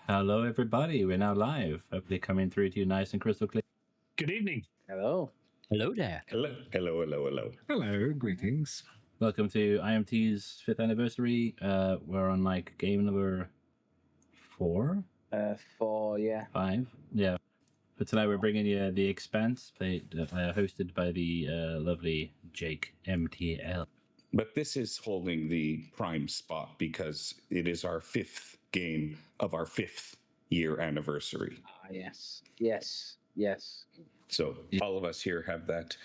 Hello, everybody. We're now live. Hopefully coming through to you nice and crystal clear. Good evening. Hello. Hello there. Hello. Hello, greetings. Welcome to IMT's 5th anniversary. We're on like game number 4? 4, yeah. 5? Yeah. But tonight we're bringing you the Expanse, hosted by the lovely Jake MTL. But this is holding the prime spot because it is our 5th game of our 5th year anniversary. Yes. So all of us here have that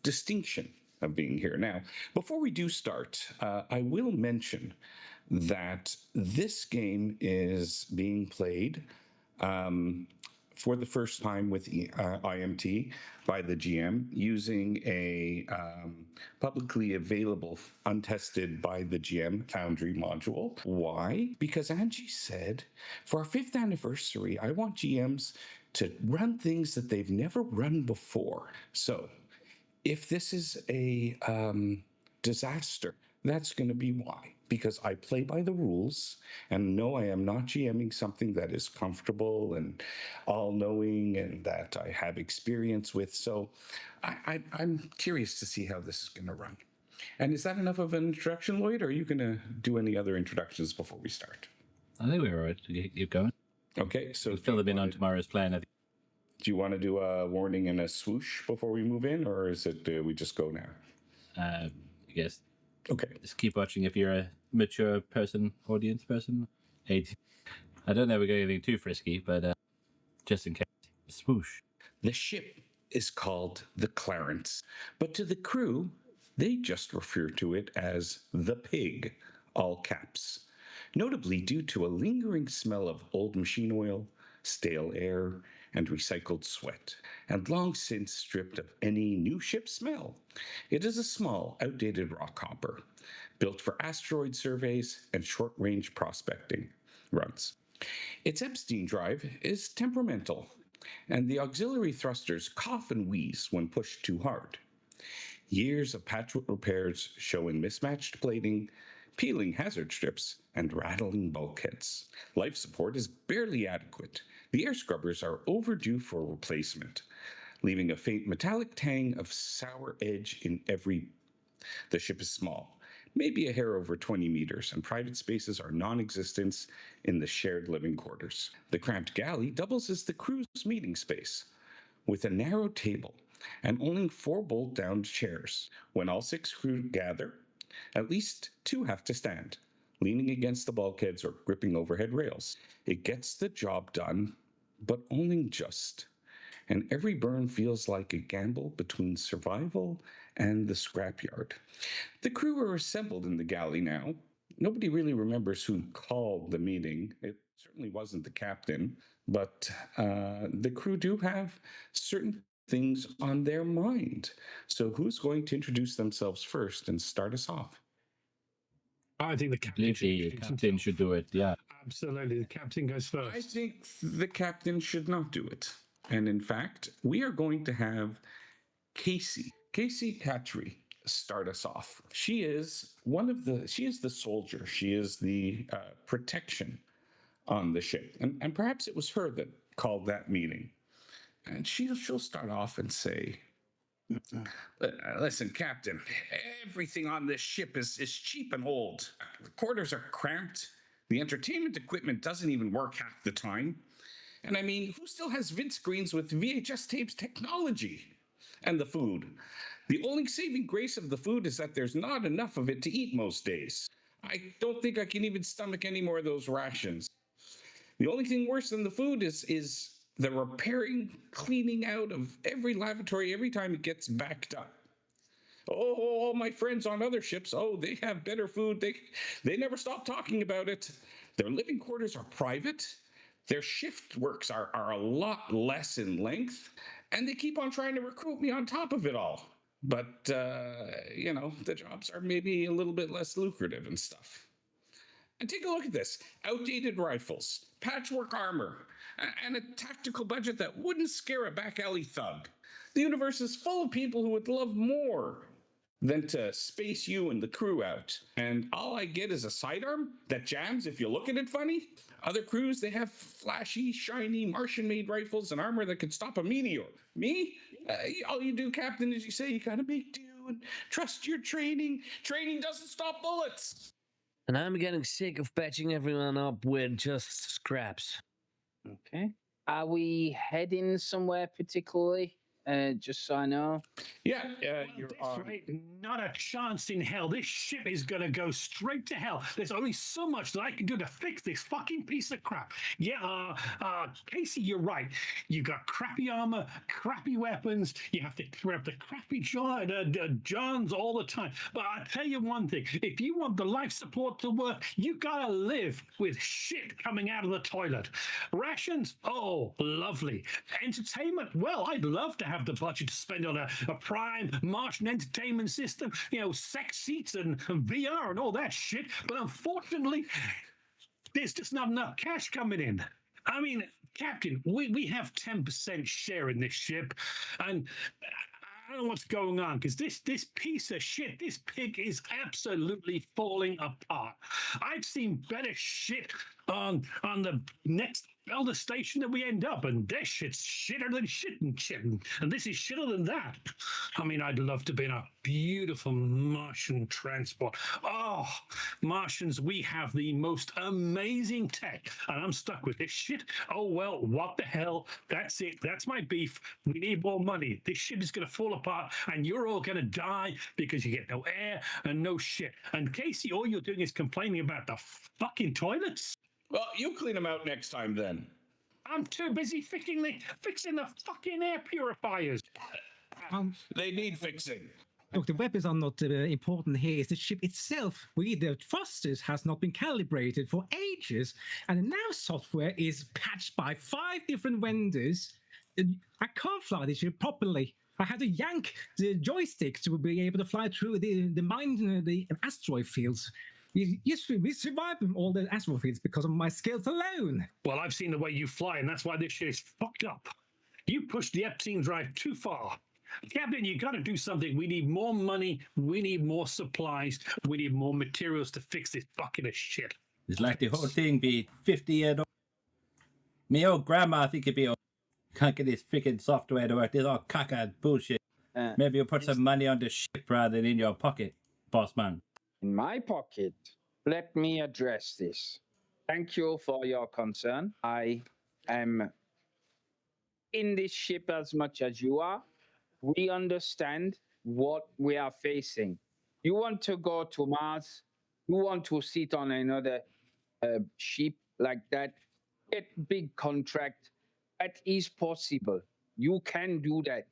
distinction of being here. Now, before we do start, I will mention that this game is being played for the first time with IMT by the GM using a publicly available, untested by the GM Foundry module. Why? Because Angie said, for our 5th anniversary, I want GMs to run things that they've never run before. So if this is a disaster, that's going to be why. Because I play by the rules, and no, I am not GMing something that is comfortable and all-knowing and that I have experience with. So I'm curious to see how this is going to run. And is that enough of an introduction, Lloyd, or are you going to do any other introductions before we start? I think we're all right to keep going. Okay, so We'll fill them in on tomorrow's plan. Do you want to do a warning and a swoosh before we move in, or is it we just go now? I guess. Okay. Just keep watching if you're a mature person, audience person. I don't know we're going anything too frisky, but just in case. Swoosh. The ship is called the Clarence, but to the crew, they just refer to it as the Pig, all caps. Notably due to a lingering smell of old machine oil, stale air, and recycled sweat, and long since stripped of any new ship smell. It is a small, outdated rock hopper, built for asteroid surveys and short-range prospecting runs. Its Epstein drive is temperamental, and the auxiliary thrusters cough and wheeze when pushed too hard. Years of patchwork repairs showing mismatched plating, peeling hazard strips, and rattling bulkheads. Life support is barely adequate. The air scrubbers are overdue for replacement, leaving a faint metallic tang of sour edge in every. The ship is small, maybe a hair over 20 meters, and private spaces are non-existent in the shared living quarters. The cramped galley doubles as the crew's meeting space, with a narrow table and only 4 bolt-down chairs. When all 6 crew gather, at least 2 have to stand, leaning against the bulkheads or gripping overhead rails. It gets the job done, but only just. And every burn feels like a gamble between survival and the scrapyard. The crew are assembled in the galley now. Nobody really remembers who called the meeting. It certainly wasn't the captain, but the crew do have certain things on their mind. So who's going to introduce themselves first and start us off? I think the captain Should do it, yeah. Absolutely, the captain goes first. I think the captain should not do it. And in fact, we are going to have Casey Katri start us off. She is the soldier. She is the protection on the ship. And perhaps it was her that called that meeting. And she'll start off and say, listen, Captain, everything on this ship is cheap and old. The quarters are cramped. The entertainment equipment doesn't even work half the time. And I mean, who still has vid screens with VHS tapes technology? And the food. The only saving grace of the food is that there's not enough of it to eat most days. I don't think I can even stomach any more of those rations. The only thing worse than the food is the repairing, cleaning out of every lavatory every time it gets backed up. Oh, all my friends on other ships, they have better food. They never stop talking about it. Their living quarters are private. Their shift works are a lot less in length. And they keep on trying to recruit me on top of it all. But, the jobs are maybe a little bit less lucrative and stuff. And take a look at this. Outdated rifles, patchwork armor, and a tactical budget that wouldn't scare a back alley thug. The universe is full of people who would love more than to space you and the crew out. And all I get is a sidearm that jams if you look at it funny. Other crews, they have flashy, shiny, Martian-made rifles and armor that could stop a meteor. Me? All you do, Captain, is you say you gotta make do and trust your training. Training doesn't stop bullets. And I'm getting sick of patching everyone up with just scraps. Okay. Are we heading somewhere particularly? Just so I know. Yeah, Well, you're that's on. right. Not a chance in hell. This ship is going to go straight to hell. There's only so much that I can do to fix this fucking piece of crap. Yeah, Casey, you're right. You've got crappy armor, crappy weapons. You have to grab the crappy Johns all the time. But I'll tell you one thing. If you want the life support to work, you got to live with shit coming out of the toilet. Rations? Oh, lovely. Entertainment? Well, I'd love to have the budget to spend on a prime Martian entertainment system, sex seats and VR and all that shit. But unfortunately, there's just not enough cash coming in. I mean, Captain, we have 10% share in this ship, and I don't know what's going on, because this piece of shit, this pig is absolutely falling apart. I've seen better shit on the next Elder station that we end up, and this shit's shitter than shit and shit, and this is shitter than that. I mean, I'd love to be in a beautiful Martian transport. Oh, Martians, we have the most amazing tech, and I'm stuck with this shit. Oh, well, what the hell? That's it. That's my beef. We need more money. This shit is going to fall apart, and you're all going to die because you get no air and no shit. And Casey, all you're doing is complaining about the fucking toilets. Well, you clean them out next time then. I'm too busy fixing the fucking air purifiers. They need fixing. Look, the weapons are not important here. It's the ship itself. The thrusters has not been calibrated for ages, and the nav software is patched by 5 different vendors. I can't fly this ship properly. I had to yank the joystick to be able to fly through the asteroid fields. We survived all the asteroid fields because of my skills alone. Well, I've seen the way you fly, and that's why this shit is fucked up. You pushed the Epstein drive too far. Captain, you got to do something. We need more money. We need more supplies. We need more materials to fix this bucket of shit. It's like the whole thing be 50 years old. Me old grandma think it be old. Can't get this freaking software to work. This all caca bullshit. Maybe you'll put some money on the ship rather than in your pocket, boss man. In my pocket. Let me address this. Thank you for your concern. I am in this ship as much as you are. We understand what we are facing. You want to go to Mars. You want to sit on another ship like that. Get big contract. That is possible. You can do that.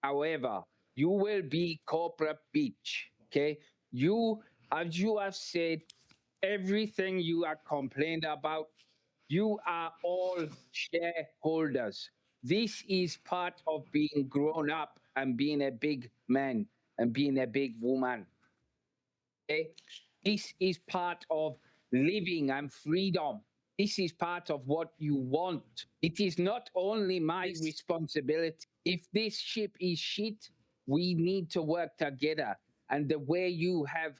However, you will be corporate bitch. Okay? You, as you have said, everything you are complained about, you are all shareholders. This is part of being grown up and being a big man and being a big woman. Okay? This is part of living and freedom. This is part of what you want. It is not only my responsibility. If this ship is shit, we need to work together. And the way you have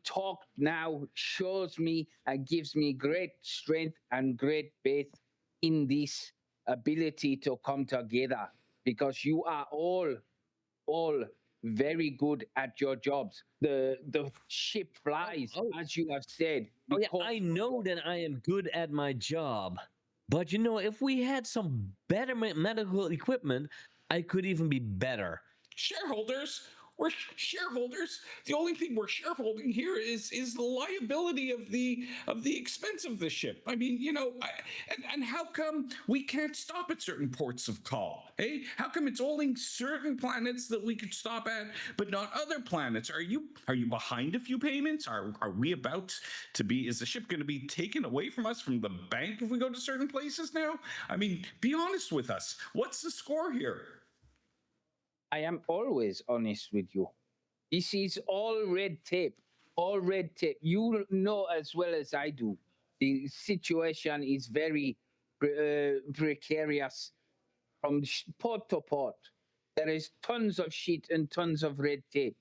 talked now shows me and gives me great strength and great faith in this ability to come together, because you are all very good at your jobs. The ship flies, as you have said. Oh, yeah, I know that I am good at my job. But, if we had some better medical equipment, I could even be better. Shareholders? We're shareholders. The only thing we're shareholding here is the liability of the expense of the ship. I mean, and how come we can't stop at certain ports of call? Hey, how come it's only certain planets that we could stop at, but not other planets? Are you behind a few payments? Are we about to be? Is the ship going to be taken away from us from the bank if we go to certain places now? I mean, be honest with us. What's the score here? I am always honest with you. This is all red tape. All red tape. You know as well as I do. The situation is very precarious from port to port. There is tons of shit and tons of red tape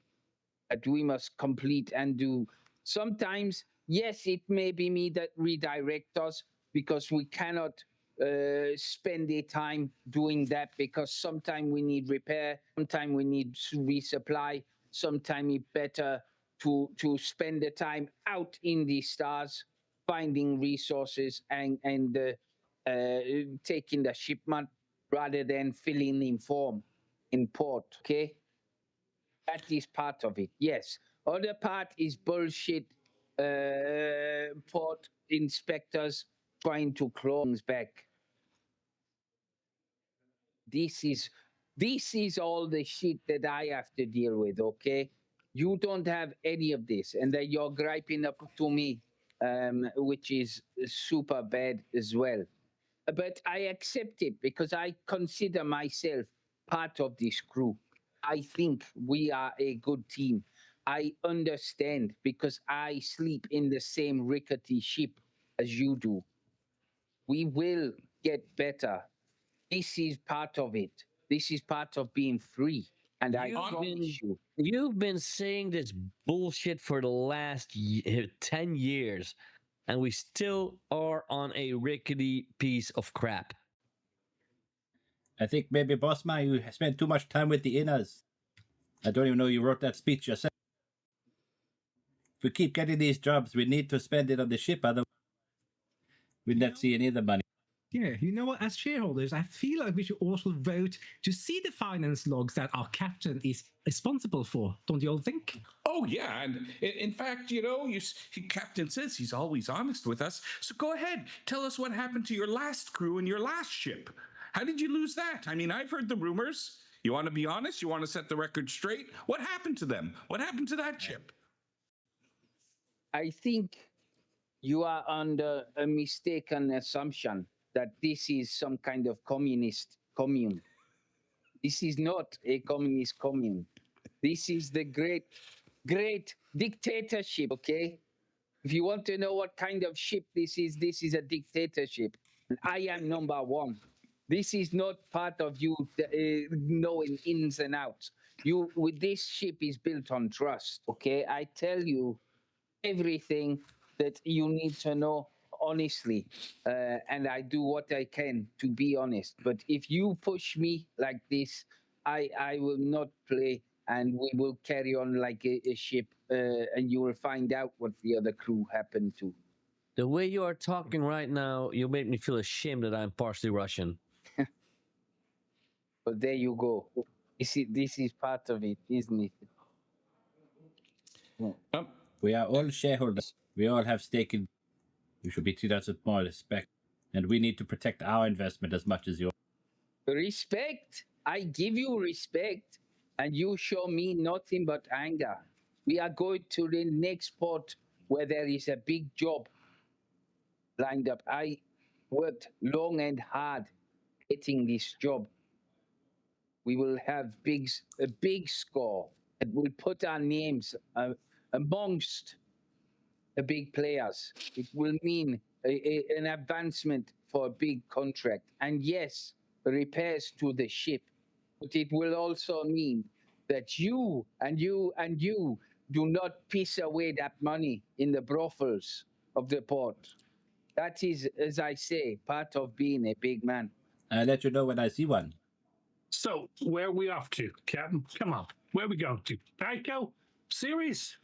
that we must complete and do. Sometimes, yes, it may be me that redirect us because we cannot spend the time doing that, because sometimes we need repair, sometimes we need resupply, sometimes it's better to spend the time out in the stars finding resources and taking the shipment rather than filling in form in port. Okay, that is part of it. Yes, other part is bullshit. Port inspectors trying to claw things back. This is all the shit that I have to deal with. Okay, you don't have any of this, and that you're griping up to me, which is super bad as well. But I accept it because I consider myself part of this crew. I think we are a good team. I understand because I sleep in the same rickety ship as you do. We will get better. This is part of it. This is part of being free. And I promise you. You've been saying this bullshit for the last 10 years, and we still are on a rickety piece of crap. I think maybe, boss man, you spent too much time with the inners. I don't even know you wrote that speech yourself. If we keep getting these jobs, we need to spend it on the ship, otherwise we'll not see any of the money. Yeah, you know what? As shareholders, I feel like we should also vote to see the finance logs that our captain is responsible for. Don't you all think? Oh, yeah. And in fact, Captain says he's always honest with us. So go ahead. Tell us what happened to your last crew and your last ship. How did you lose that? I mean, I've heard the rumors. You want to be honest? You want to set the record straight? What happened to them? What happened to that ship? I think you are under a mistaken assumption that this is some kind of communist commune. This is not a communist commune. This is the great dictatorship, okay? If you want to know what kind of ship this is a dictatorship. And I am number one. This is not part of you knowing ins and outs. This ship is built on trust, okay? I tell you everything that you need to know honestly, and I do what I can to be honest. But if you push me like this, I will not play, and we will carry on like a ship, and you will find out what the other crew happened to. The way you are talking right now, you make me feel ashamed that I'm partially Russian. But there you go. This is part of it, isn't it? We are all shareholders. We all have stake in. You should be treated with more respect, and we need to protect our investment as much as yours. Respect? I give you respect, and you show me nothing but anger. We are going to the next port where there is a big job lined up. I worked long and hard getting this job. We will have a big score, and we'll put our names amongst the big players. It will mean an advancement for a big contract. And yes, repairs to the ship. But it will also mean that you do not piss away that money in the brothels of the port. That is, as I say, part of being a big man. I'll let you know when I see one. So, where are we off to, Captain? Come on. Where are we going to? Geico? Series?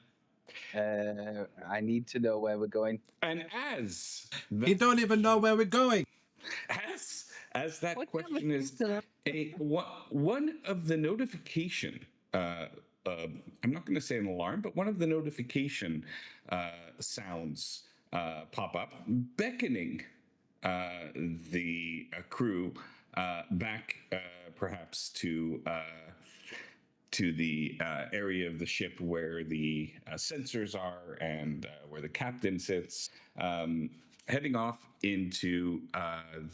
I need to know where we're going. And as You don't even know where we're going. as that question is one of the notification, I'm not going to say an alarm, but one of the notification sounds pop up, beckoning the crew back, perhaps to the area of the ship where the sensors are and where the captain sits. Heading off into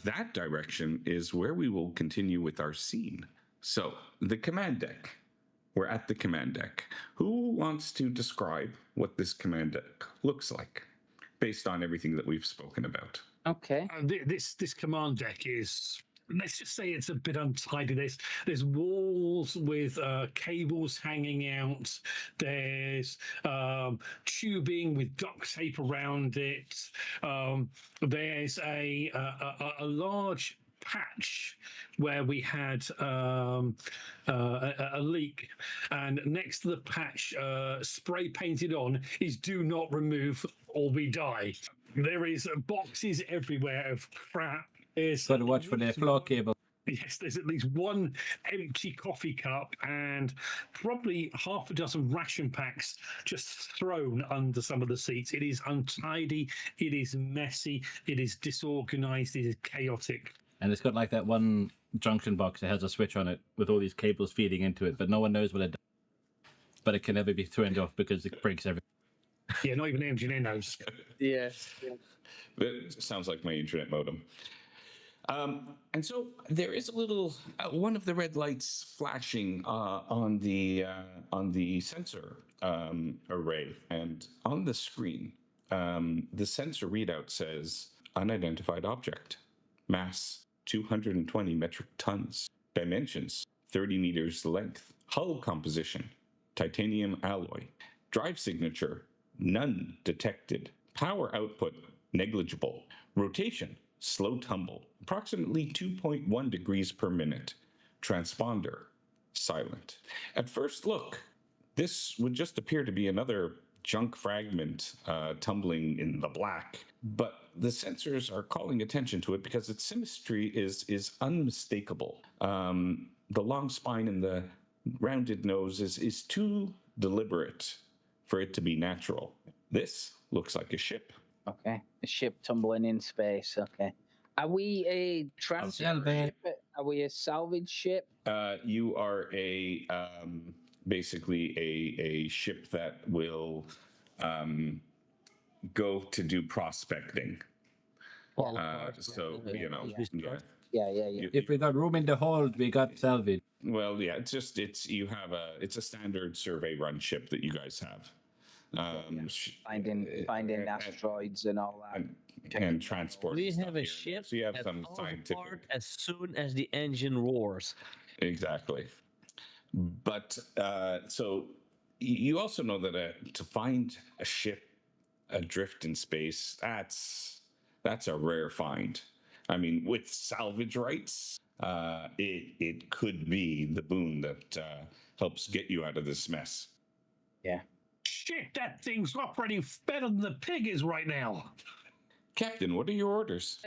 that direction is where we will continue with our scene. So, the command deck. We're at the command deck. Who wants to describe what this command deck looks like, based on everything that we've spoken about? Okay. This command deck is let's just say it's a bit untidy. There's walls with cables hanging out. There's tubing with duct tape around it. There's a large patch where we had a leak, and next to the patch, spray painted on, is "Do not remove or we die." There is boxes everywhere of crap. Got to watch for their floor cable. Yes, there's at least one empty coffee cup and probably half a dozen ration packs just thrown under some of the seats. It is untidy, it is messy, it is disorganized, it is chaotic. And it's got like that one junction box that has a switch on it with all these cables feeding into it, but no one knows what it does. But it can never be turned off because it breaks everything. Yeah, not even the engineer knows. Yes. That sounds like my internet modem. And so there is a little one of the red lights flashing on the sensor array, and on the screen, the sensor readout says unidentified object, mass 220 metric tons, dimensions 30 meters length, hull composition titanium alloy, drive signature none detected, power output negligible, rotation slow tumble, approximately 2.1 degrees per minute. Transponder, silent. At first look, this would just appear to be another junk fragment tumbling in the black, but the sensors are calling attention to it because its symmetry is unmistakable. The long spine and the rounded nose is too deliberate for it to be natural. This looks like a ship. Okay, a ship tumbling in space. Okay, are we a transport ship? Are we a salvage ship? You are a basically a ship that will go to do prospecting. So you know, Yeah. If we got room in the hold, we got salvage. Well, yeah, it's a standard survey run ship that you guys have. Finding asteroids and all that. And transport. We and have a here. ship So you have that some falls scientific. apart as soon as the engine roars. Exactly. But so you also know that to find a ship adrift in space, that's a rare find. I mean, with salvage rights, it could be the boon that helps get you out of this mess. Yeah. Shit, that thing's operating better than the pig is right now. Captain, what are your orders?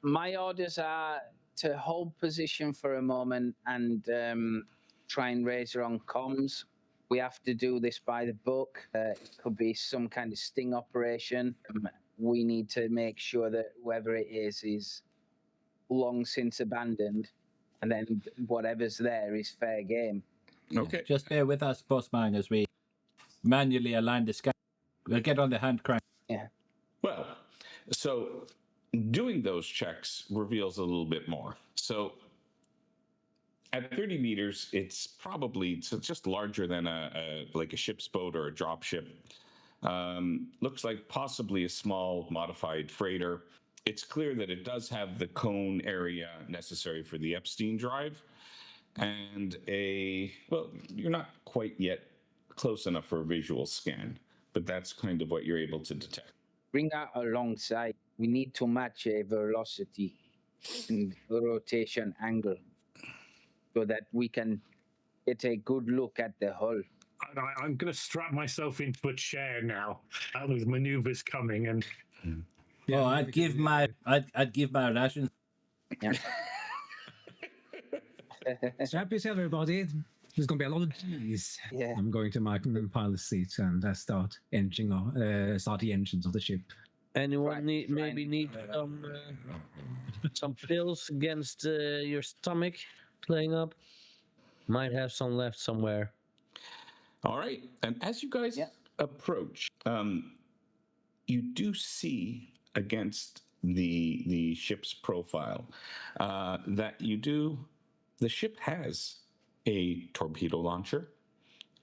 My orders are to hold position for a moment and try and raise her on comms. We have to do this by the book. It could be some kind of sting operation. We need to make sure that whoever it is long since abandoned, and then whatever's there is fair game. Okay. Just bear with us, Postman, as we manually align the sky. We'll get on the hand crank. Yeah. Well, so doing those checks reveals a little bit more. So at 30 meters, it's probably just larger than a ship's boat or a drop ship. Looks like possibly a small modified freighter. It's clear that it does have the cone area necessary for the Epstein drive, and you're not quite yet close enough for a visual scan, but that's kind of what you're able to detect. Bring her alongside. We need to match a velocity and rotation angle so that we can get a good look at the hull. I'm going to strap myself into a chair now with maneuvers coming. And Yeah, I'd give my rations. Yeah. Strap yourself, everybody. There's going to be a lot of G's. Yeah. I'm going to my pilot seat and start the engines of the ship. Anyone Right, need some pills against your stomach playing up? Might have some left somewhere. All right. And as you guys approach, you do see against the ship's profile that the ship has a torpedo launcher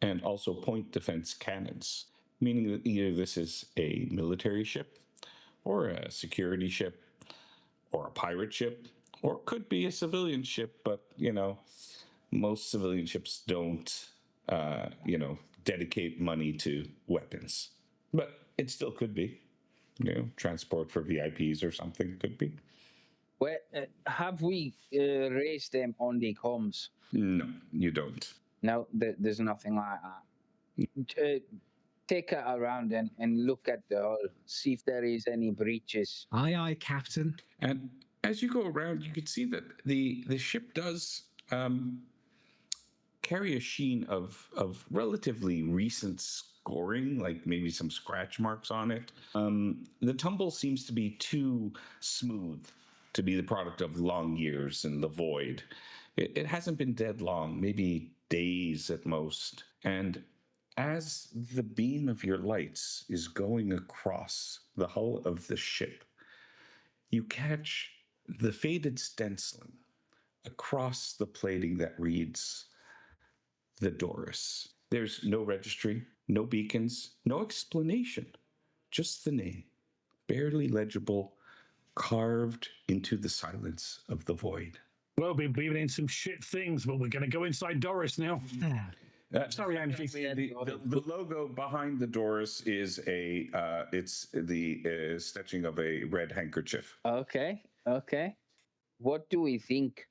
and also point defense cannons, meaning that either this is a military ship or a security ship or a pirate ship or could be a civilian ship, but most civilian ships don't, dedicate money to weapons. But it still could be, transport for VIPs or something could be. Well, have we raised them on the comms? No, you don't. No, there's nothing like that. Take it around and look at the hull, see if there is any breaches. Aye, aye, Captain. And as you go around, you can see that the ship does carry a sheen of relatively recent scoring, like maybe some scratch marks on it. The tumble seems to be too smooth to be the product of long years in the void. It hasn't been dead long, maybe days at most. And as the beam of your lights is going across the hull of the ship, you catch the faded stenciling across the plating that reads the Doris. There's no registry, no beacons, no explanation, just the name, barely legible, carved into the silence of the void. Well, we've been in some shit things, but we're going to go inside Doris now. Sorry, IMT. The logo behind the Doris is it's the stitching of a red handkerchief. Okay. What do we think?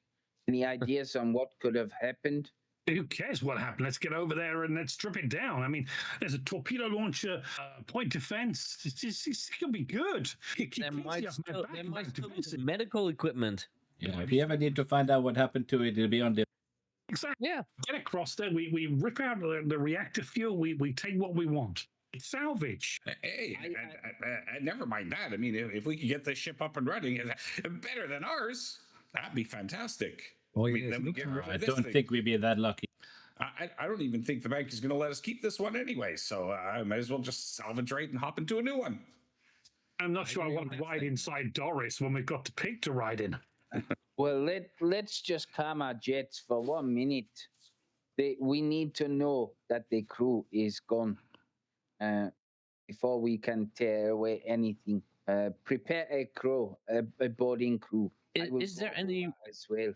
Any ideas on what could have happened? Who cares what happened? Let's get over there and let's strip it down. I mean, there's a torpedo launcher, point defense. It's going to be good. There might still be some medical equipment. Yeah, if you ever need to find out what happened to it, it'll be on the. Exactly. Yeah. Get across there. We rip out the reactor fuel. We take what we want. It's salvage. Hey, never mind that. I mean, if we could get this ship up and running, better than ours, that'd be fantastic. Oh, I mean, yes, then we get rid of I this don't thing. think we'd be that lucky. I don't even think the bank is going to let us keep this one anyway, so I might as well just salvage right and hop into a new one. I'm not sure I want to ride inside Doris when we've got the pig to ride in. Well, let's just calm our jets for 1 minute. We need to know that the crew is gone before we can tear away anything. Prepare a crew, a boarding crew. Is there any as well?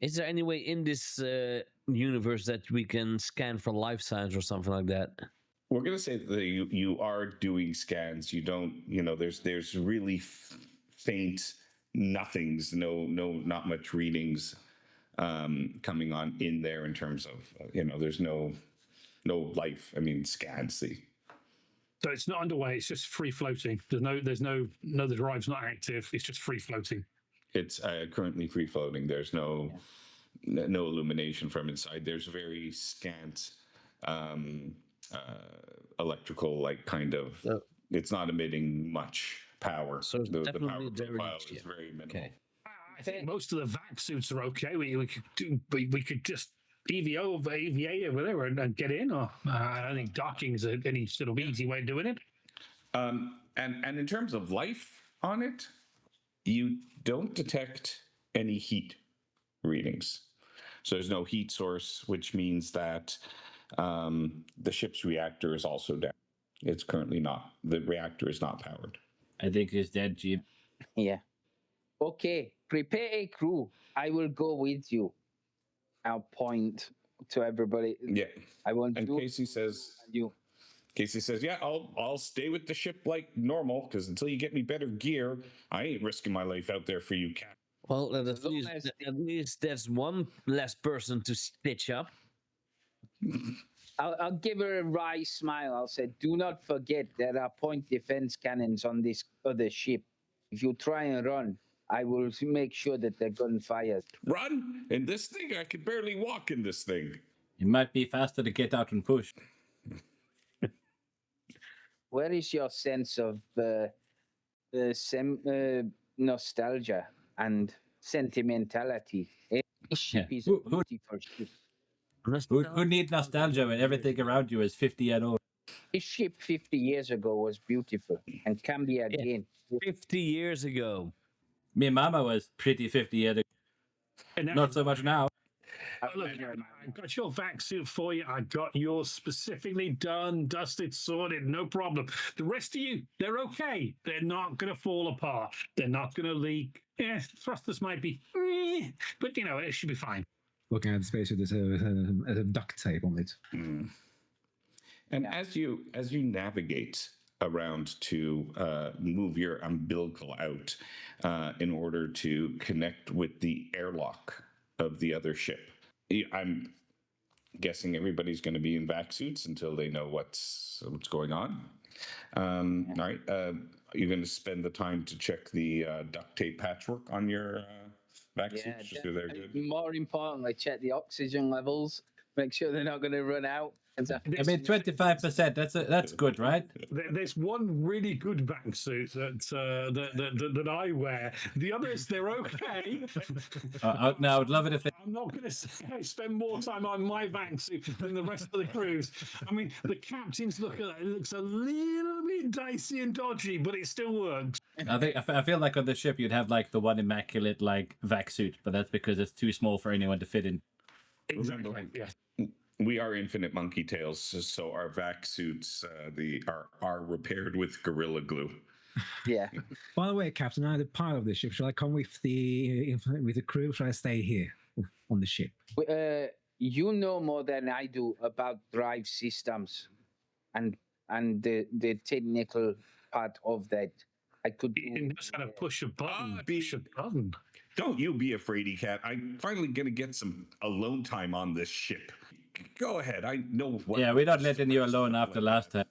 Is there any way in this universe that we can scan for life signs or something like that? We're going to say that you are doing scans. You don't, there's really faint nothings, not much readings coming on in there in terms of, there's no life. I mean, scans. So it's not underway. It's just free floating. There's no, the drive's not active. It's just free floating. It's currently free floating. There's no illumination from inside. There's very scant electrical, kind of. It's not emitting much power. So it's the definitely power profile is very minimal. Okay. I think most of the vac suits are okay. We could just EVA or whatever and get in. Or I don't think docking is any sort of easy way of doing it. And in terms of life on it, you don't detect any heat readings. So there's no heat source, which means that the ship's reactor is also down. It's currently not. The reactor is not powered. I think it's dead, Jim. Yeah. Okay, prepare a crew. I will go with you. I'll point to everybody. Yeah. I want And you. Casey says, You. yeah, I'll stay with the ship like normal, because until you get me better gear, I ain't risking my life out there for you, Cap. Well, at As long least there's one less person to stitch up. I'll give her a wry smile. I'll say, do not forget there are point defense cannons on this other ship. If you try and run, I will make sure that the gun fires. Run? In this thing? I could barely walk in this thing. It might be faster to get out and push. Where is your sense of nostalgia and sentimentality? This ship is a Who- beautiful ship. Who need nostalgia when everything around you is 50 years old? This ship 50 years ago was beautiful and can be again. 50 years ago. Me mama was pretty 50 years ago. And now Not so much now. Look, I got your vac suit for you. I got yours specifically done, dusted, sorted, no problem. The rest of you, they're okay. They're not going to fall apart. They're not going to leak. Yeah, thrusters might be, but it should be fine. Looking at the space with this a duct tape on it. And as you navigate around to move your umbilical out in order to connect with the airlock of the other ship, I'm guessing everybody's going to be in vac suits until they know what's going on. All right, you're going to spend the time to check the duct tape patchwork on your vac suits, just so they're good. More importantly, check the oxygen levels. Make sure they're not going to run out. I mean, 25%. That's good, right? There's one really good vac suit that I wear. The others, they're okay. Now, I'd love it if they. I'm not going to say I spend more time on my vac suit than the rest of the crews. I mean, the captain's looks a little bit dicey and dodgy, but it still works. I feel like on the ship you'd have like the one immaculate like vac suit, but that's because it's too small for anyone to fit in. Exactly. Yeah. We are Infinite Monkey Tails, so our vac suits are repaired with Gorilla Glue. Yeah. By the way, Captain, I'm the pilot of the ship. Shall I come with the crew? Shall I stay here on the ship? You know more than I do about drive systems, and the technical part of that. I could. You knows how to push a button. Push a button. Don't you be a fraidy cat. I'm finally going to get some alone time on this ship. Go ahead. I know what. Yeah, we're not letting you alone after last time.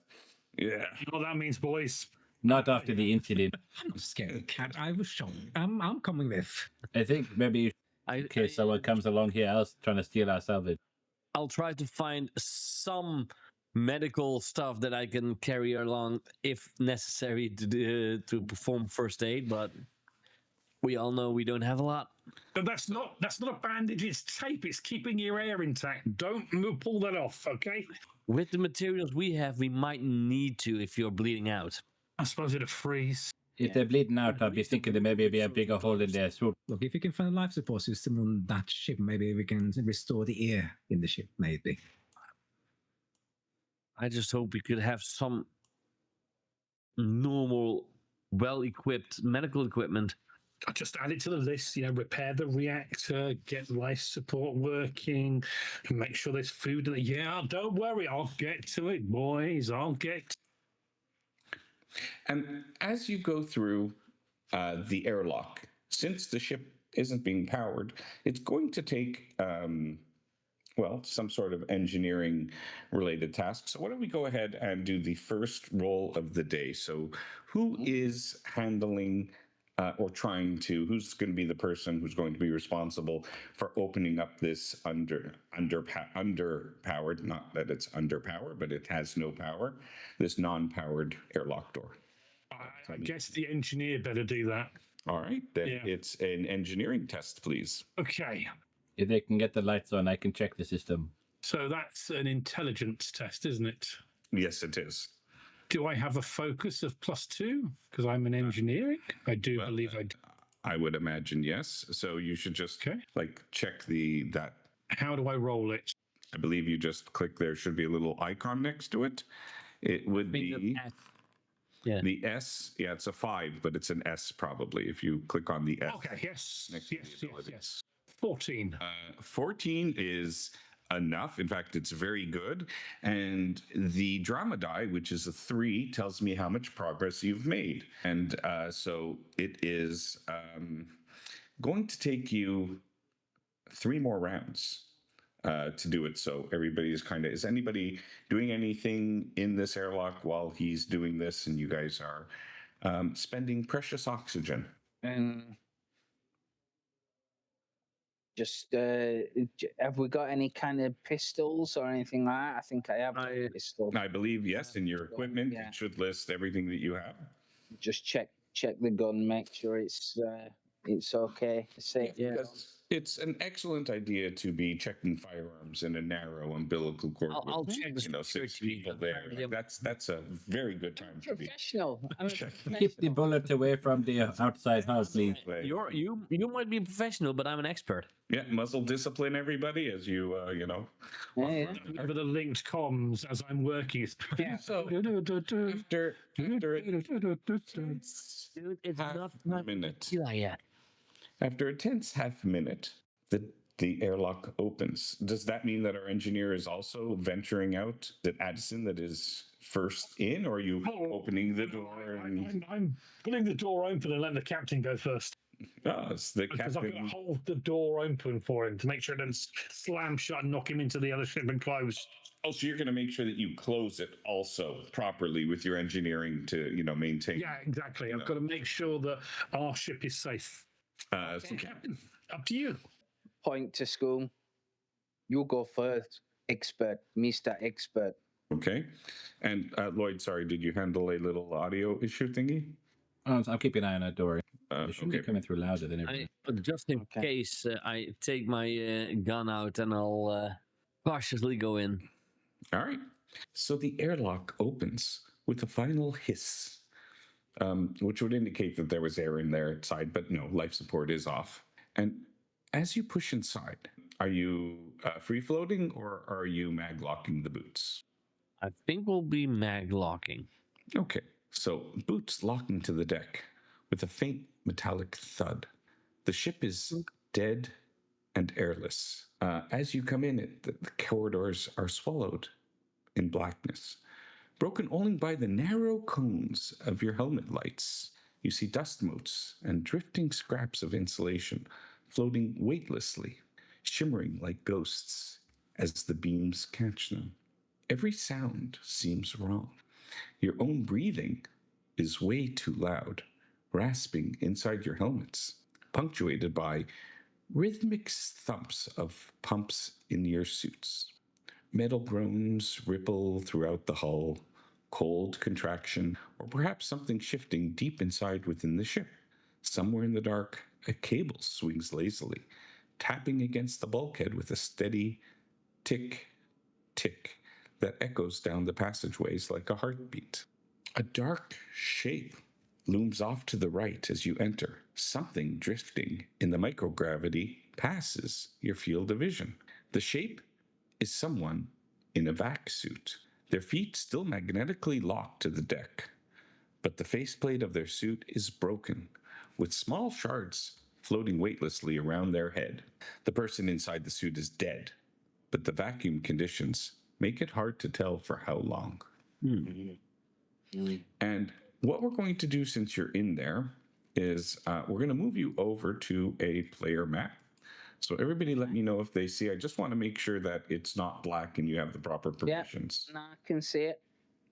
Yeah. You know what that means, boys? Not after the incident. I'm not scared, Cat. I was shown. I'm coming with. I think maybe in case someone comes along here else trying to steal our salvage. I'll try to find some medical stuff that I can carry along if necessary to perform first aid, but we all know we don't have a lot. But that's not a bandage. It's tape. It's keeping your air intact. Don't pull that off, okay? With the materials we have, we might need to if you're bleeding out. I suppose it'll freeze. If they're bleeding out, I'd be thinking there maybe be a bigger hole in their throat. Look, if you can find a life support system on that ship, maybe we can restore the air in the ship, maybe. I just hope we could have some normal, well-equipped medical equipment. I'll just add it to the list, repair the reactor, get life support working, and make sure there's food. Yeah, don't worry, I'll get to it, boys. I'll get. And as you go through the airlock, since the ship isn't being powered, it's going to take, some sort of engineering-related task. So why don't we go ahead and do the first roll of the day? So who is handling... who's going to be the person who's going to be responsible for opening up this underpowered, not that it's underpowered, but it has no power, this non-powered airlock door? I guess the engineer better do that. All right, then it's an engineering test, please. Okay. If they can get the lights on, I can check the system. So that's an intelligence test, isn't it? Yes, it is. Do I have a focus of +2? Because I'm an engineering? I do believe I do. I would imagine yes. So you should just check that. How do I roll it? I believe you just click. There should be a little icon next to it. It would be the S. Yeah, it's a 5, but it's an S probably if you click on the S. Okay, yes. 14. 14 is enough. In fact, it's very good. And the drama die, which is a 3, tells me how much progress you've made. And so it is going to take you 3 more rounds to do it. So everybody's is anybody doing anything in this airlock while he's doing this and you guys are spending precious oxygen? Just have we got any kind of pistols or anything like that? I think I have a pistol. I believe yes. In your equipment, it should list everything that you have. Just check the gun, make sure it's okay. Safe. Yeah. It's an excellent idea to be checking firearms in a narrow umbilical cord. I'll with, check the 6 security. people there. Like, that's a very good time to be. Professional. I'm a Keep the professional. bullets away from the outside house, please. You might be a professional, but I'm an expert. Yeah, muzzle discipline everybody as you Yeah. Over the linked comms as I'm working. Yeah. So after Dude, it's half not my minute. yet. After a tense half minute, the airlock opens. Does that mean that our engineer is also venturing out? Is it Addison that is first in, or are you opening the door? And... I'm pulling the door open and letting the captain go first. Oh, it's the Because I've got to captain. hold the door open for him to make sure it doesn't slam shut and knock him into the other ship and close. Oh, so you're going to make sure that you close it also properly with your engineering to, maintain. Yeah, exactly. I've got to make sure that our ship is safe. So, Captain, up to you. Point to school. You go first, expert, Mr. Expert. Okay. And Lloyd, sorry, did you handle a little audio issue thingy? I'll keep an eye on that door. It shouldn't be Okay. coming through louder than everything. But just in Okay. case, I take my gun out and I'll cautiously go in. All right. So the airlock opens with a final hiss, which would indicate that there was air in there inside, but no, life support is off. And as you push inside, are you free floating or are you mag locking the boots? I think we'll be mag locking. Okay. So boots locking to the deck with a faint metallic thud. The ship is dead and airless. As you come in, the corridors are swallowed in blackness, broken only by the narrow cones of your helmet lights. You see dust motes and drifting scraps of insulation floating weightlessly, shimmering like ghosts as the beams catch them. Every sound seems wrong. Your own breathing is way too loud, rasping inside your helmets, punctuated by rhythmic thumps of pumps in your suits. Metal groans ripple throughout the hull, cold contraction, or perhaps something shifting deep inside within the ship. Somewhere in the dark, a cable swings lazily, tapping against the bulkhead with a steady tick, tick that echoes down the passageways like a heartbeat. A dark shape looms off to the right as you enter. Something drifting in the microgravity passes your field of vision. The shape is someone in a vac suit, their feet still magnetically locked to the deck, but the faceplate of their suit is broken, with small shards floating weightlessly around their head. The person inside the suit is dead, but the vacuum conditions make it hard to tell for how long. And what we're going to do since you're in there is we're going to move you over to a player map. So everybody let me know if they see. I just want to make sure that it's not black and you have the proper permissions. No, I can see it.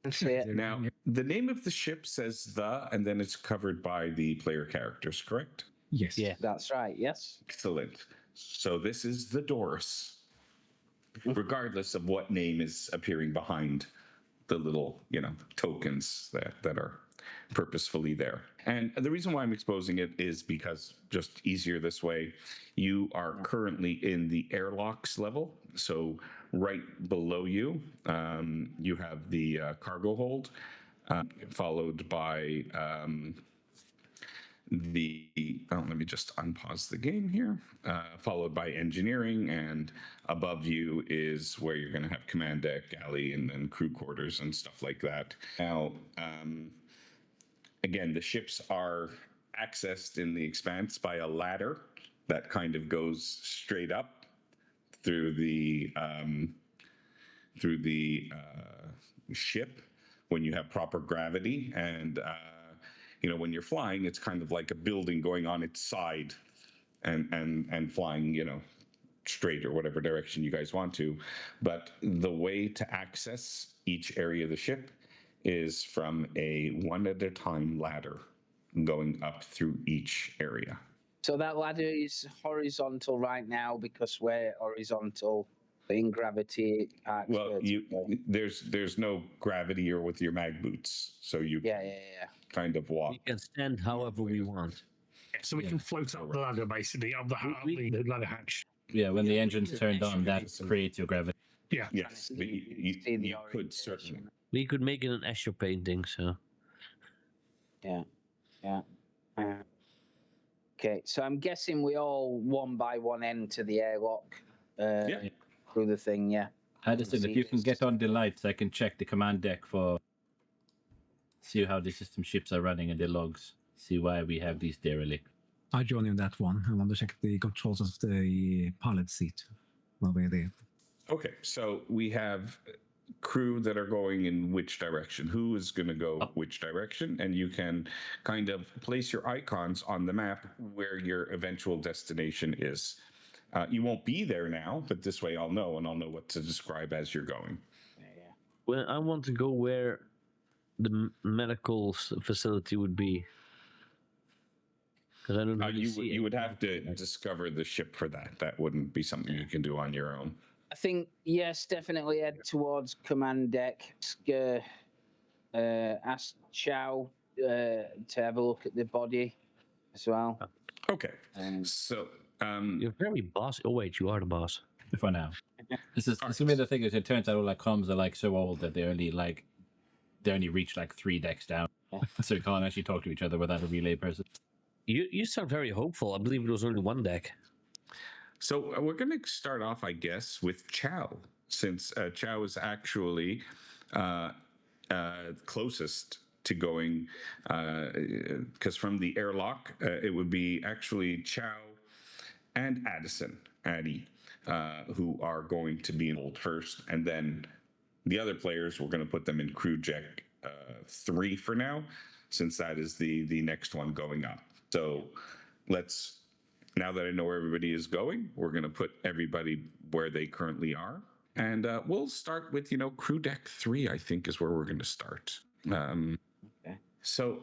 I can see it. Now, the name of the ship says the, and then it's covered by the player characters, correct? Yes. Yeah. That's right, yes. Excellent. So this is the Doris, regardless of what name is appearing behind the little, tokens that are purposefully there. And the reason why I'm exposing it is because just easier this way. You are currently in the airlocks level. So right below you, you have the cargo hold, followed by let me just unpause the game here, followed by engineering, and above you is where you're going to have command deck, galley, and then crew quarters and stuff like that. Now, again, the ships are accessed in the Expanse by a ladder that kind of goes straight up through the ship when you have proper gravity. And when you're flying, it's kind of like a building going on its side and flying, straight or whatever direction you guys want to. But the way to access each area of the ship is from a one at a time ladder going up through each area. So that ladder is horizontal right now because we're horizontal in gravity. Well, there's no gravity or with your mag boots, so you Yeah. kind of walk. We can stand however we want. So we can float up the ladder, basically, up the ladder hatch. Yeah, when the engine's turned on, that creates your gravity. Yeah. Yes, but you could certainly. We could make it an Escher painting, so. Yeah. Okay, so I'm guessing we all one by one enter the airlock through the thing, yeah. Addison, if you can get on the lights, I can check the command deck see how the system ships are running and the logs. See why we have these derelict. I join you on that one. I want to check the controls of the pilot seat while we're there. Okay, so we have crew that are going in which direction, who is going to go which direction, and you can kind of place your icons on the map where your eventual destination is. You won't be there now, but this way I'll know, and I'll know what to describe as you're going. Well, I want to go where the medical facility would be. Because I don't know. You would have to discover the ship for that. That wouldn't be something you can do on your own. I think, yes, definitely head towards command deck. Ask Chow to have a look at the body as well. Okay, so you're very boss. Oh wait, you are the boss. For now. This is gonna be the thing is it turns out all like comms are like so old that they only reach like 3 decks down. So you can't actually talk to each other without a relay person. You sound very hopeful. I believe it was only 1 deck. So we're going to start off, I guess, with Chow, since Chow is actually closest to going, because from the airlock, it would be actually Chow and Addie, who are going to be enrolled first, and then the other players, we're going to put them in crew deck 3 for now, since that is the next one going up. So now that I know where everybody is going, we're going to put everybody where they currently are. And we'll start with, crew deck 3, I think, is where we're going to start. Okay. So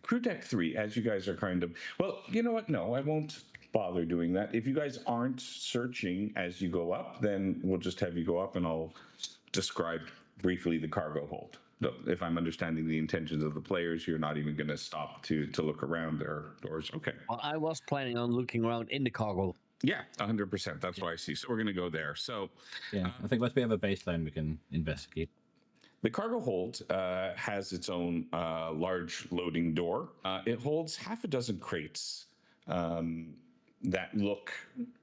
crew deck 3, as you guys are kind of, well, you know what? No, I won't bother doing that. If you guys aren't searching as you go up, then we'll just have you go up and I'll describe briefly the cargo hold. If I'm understanding the intentions of the players, you're not even going to stop to look around their doors. Okay. Well, I was planning on looking around in the cargo. Yeah, 100%. That's what I see. So we're going to go there. So yeah, I think once we have a baseline, we can investigate. The cargo hold has its own large loading door. It holds half a dozen crates that look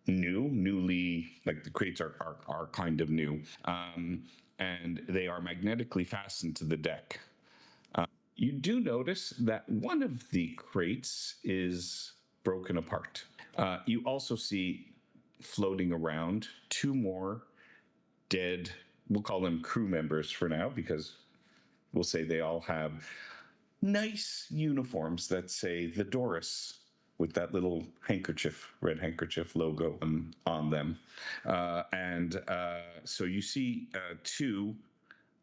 newly, like the crates are kind of new. And they are magnetically fastened to the deck. You do notice that one of the crates is broken apart. You also see floating around 2 more dead, we'll call them crew members for now, because we'll say they all have nice uniforms that say the Doris with that little red handkerchief logo on them. So you see 2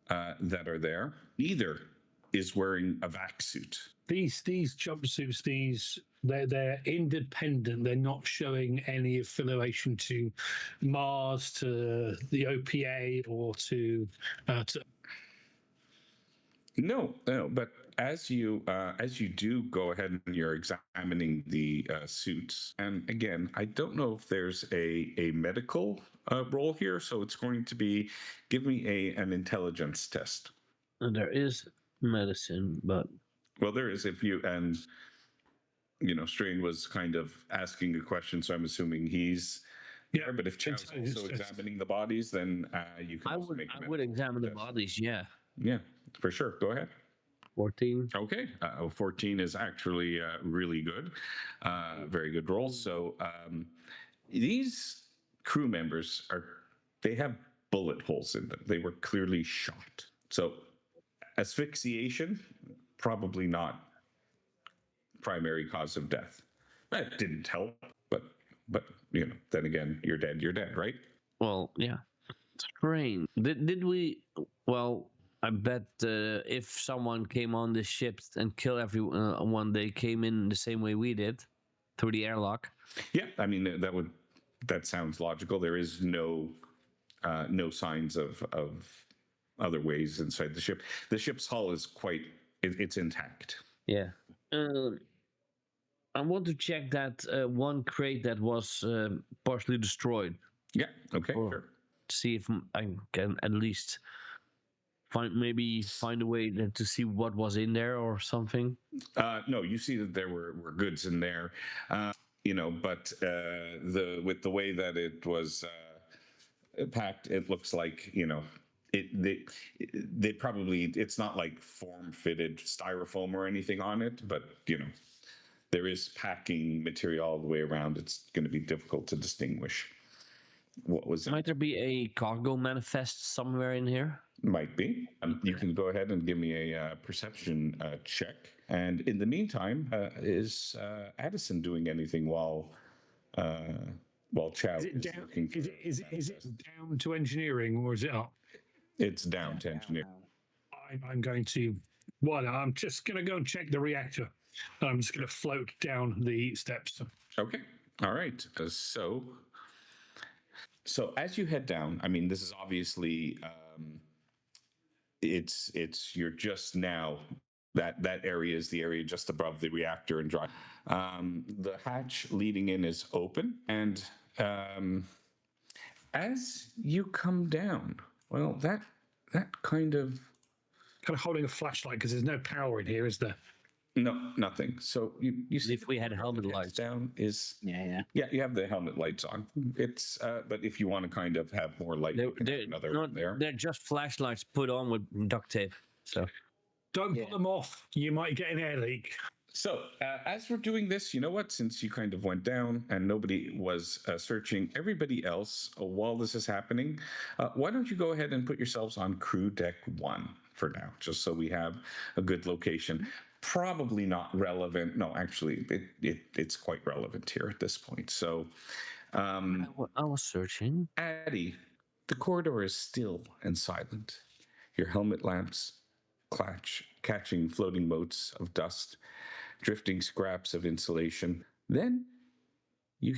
that are there. Neither is wearing a vac suit. These jumpsuits, they're independent. They're not showing any affiliation to Mars, to the OPA, or to No, but as you do go ahead and you're examining the suits, and again, I don't know if there's a medical role here, so it's going to be give me an intelligence test. And there is medicine, but well, there is Strain was kind of asking a question, so I'm assuming he's there. But if Chow's also examining the bodies, then you can. I would examine the bodies. Yeah. Yeah, for sure. Go ahead. 14. Okay. 14 is actually really good. Very good roll. So these crew members they have bullet holes in them. They were clearly shot. So asphyxiation, probably not primary cause of death. That didn't help, but then again, you're dead, right? Well, yeah. Strange. Did we? Well, I bet if someone came on this ship and killed everyone, they came in the same way we did, through the airlock. Yeah, I mean that sounds logical. There is no signs of other ways inside the ship. The ship's hull is it's intact. Yeah. I want to check that one crate that was partially destroyed. Yeah. Okay. Or- Sure. See if I can at least find a way to see what was in there or something. No, you see that there were goods in there, but with the way that it was packed, it looks like they probably, it's not like form fitted styrofoam or anything on it, but there is packing material all the way around. It's going to be difficult to distinguish what was in. Might there be a cargo manifest somewhere in here? Might be. You can go ahead and give me a perception check. And in the meantime, is Addison doing anything while Chow Is it down? Is it down to engineering or is it up? It's down to engineering. I'm going to. Well, I'm just going to go and check the reactor. I'm just going to float down the steps. Okay. All right. So as you head down, I mean, this is obviously you're just now that area is the area just above the reactor and dry. The hatch leading in is open, and as you come down, well, that kind of holding a flashlight because there's no power in here, is there? no, nothing. So you see If we had helmet lights down is Yeah. you have the helmet lights on. It's but if you want to kind of have more light, you can have another one there. They're just flashlights put on with duct tape. So Don't put them off. You might get an air leak. So as we're doing this, you know what? Since you kind of went down and nobody was searching, everybody else, while this is happening, why don't you go ahead and put yourselves on crew deck 1 for now, just so we have a good location. Probably not relevant. No, actually, it's quite relevant here at this point. So I was searching. Addie, the corridor is still and silent. Your helmet lamps catching floating motes of dust, drifting scraps of insulation. Then you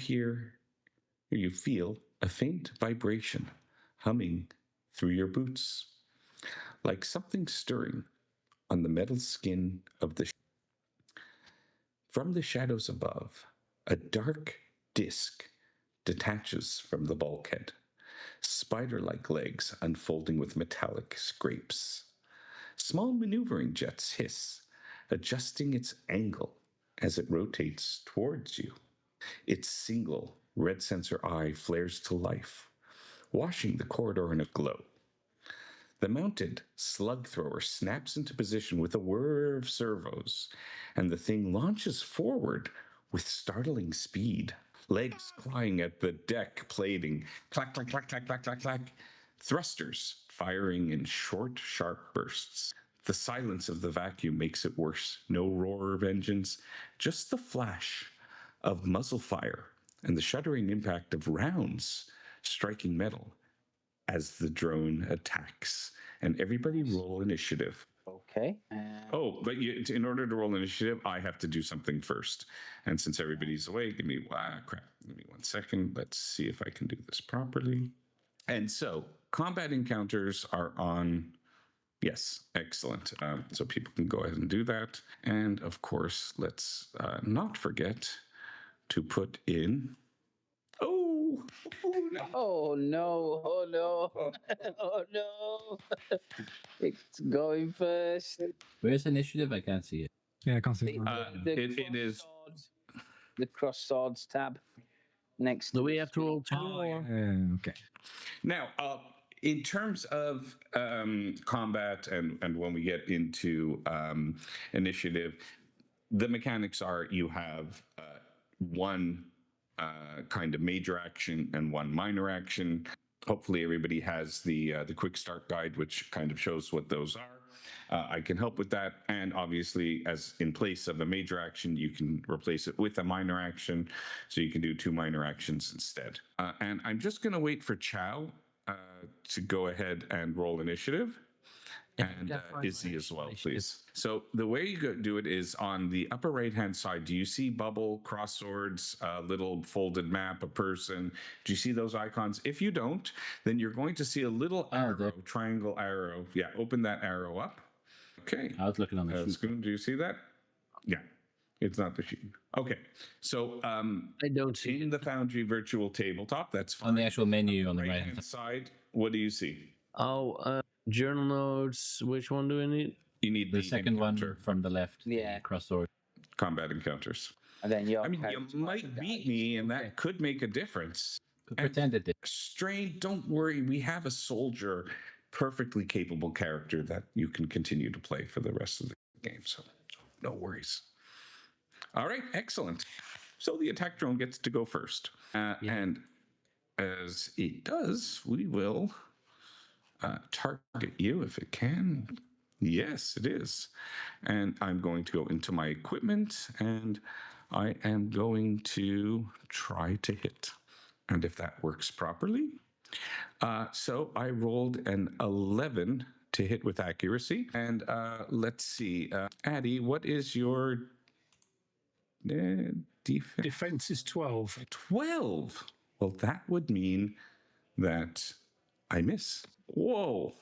feel a faint vibration humming through your boots, like something stirring on the metal skin of the From the shadows above, a dark disk detaches from the bulkhead, spider-like legs unfolding with metallic scrapes. Small maneuvering jets hiss, adjusting its angle as it rotates towards you. Its single red sensor eye flares to life, washing the corridor in a glow. The mounted slug thrower snaps into position with a whir of servos, and the thing launches forward with startling speed. Legs clawing at the deck plating, clack, clack, clack, clack, clack, clack, clack. Thrusters firing in short, sharp bursts. The silence of the vacuum makes it worse. No roar of engines, just the flash of muzzle fire and the shuddering impact of rounds striking metal as the drone attacks. And everybody roll initiative. Okay. But in order to roll initiative, I have to do something first. And since everybody's away, give me 1 second. Let's see if I can do this properly. And so combat encounters are on. Yes, excellent. So people can go ahead and do that. And of course, let's not forget to put in. Oh no! Oh no! It's going first. Where's initiative? I can't see it. Yeah, I can't see. It is the cross swords tab next. Do we have to roll 2? Okay. now. In terms of combat and when we get into initiative, the mechanics are you have one kind of major action and one minor action. Hopefully everybody has the quick start guide, which kind of shows what those are. I can help with that. And obviously, as in place of a major action, you can replace it with a minor action. So you can do 2 minor actions instead. And I'm just going to wait for Chow to go ahead and roll initiative. And Izzy as well, please. So the way you do it is on the upper right-hand side. Do you see bubble, cross swords, little folded map, a person? Do you see those icons? If you don't, then you're going to see a little arrow, triangle arrow. Yeah, open that arrow up. Okay. I was looking on the sheet. Do you see that? Yeah. It's not the sheet. Okay. So I don't see in the Foundry virtual tabletop, that's fine. On the actual menu on the right Right-hand side, what do you see? journal notes. Which one do we need? You need The second encounter, one from the left. Yeah. The crossword. combat encounters. And then your I mean, you character might beat me, and that could make a difference. Pretend it did. Strain, don't worry. We have a soldier, perfectly capable character that you can continue to play for the rest of the game. So no worries. All right, excellent. So the attack drone gets to go first. And as it does, we will target you if it can. Yes, it is. And I'm going to go into my equipment, and I am going to try to hit. And if that works properly. So I rolled an 11 to hit with accuracy. And let's see. Addie, what is your defense? Defense is 12. 12. Well, that would mean that I miss. Whoa.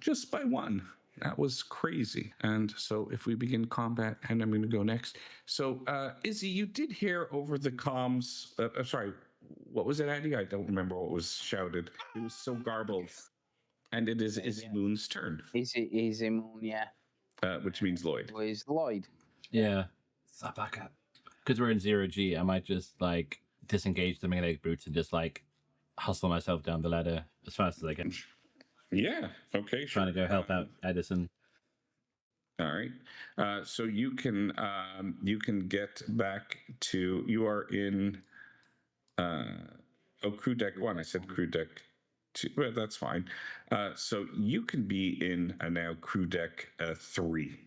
Just by 1. That was crazy. And so if we begin combat, and I'm going to go next. So, Izzy, you did hear over the comms. Sorry, what was it, Addie? I don't remember what was shouted. It was so garbled. And it is Izzy Moon's turn. Izzy Moon, yeah. Which means Lloyd. Where's Lloyd? Yeah. Because we're in 0G, I might just like disengage the melee brutes and just like hustle myself down the ladder as fast as I can. Yeah. Okay. Sure. Trying to go help out Edison. All right. So you can get back to. You are in. Crew deck 1. I said crew deck 2. Well, that's fine. So you can be in now crew deck 3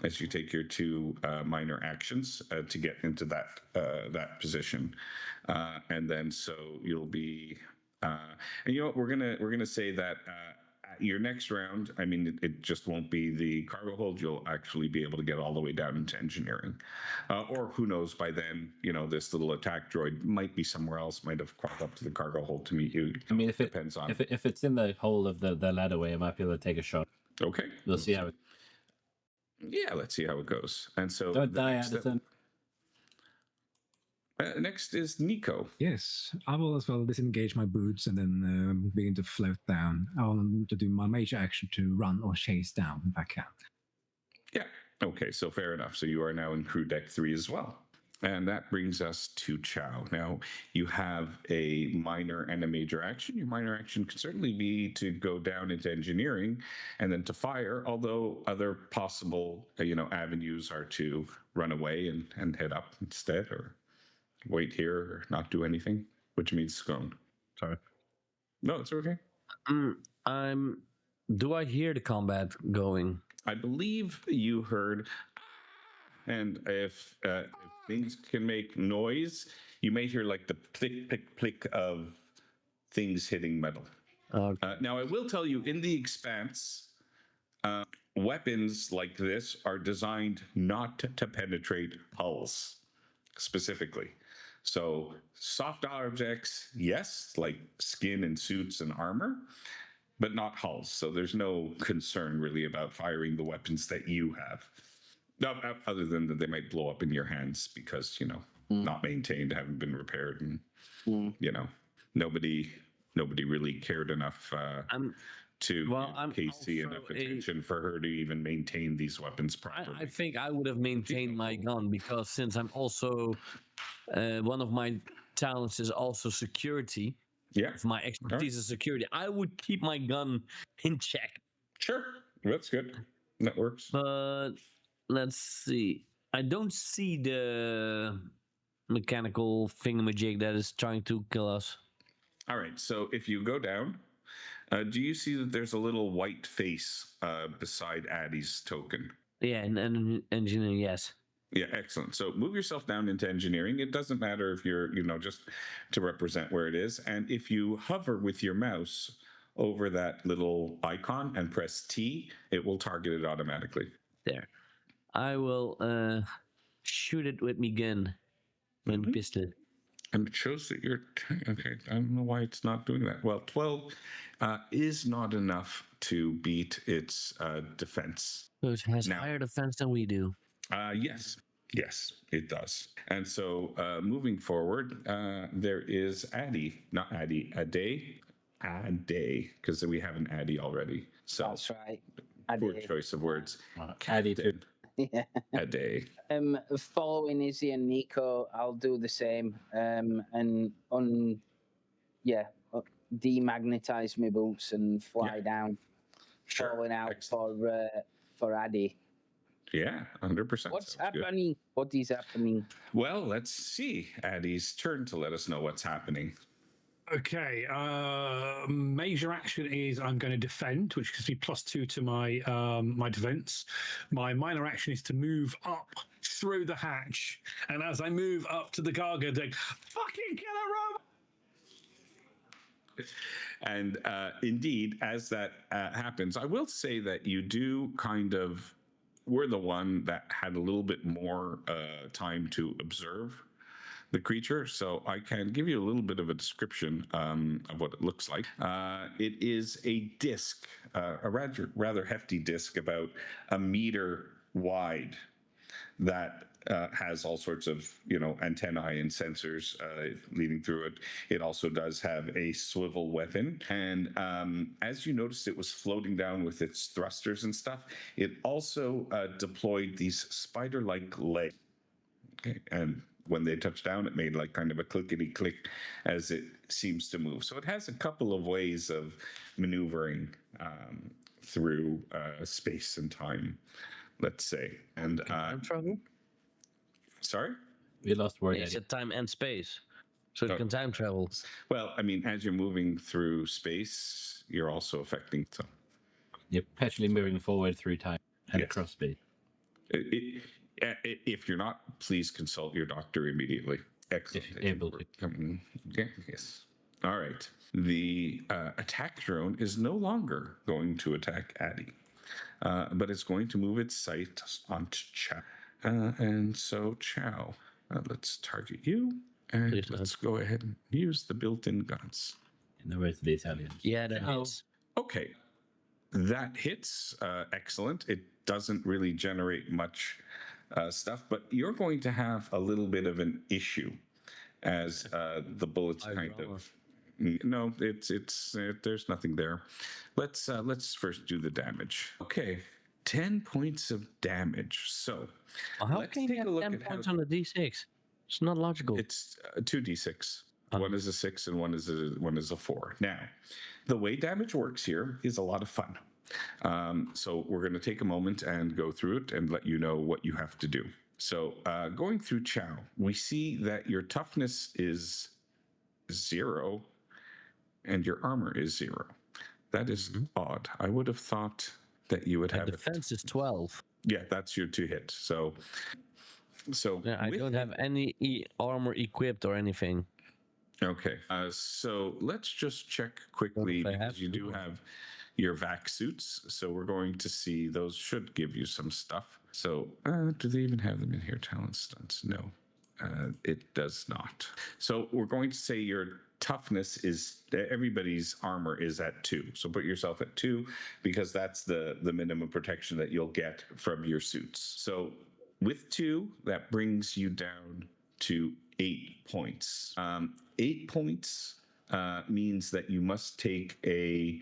as you take your 2 minor actions to get into that position, and then so you'll be. And you know what? We're gonna say that your next round. I mean, it just won't be the cargo hold. You'll actually be able to get all the way down into engineering, or who knows? By then, this little attack droid might be somewhere else. Might have crawled up to the cargo hold to meet you. I mean, if it depends on if it's in the hole of the ladderway, I might be able to take a shot. Okay, We'll see how it. Yeah, let's see how it goes. And so Don't die, Addison. Next is Nico. Yes, I will as well disengage my boots and then begin to float down. I want to do my major action to run or chase down if I can. Yeah. Okay, so fair enough. So you are now in crew deck 3 as well. And that brings us to Chow. Now, you have a minor and a major action. Your minor action can certainly be to go down into engineering and then to fire, although other possible, avenues are to run away and head up instead, or wait here or not do anything, which means scone. Sorry. No, it's okay. Do I hear the combat going? I believe you heard, and if things can make noise, you may hear like the click, click, click of things hitting metal. Now, I will tell you, in the Expanse, weapons like this are designed not to penetrate hulls, specifically. So soft objects, yes, like skin and suits and armor, but not hulls. So there's no concern really about firing the weapons that you have. No, other than that they might blow up in your hands because, not maintained, haven't been repaired, and, nobody really cared enough to give Casey enough attention for her to even maintain these weapons properly. I think I would have maintained my gun because since I'm also one of my talents is also security. Yeah. If my expertise is security, I would keep my gun in check. Sure. That's good. That works. But let's see. I don't see the mechanical thingamajig that is trying to kill us. All right. So if you go down, do you see that there's a little white face beside Addie's token? Yeah, and engineering, yes. Yeah, excellent. So move yourself down into engineering. It doesn't matter if you're, just to represent where it is. And if you hover with your mouse over that little icon and press T, it will target it automatically. There. I will shoot it with me gun and pistol. And it shows that you're... Okay, I don't know why it's not doing that. Well, 12 is not enough to beat its defense. So it has higher defense than we do. Yes. Yes, it does. And so moving forward, there is Addy, not Addy, Ade, because we have an Addy already. So That's right. poor choice of words. Addy too. Yeah. Ade. Following Izzy and Nico, I'll do the same. Demagnetize my boots and fly down. Sure. Following out Excellent. for Addy. Yeah, 100%. What's Sounds good. happening? What is happening? Well, let's see. Addy's turn to let us know what's happening. Okay. Major action is I'm going to defend, which gives me +2 to my my defense. My minor action is to move up through the hatch, and as I move up to the cargo deck, fucking killer robot. And indeed, as that happens, I will say that you do kind of were the one that had a little bit more time to observe the creature, so I can give you a little bit of a description of what it looks like. It is a disc, a rather hefty disc, about a meter wide, that has all sorts of antennae and sensors leading through it. It also does have a swivel weapon, and as you noticed, it was floating down with its thrusters and stuff. It also deployed these spider-like legs. Okay, and when they touched down, it made like kind of a clickety click as it seems to move. So it has a couple of ways of maneuvering through space and time, let's say. And Time travel? sorry? We lost word. It's Eddie. a time and space, so it can time travel. Well, I mean, as you're moving through space, you're also affecting. So You're perpetually moving forward through time and Yes. across space. If you're not, please consult your doctor immediately. Excellent. If you're able to. Okay, yes. All right. The attack drone is no longer going to attack Addy, but it's going to move its sight onto Chow. And so, Chow, let's target you, and Please let's go ahead and use the built-in guns. In the words of the Italians. Yeah, that Oh. hits. Okay, that hits. Excellent. It doesn't really generate much stuff, but you're going to have a little bit of an issue as the bullets kind of. No, it's there's nothing there. Let's first do the damage. Okay, 10 points of damage. So How let's can you take get a look 10 at how points on a d6? It's not logical. it's 2d6. One is a 6 and one is a 4. Now, the way damage works here is a lot of fun. So we're going to take a moment and go through it and let you know what you have to do. So going through Chow, we see that your toughness is 0 and your armor is 0. That is odd. I would have thought that you would My have defense is 12. Yeah, that's your 2 hit. So Yeah, I with- don't have any armor equipped or anything. Okay, so let's just check quickly if I because have you do have your vac suits. So we're going to see those should give you some stuff. So do they even have them in here? Talent stunts? No, it does not. So we're going to say your toughness is everybody's armor is at 2. So put yourself at 2 because that's the minimum protection that you'll get from your suits. So with 2, that brings you down to 8 points. 8 points means that you must take a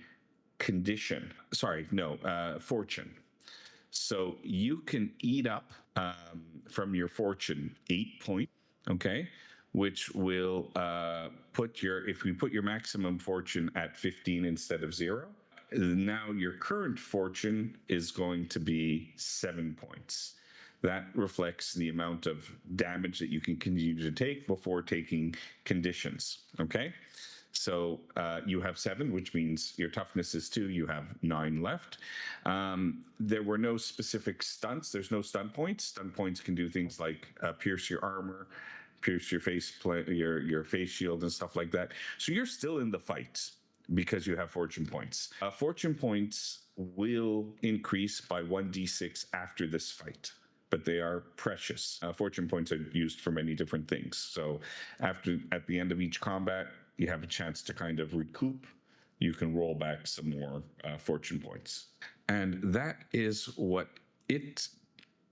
condition. Fortune. So you can eat up from your fortune 8 points, okay? Which will if we put your maximum fortune at 15 instead of 0, now your current fortune is going to be 7 points. That reflects the amount of damage that you can continue to take before taking conditions. Okay, so you have 7, which means your toughness is 2. You have 9 left. There were no specific stunts. There's no stun points. Stun points can do things like pierce your armor, pierce your your face shield, and stuff like that. So you're still in the fight because you have fortune points. Fortune points will increase by 1d6 after this fight, but they are precious. Fortune points are used for many different things. So at the end of each combat, you have a chance to kind of recoup. You can roll back some more fortune points. And that is what it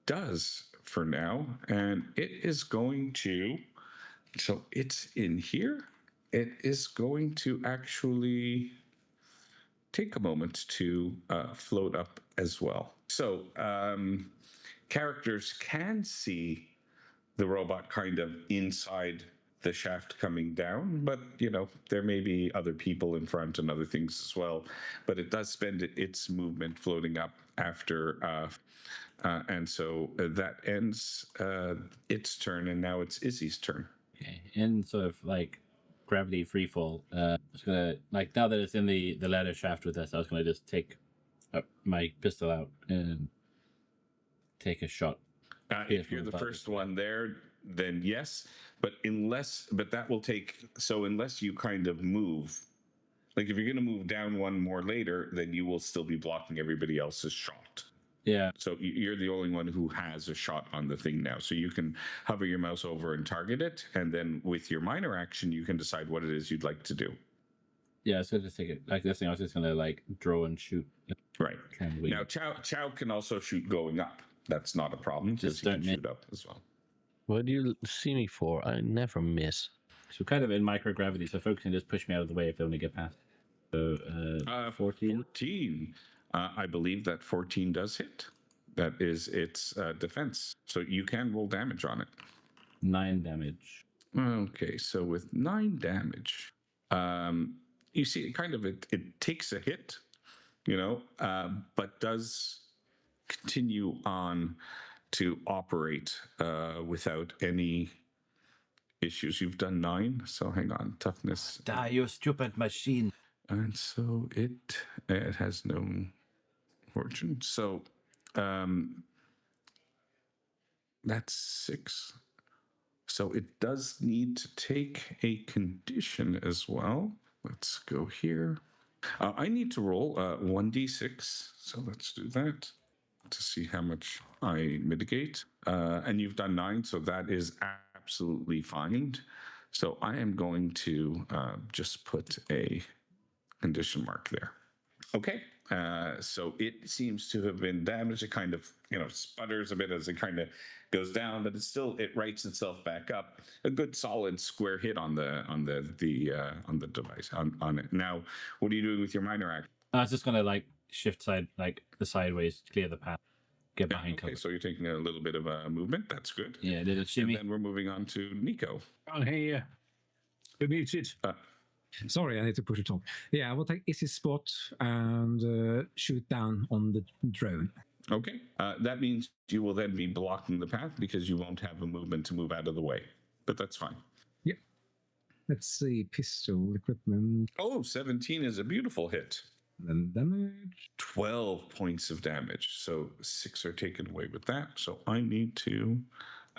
does for now, and it is going to. So it's in here. It is going to actually take a moment to float up as well. So characters can see the robot kind of inside the shaft coming down, but there may be other people in front and other things as well. But it does spend its movement floating up after, and so that ends its turn, and now it's Izzy's turn. Okay, in sort of like gravity free fall, I was gonna now that it's in the ladder shaft with us, I was gonna just take my pistol out and take a shot. If you're the first one there, then yes, but that will take, so unless you kind of move, like if you're going to move down one more later, then you will still be blocking everybody else's shot. Yeah. So you're the only one who has a shot on the thing now. So you can hover your mouse over and target it, and then with your minor action, you can decide what it is you'd like to do. Yeah, so just take it like this thing. I was just gonna draw and shoot. Right. Now Chow can also shoot going up. That's not a problem. Just he can shoot up as well. What do you see me for? I never miss. So kind of in microgravity, so folks can just push me out of the way if they want to get past. So 14. 14. I believe that 14 does hit. That is its defense. So you can roll damage on it. 9 damage. Okay, so with 9 damage, you see kind of it takes a hit, but does continue on to operate without any issues. You've done 9, so hang on. Toughness. Die, you stupid machine. And so it has no fortune. So that's 6. So it does need to take a condition as well. Let's go here. I need to roll 1d6. So let's do that to see how much I mitigate. And you've done 9, so that is absolutely fine. So I am going to just put a condition mark there. Okay. So it seems to have been damaged. It kind of, sputters a bit as it kind of goes down, but it rights itself back up. A good solid square hit on the device on it. Now, what are you doing with your minor action? I was just gonna shift side, the sideways, clear the path, get behind cover. Okay, so you're taking a little bit of a movement. That's good. Yeah, did it shimmy? And then we're moving on to Nico. Can't hear you. You're muted. Sorry, I need to push it on. Yeah, I will take Izzy's spot and shoot down on the drone. Okay. That means you will then be blocking the path because you won't have a movement to move out of the way. But that's fine. Yep. Let's see. Pistol equipment. Oh, 17 is a beautiful hit. Then damage. 12 points of damage. So 6 are taken away with that. So I need to...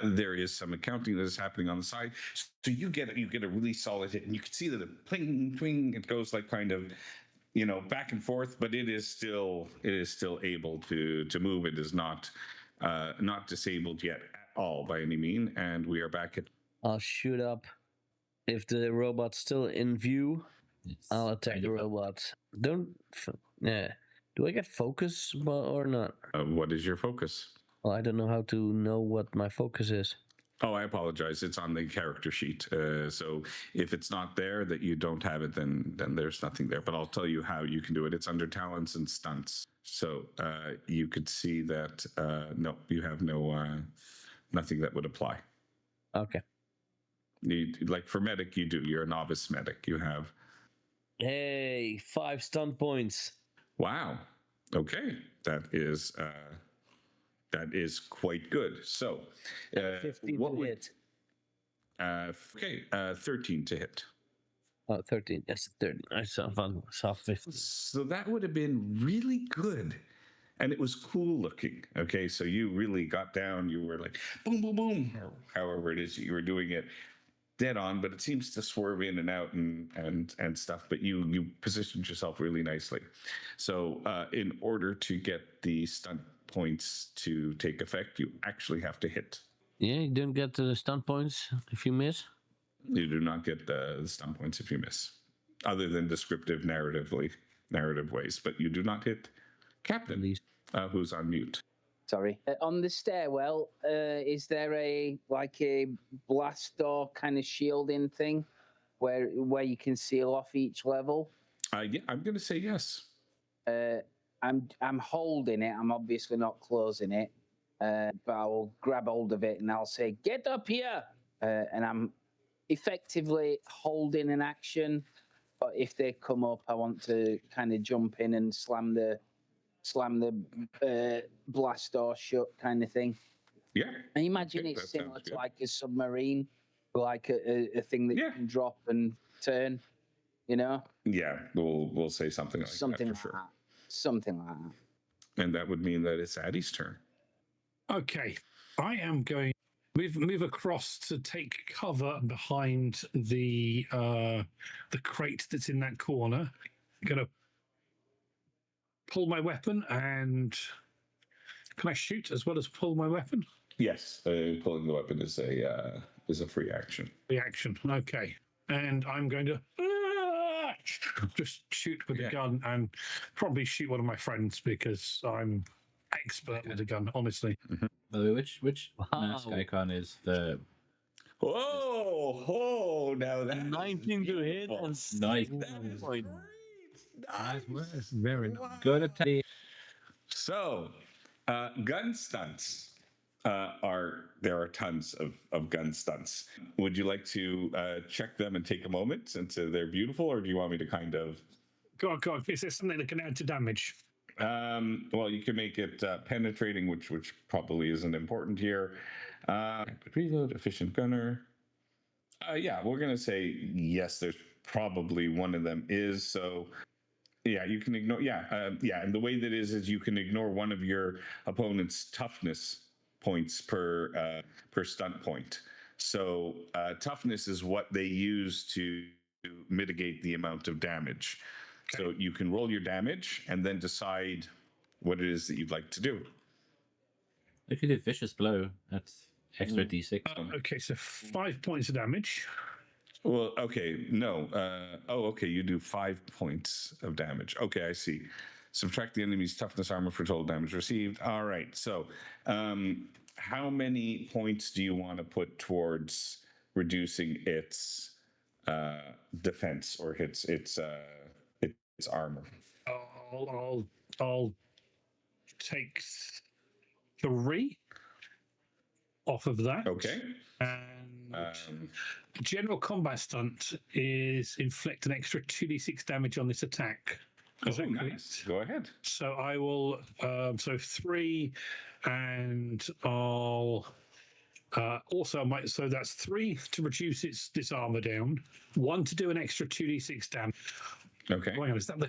There is some accounting that is happening on the side. So you get a really solid hit, and you can see that it pling, twing, it goes kind of, back and forth, but it is still able to move. It is not disabled yet at all by any mean. And we are back at. I'll shoot up. If the robot's still in view, I'll attack the robot. Do I get focus or not? What is your focus? Well, I don't know how to know what my focus is. Oh, I apologize. It's on the character sheet. So if it's not there, that you don't have it, then there's nothing there. But I'll tell you how you can do it. It's under talents and stunts. So you could see that, no, you have nothing that would apply. Okay. For medic, you do. You're a novice medic. You have... Hey, 5 stun points. Wow. Okay. That is quite good. So, 15 to hit. 13 to hit. Oh, 13. Yes, 13. I saw 15. So that would have been really good. And it was cool looking. Okay, so you really got down. You were like, boom, boom, boom. However it is that you were doing it dead on, but it seems to swerve in and out and stuff. But you positioned yourself really nicely. So in order to get the stunt points to take effect, you actually have to hit. Yeah, you don't get the stun points if you miss? You do not get the stun points if you miss, other than descriptive narrative ways, but you do not hit Captain, who's on mute. Sorry. On the stairwell, is there a blast door kind of shielding thing where you can seal off each level? Yeah, I'm going to say yes. I'm holding it. I'm obviously not closing it, but I'll grab hold of it and I'll say, "Get up here!" And I'm effectively holding an action. But if they come up, I want to kind of jump in and slam the blast door shut, kind of thing. Yeah. I imagine it's similar to like a submarine, like a thing that you can drop and turn. You know? Yeah, we'll say something like something that like for sure. that. Something like that. And that would mean that it's Addie's turn. Okay, I am going move across to take cover behind the crate that's in that corner. I'm gonna pull my weapon, and can I shoot as well as pull my weapon? Yes, pulling the weapon is a free action. Reaction. Okay, and I'm going to just shoot with the gun and probably shoot one of my friends because I'm expert with a gun, honestly. Mm-hmm. By the way, which mask icon is the? Oh, now that 19 to hit and nice. Nice. Very nice. Go to Teddy. So, gun stunts there are tons of gun stunts. Would you like to check them and take a moment since they're beautiful, or do you want me to kind of? Go on. Is there something that can add to damage? Well, you can make it penetrating, which probably isn't important here. Reload, efficient gunner. Yeah, we're gonna say yes. There's probably one of them is so. Yeah, you can ignore. And the way that is you can ignore one of your opponent's toughness points per stunt point. So toughness is what they use to mitigate the amount of damage. Okay. So you can roll your damage and then decide what it is that you'd like to do. If you do vicious blow, that's extra d6. Okay, so 5 points of damage. Well, okay, no. Okay, you do 5 points of damage. Okay, I see. Subtract the enemy's toughness armor for total damage received. All right, so how many points do you want to put towards reducing its defense or its armor? I'll take 3 off of that. Okay. And general combat stunt is inflict an extra 2d6 damage on this attack. Nice. Go ahead. So I will. So 3, and I'll also I might. So that's 3 to reduce this armor down. 1 to do an extra 2d6 damage. Okay. Hang on, is that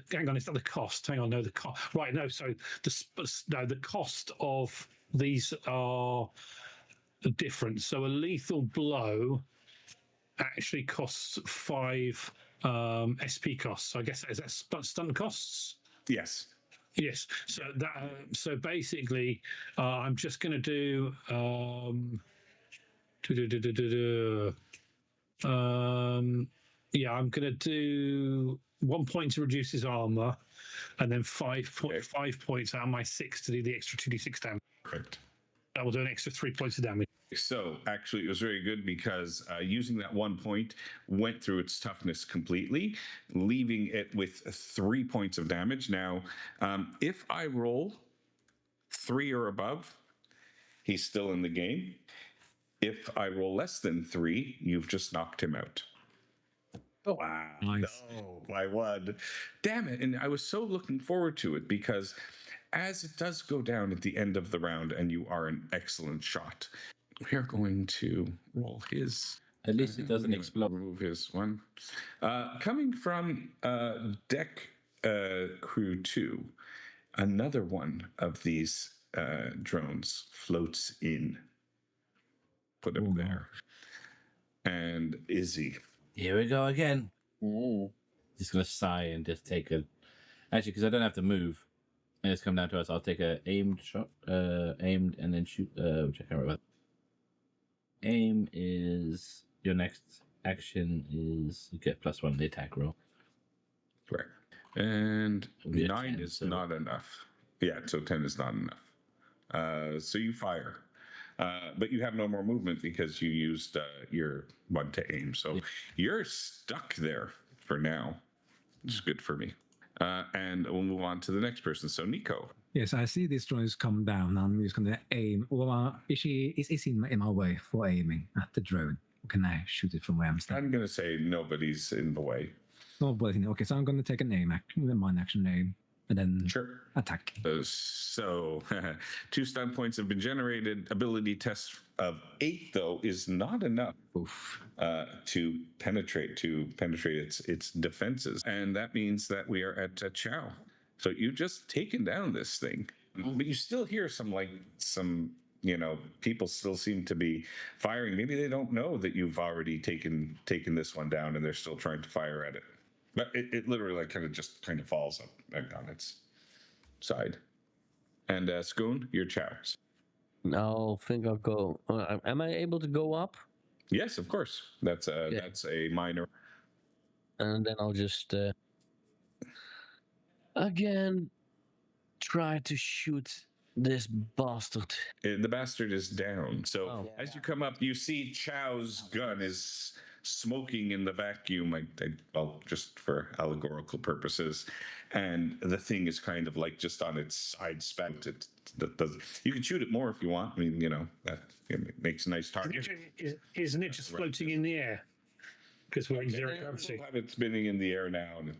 the cost? Hang on, no, the cost. Right, no. So the cost of these are different. So a lethal blow actually costs 5 SP costs. So I guess is that stun costs? Yes. Yes. So that. So basically, I'm just going to do. I'm going to do 1 point to reduce his armor, and then 5 points out of my 6 to do the extra 2d6 damage. Correct. That will do an extra 3 points of damage. So actually, it was very good because using that 1 point went through its toughness completely, leaving it with 3 points of damage. Now, if I roll 3 or above, he's still in the game. If I roll less than 3, you've just knocked him out. Oh, wow. Nice. No, I won. Damn it. And I was so looking forward to it because as it does go down at the end of the round and you are an excellent shot, we are going to roll his. At least it doesn't explode. Remove his one. Coming from Deck Crew 2, another one of these drones floats in. Put him there. And Izzy. Here we go again. Just gonna sigh and just take a. Actually, because I don't have to move, and it's come down to us. I'll take a aimed shot, aimed and then shoot. Which I can't remember. Aim is your next action is you get +1 the attack roll. Correct. And 9 10, is so. not enough. Yeah, so 10 is not enough. So you fire. But you have no more movement because you used your one to aim. So you're stuck there for now. It's good for me. And we'll move on to the next person. So Nico. Yes, I see this drone is come down. I'm just going to aim. Or is he in my way for aiming at the drone? Or can I shoot it from where I'm standing? I'm going to say nobody's in the way. Nobody. Okay, so I'm going to take an aim, mind action aim, and then attack. So 2 stun points have been generated. Ability test of 8, though, is not enough to penetrate its defenses. And that means that we are at Chow. So you've just taken down this thing. But you still hear some people still seem to be firing. Maybe they don't know that you've already taken this one down and they're still trying to fire at it. But it literally kind of falls up on its side. And Skoon, your Chows. I think I'll go. Am I able to go up? Yes, of course. That's a minor. And then I'll just again try to shoot this bastard. The bastard is down. So as you come up, you see Chow's gun is smoking in the vacuum. Well, just for allegorical purposes, and the thing is kind of like just on its side spout. You can shoot it more if you want. I mean, that it makes a nice target. Isn't it just floating in the air? Because we're in zero gravity. We'll have it spinning in the air now, and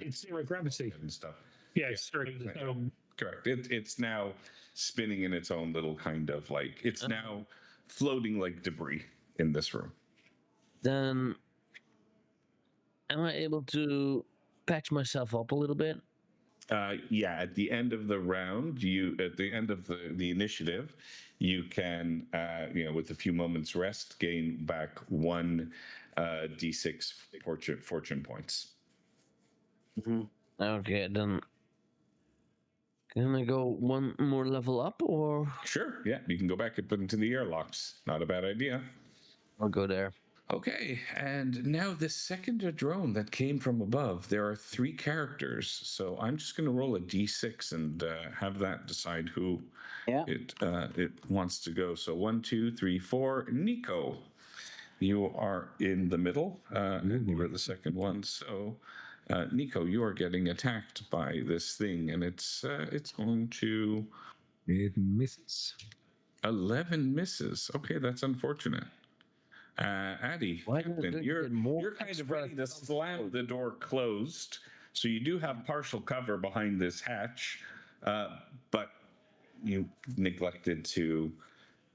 It's zero gravity and stuff. Yeah, it's zero. Correct. It's now spinning in its own little kind of it's now floating like debris in this room. Then am I able to patch myself up a little bit? Yeah, at the end of the round, at the end of the initiative, you can with a few moments rest gain back 1 d6 fortune points. Okay, then can I go 1 more level up, or? Sure, yeah, you can go back and put into the airlocks. Not a bad idea. I'll go there. Okay, and now the second drone that came from above, there are 3 characters. So I'm just going to roll a d6 and have that decide who it wants to go. So 1, 2, 3, 4. Nico, you are in the middle. You were the second one. So Nico, you are getting attacked by this thing, and it's going to... It misses. 11 misses. Okay, that's unfortunate. Addy, Captain, you're kind of ready to slam the door closed, so you do have partial cover behind this hatch, but you neglected to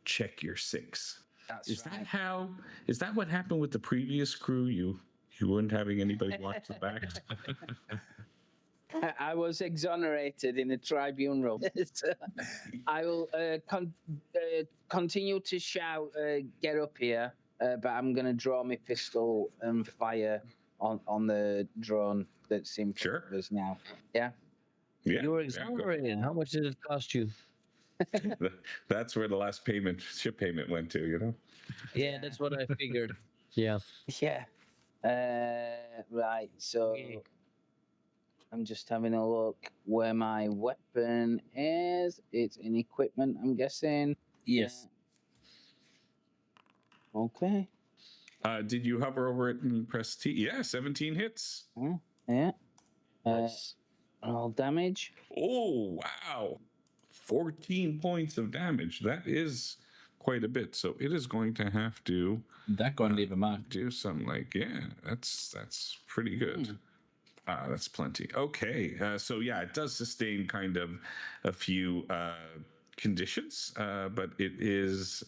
check your 6. Is that what happened with the previous crew? You weren't having anybody watch the back? I was exonerated in a tribunal. I will continue to shout, get up here. But I'm going to draw my pistol and fire on the drone that's in front of us now. Yeah? Yeah. You were exonerated. How much did it cost you? That's where the last ship payment went to, Yeah, that's what I figured. Yeah. Yeah. Right, so I'm just having a look where my weapon is. It's in equipment, I'm guessing. Yes. Okay. Did you hover over it and press T? Yeah, 17 hits. Yeah. Nice. All damage. Oh, wow. 14 points of damage. That is quite a bit. So it is going to have to... That going to leave a mark. Do something that's pretty good. That's plenty. Okay. So yeah, it does sustain kind of a few conditions, but it is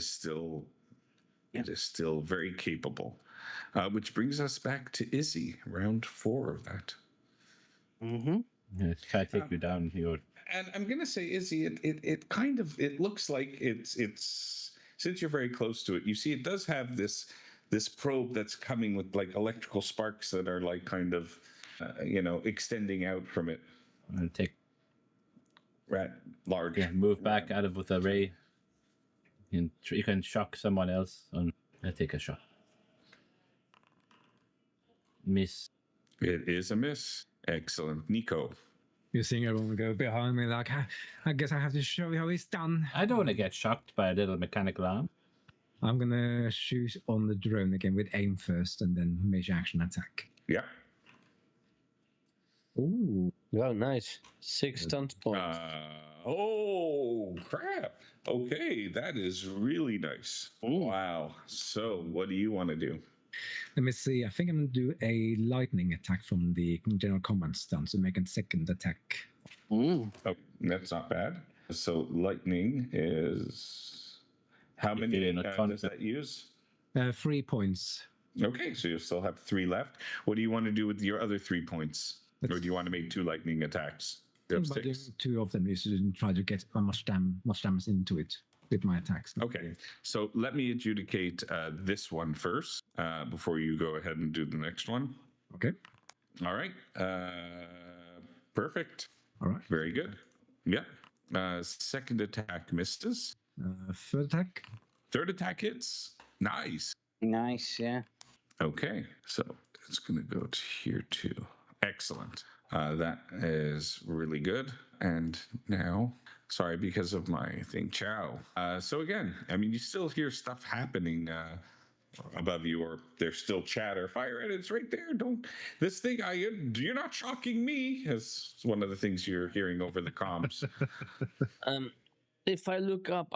still very capable. Which brings us back to Izzy, round 4 of that. Mm-hmm. Yeah, it's kind of take you down here. And I'm gonna say, Izzy, it looks like it's since you're very close to it, you see it does have this probe that's coming with like electrical sparks that are like kind of extending out from it. I'm gonna take large. Yeah, move back out of with a ray. You can shock someone else. I take a shot. Miss. It is a miss. Excellent. Nico. You're seeing everyone go behind me like, I guess I have to show you how it's done. I don't want to get shocked by a little mechanical arm. I'm going to shoot on the drone again with aim first and then major action attack. Yeah. Ooh. Oh, nice. 6 stunt points. Oh, crap. Okay, that is really nice. Wow. So, what do you want to do? Let me see. I think I'm going to do a lightning attack from the general command stun, so make a second attack. Oh, that's not bad. So, lightning is. How many does that use? 3 points. Okay, so you still have 3 left. What do you want to do with your other 3 points? Or do you want to make 2 lightning attacks? You have 6. 2 of them is to try to get much damage into it with my attacks. Okay, so let me adjudicate this one first before you go ahead and do the next one. Okay. All right. Perfect. All right. Very good. Yeah. Second attack misses. Third attack. Third attack hits. Nice. Nice, yeah. Okay, so it's going to go to here too. Excellent. That is really good. And now, sorry, because of my thing, ciao. So again, I mean, you still hear stuff happening above you, or there's still chatter. Fire, and it's right there. Don't this thing. You're not shocking me. As one of the things you're hearing over the comms. If I look up,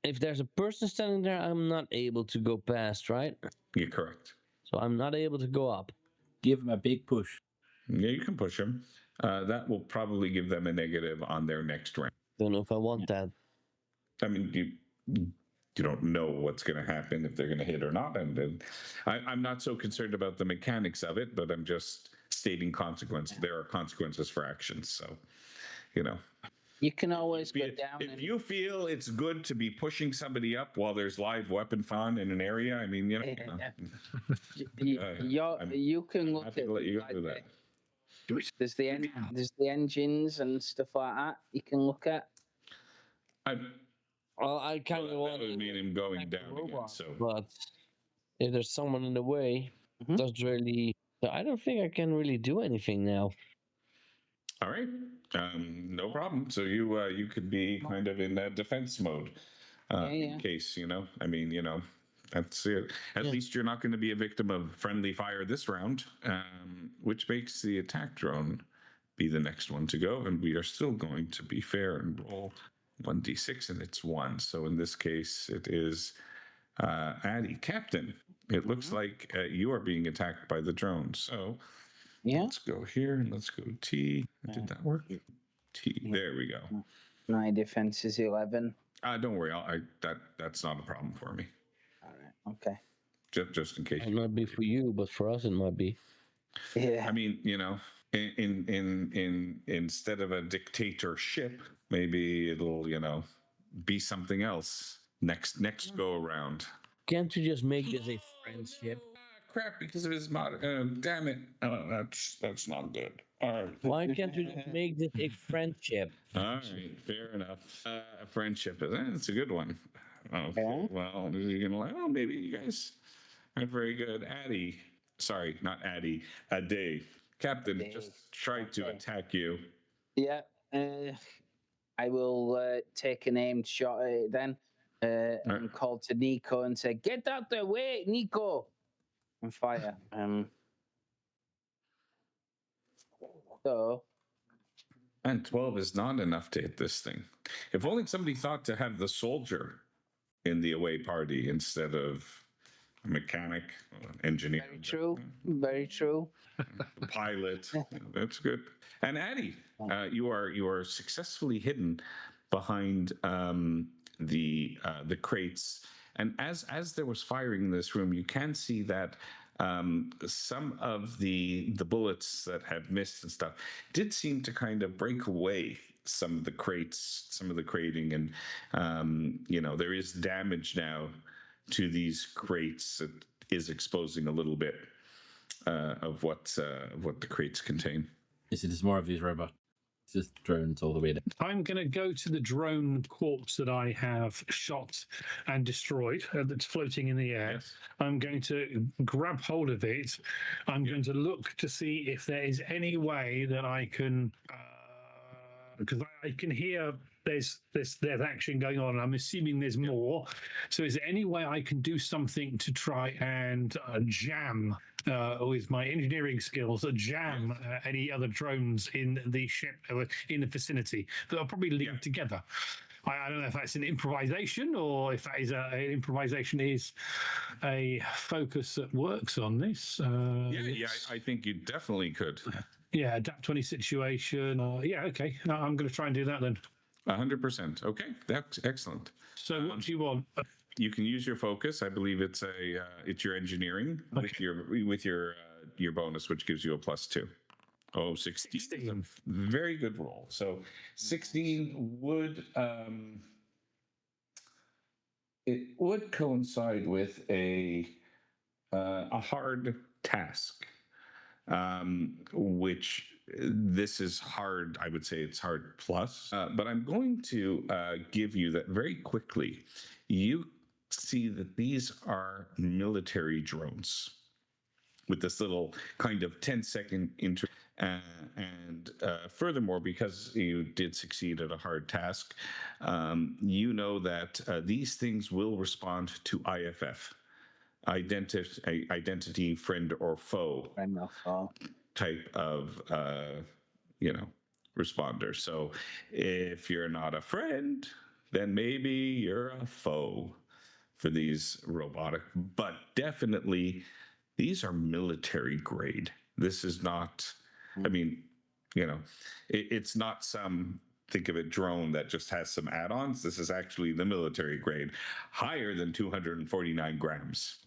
if there's a person standing there, I'm not able to go past, right? You're correct. So I'm not able to go up. Give him a big push. Yeah, you can push them. That will probably give them a negative on their next round. Don't know if I want that. I mean, you don't know what's going to happen if they're going to hit or not, and I'm not so concerned about the mechanics of it, but I'm just stating consequences. There are consequences for actions, so you know. You can always go down. If you feel it's good to be pushing somebody up while there's live weapon fun in an area, I mean, you can look happy at to let you like do that. there's the engines and stuff like that you can look at. Well, I kind of That want would mean him going down again. robot. So, but if there's someone in the way, doesn't really. I don't think I can really do anything now. all right, no problem. So you could be kind of in defense mode in case I mean that's it. At least you're not going to be a victim of friendly fire this round, which makes the attack drone be the next one to go, and we are still going to be fair and roll 1d6, and it's 1. So in this case, it is Addy. Captain, it looks like you are being attacked by the drone. So let's go here and let's go T. Did that work? T. There we go. My defense is 11. Don't worry. That's not a problem for me. All right. Okay. Just in case. It might be for you, but for us, it might be. Yeah. I mean, in instead of a dictatorship, maybe it'll be something else next go around. Can't you just make this a friendship? Crap! Because of his mod. Damn it! Oh, that's not good. All right. Why can't you just make this a friendship? All right. Fair enough. A friendship it's a good one. Oh, well, you're gonna like. Oh, maybe you guys aren't very good. Addy. Sorry, not Addy. Ade. Captain just tried to attack you. Yeah. I will take an aimed shot at it then, and call to Nico and say, "Get out the way, Nico!" and fire. And 12 is not enough to hit this thing. If only somebody thought to have the soldier in the away party instead of a mechanic, engineer. Very true. Very true. The pilot. That's good. And Addy, you are successfully hidden behind the crates. And as there was firing in this room, you can see that some of the bullets that have missed and stuff did seem to kind of break away some of the crates, some of the crating, and there is damage now to these crates. It is exposing a little bit of what the crates contain. Is it more of these robots? It's just drones all the way down. I'm going to go to the drone corpse that I have shot and destroyed that's floating in the air. Yes. I'm going to grab hold of it. I'm going to look to see if there is any way that I can, because I can hear there's action going on. I'm assuming there's more. So is there any way I can do something to try and jam with my engineering skills, jam any other drones in the ship in the vicinity that are probably linked together? I don't know if that's an improvisation or if that is an improvisation is a focus that works on this. I think you definitely could. Yeah, adapt to any situation. Okay. I'm going to try and do that then. 100%. Okay, that's excellent. So what do you want? You can use your focus. I believe it's your engineering with your bonus, which gives you a +2. Oh, 16. 16. Very good roll. So 16 would it would coincide with a hard task, which this is hard. I would say it's hard plus, but I'm going to give you that very quickly. You see that these are military drones with this little kind of 10-second intro. And furthermore, because you did succeed at a hard task, you know that these things will respond to IFF, identity, friend or foe type of, responder. So if you're not a friend, then maybe you're a foe for these robotic, but definitely these are military grade. This is not, I mean, it's not some, think of it, drone that just has some add-ons. This is actually the military grade, higher than 249 grams.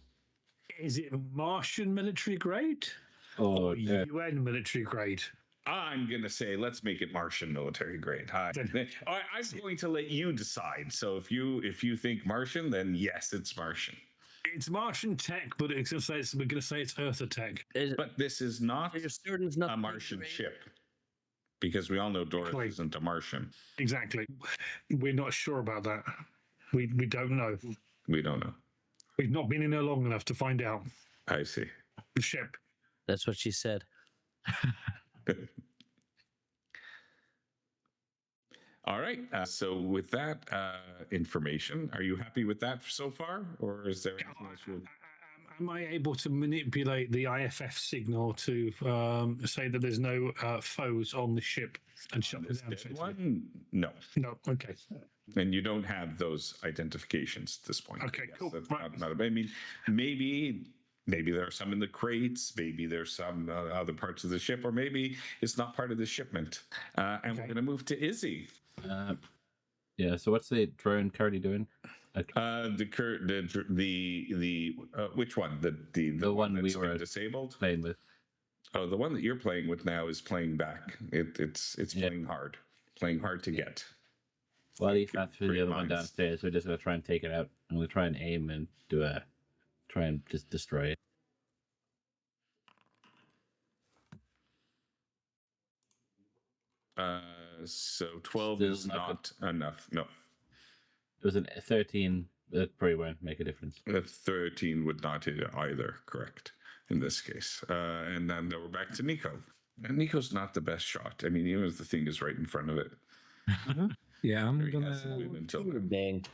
Is it Martian military grade or UN military grade? I'm going to say, let's make it Martian military grade. I'm going to let you decide. So if you think Martian, then yes, it's Martian. It's Martian tech, but we're going to say it's Earther tech. But this is not a Martian ship, because we all know Doris isn't a Martian. Exactly. We're not sure about that. We don't know. We don't know. We've not been in there long enough to find out. I see. The ship. That's what she said. All right. So with that information, are you happy with that so far, or is there anything else you? Am I able to manipulate the IFF signal to say that there's no foes on the ship and shut it down? One? No. No. Okay. And you don't have those identifications at this point. Okay. Cool. Right. Maybe there are some in the crates. Maybe there's some other parts of the ship, or maybe it's not part of the shipment. And we're going to move to Izzy. So what's the drone currently doing? Which one? The one that's we were been disabled, playing with. Oh, the one that you're playing with now is playing back. It's playing hard to get. Well, at least that's for the other one downstairs. We're just gonna try and take it out. I'm gonna try and aim and try and just destroy it. So 12 Still is not enough. No. It was a 13. That probably won't make a difference. A 13 would not hit it either, correct, in this case. And then we're back to Nico. And Nico's not the best shot. I mean, even if the thing is right in front of it. Yeah, I'm He gonna. hasn't been until then. Dang.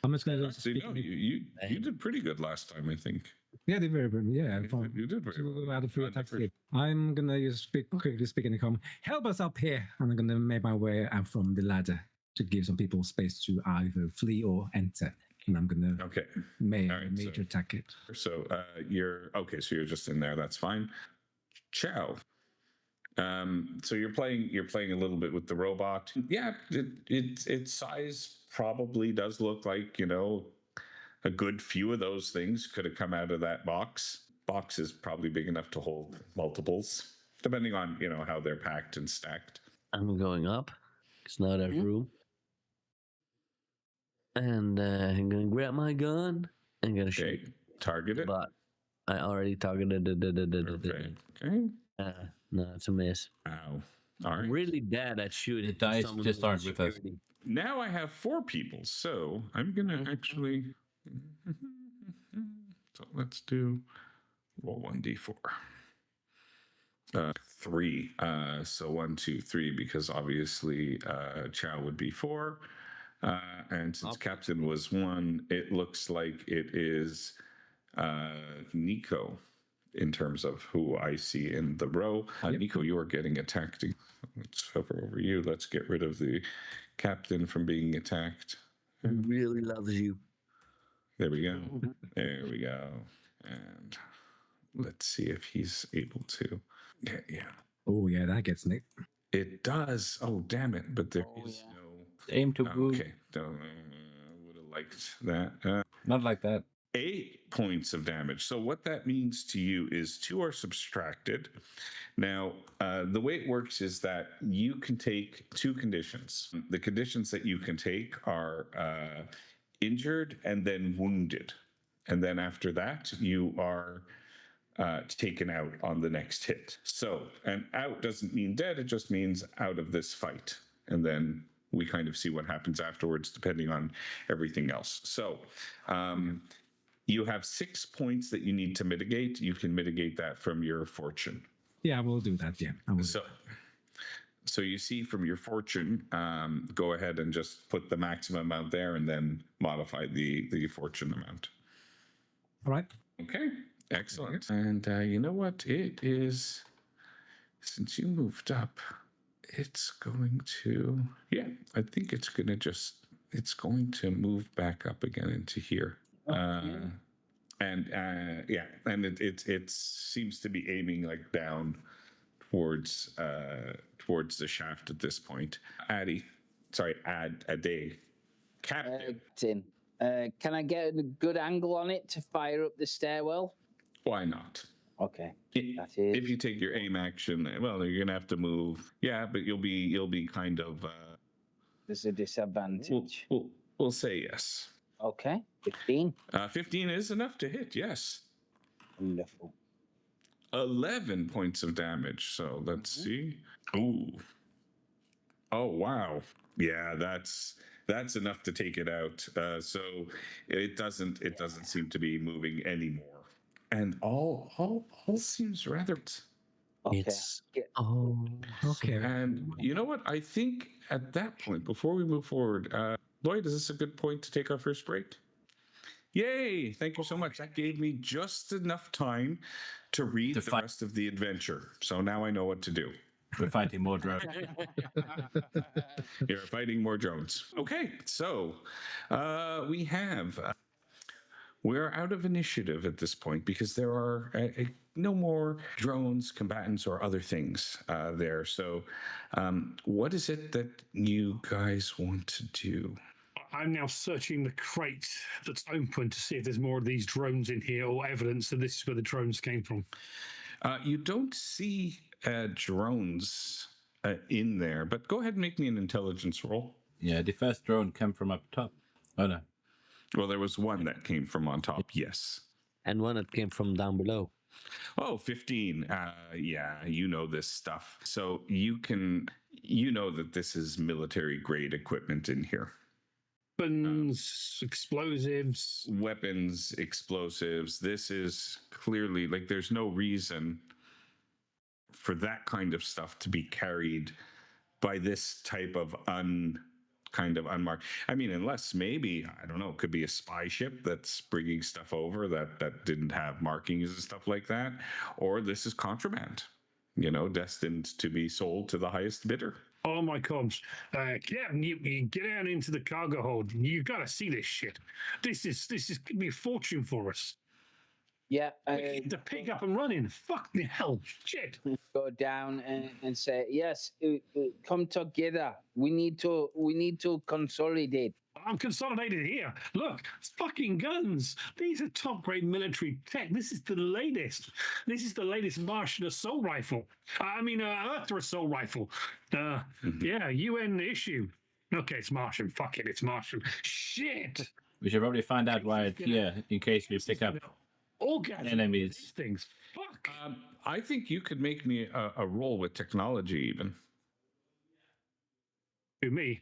I'm just gonna. Actually, no, you did pretty good last time, I think. Yeah, they very good. Yeah, You did very well. Out of 3 attacks. I'm gonna just quickly speak in the comment. Help us up here, and I'm gonna make my way out from the ladder to give some people space to either flee or enter. And I'm gonna major attack it. So you're okay. So you're just in there. That's fine. Ciao. So you're playing a little bit with the robot. Yeah, its size probably does look like, a good few of those things could have come out of that box. Box is probably big enough to hold multiples, depending on, how they're packed and stacked. I'm going up because now there's room. And I'm going to grab my gun and going to shoot. Target it. But I already targeted it. Okay. No, it's a miss. Ow. All right. really bad at shooting. The dice someone just who's in aren't with us. security. Now I have 4 people, so I'm gonna actually. So let's do roll 1d4. 3. So 1, 2, 3, because obviously Chow would be 4. And since Captain was 1, it looks like it is Nico in terms of who I see in the row. Nico, you are getting attacked. Let's hover over you. Let's get rid of the Captain from being attacked. He really loves you. There we go. There we go. And let's see if he's able to. Yeah. Oh, yeah, that gets Nick. It does. Oh, damn it. But there is no. Aim to wound. Okay. Would have liked that. Not like that. 8 points of damage. So what that means to you is 2 are subtracted. Now, the way it works is that you can take 2 conditions. The conditions that you can take are injured and then wounded. And then after that, you are taken out on the next hit. So, and out doesn't mean dead. It just means out of this fight. And then we kind of see what happens afterwards, depending on everything else. So, you have 6 points that you need to mitigate. You can mitigate that from your fortune. Yeah, we'll do that. Yeah. I will. So you see from your fortune, go ahead and just put the maximum amount there and then modify the fortune amount. All right. Okay, excellent. And you know what? It is, since you moved up, it's going to, yeah, I think it's going to just, it's going to move back up again into here. And it seems to be aiming like down towards the shaft at this point. Ade, Captain. Can I get a good angle on it to fire up the stairwell? Why not? Okay. If you take your aim action, well, you're gonna have to move. Yeah, but you'll be kind of. There's a disadvantage. We'll say yes. Okay, 15. 15 is enough to hit, yes. Wonderful. 11 points of damage. So let's see. Ooh. Oh, wow. Yeah, that's enough to take it out. So it doesn't seem to be moving anymore. And all seems rather. Okay. Okay. And you know what? I think at that point, before we move forward, Lloyd, is this a good point to take our first break? Yay! Thank you so much. That gave me just enough time to read the rest of the adventure. So now I know what to do. We're fighting more drones. You're fighting more drones. Okay, so we're out of initiative at this point because there are no more drones, combatants, or other things there. So what is it that you guys want to do? I'm now searching the crate that's open to see if there's more of these drones in here or evidence that this is where the drones came from. You don't see drones in there, but go ahead and make me an intelligence roll. Yeah, the first drone came from up top. Oh, no. Well, there was one that came from on top, yes. And one that came from down below. Oh, 15. Yeah, you know this stuff. So you know that this is military grade equipment in here. Weapons, explosives. Weapons, explosives. This is clearly, like, there's no reason for that kind of stuff to be carried by this type of unmarked. I mean, unless maybe, I don't know, it could be a spy ship that's bringing stuff over that didn't have markings and stuff like that. Or this is contraband, destined to be sold to the highest bidder. Oh my comms. Captain, you get out into the cargo hold. You gotta see this shit. This is gonna be a fortune for us. Yeah. We need to pick up and running. Fuck the hell. Shit. Go down and say, yes, come together. We need to consolidate. I'm consolidated here. Look, it's fucking guns. These are top grade military tech. This is the latest. This is the latest Martian assault rifle. Earth assault rifle. Yeah, UN issue. Okay, it's Martian. Fuck it, it's Martian. Shit. We should probably find out why it's here in case we pick up enemies. These things. Fuck. I think you could make me a roll with technology even. To me,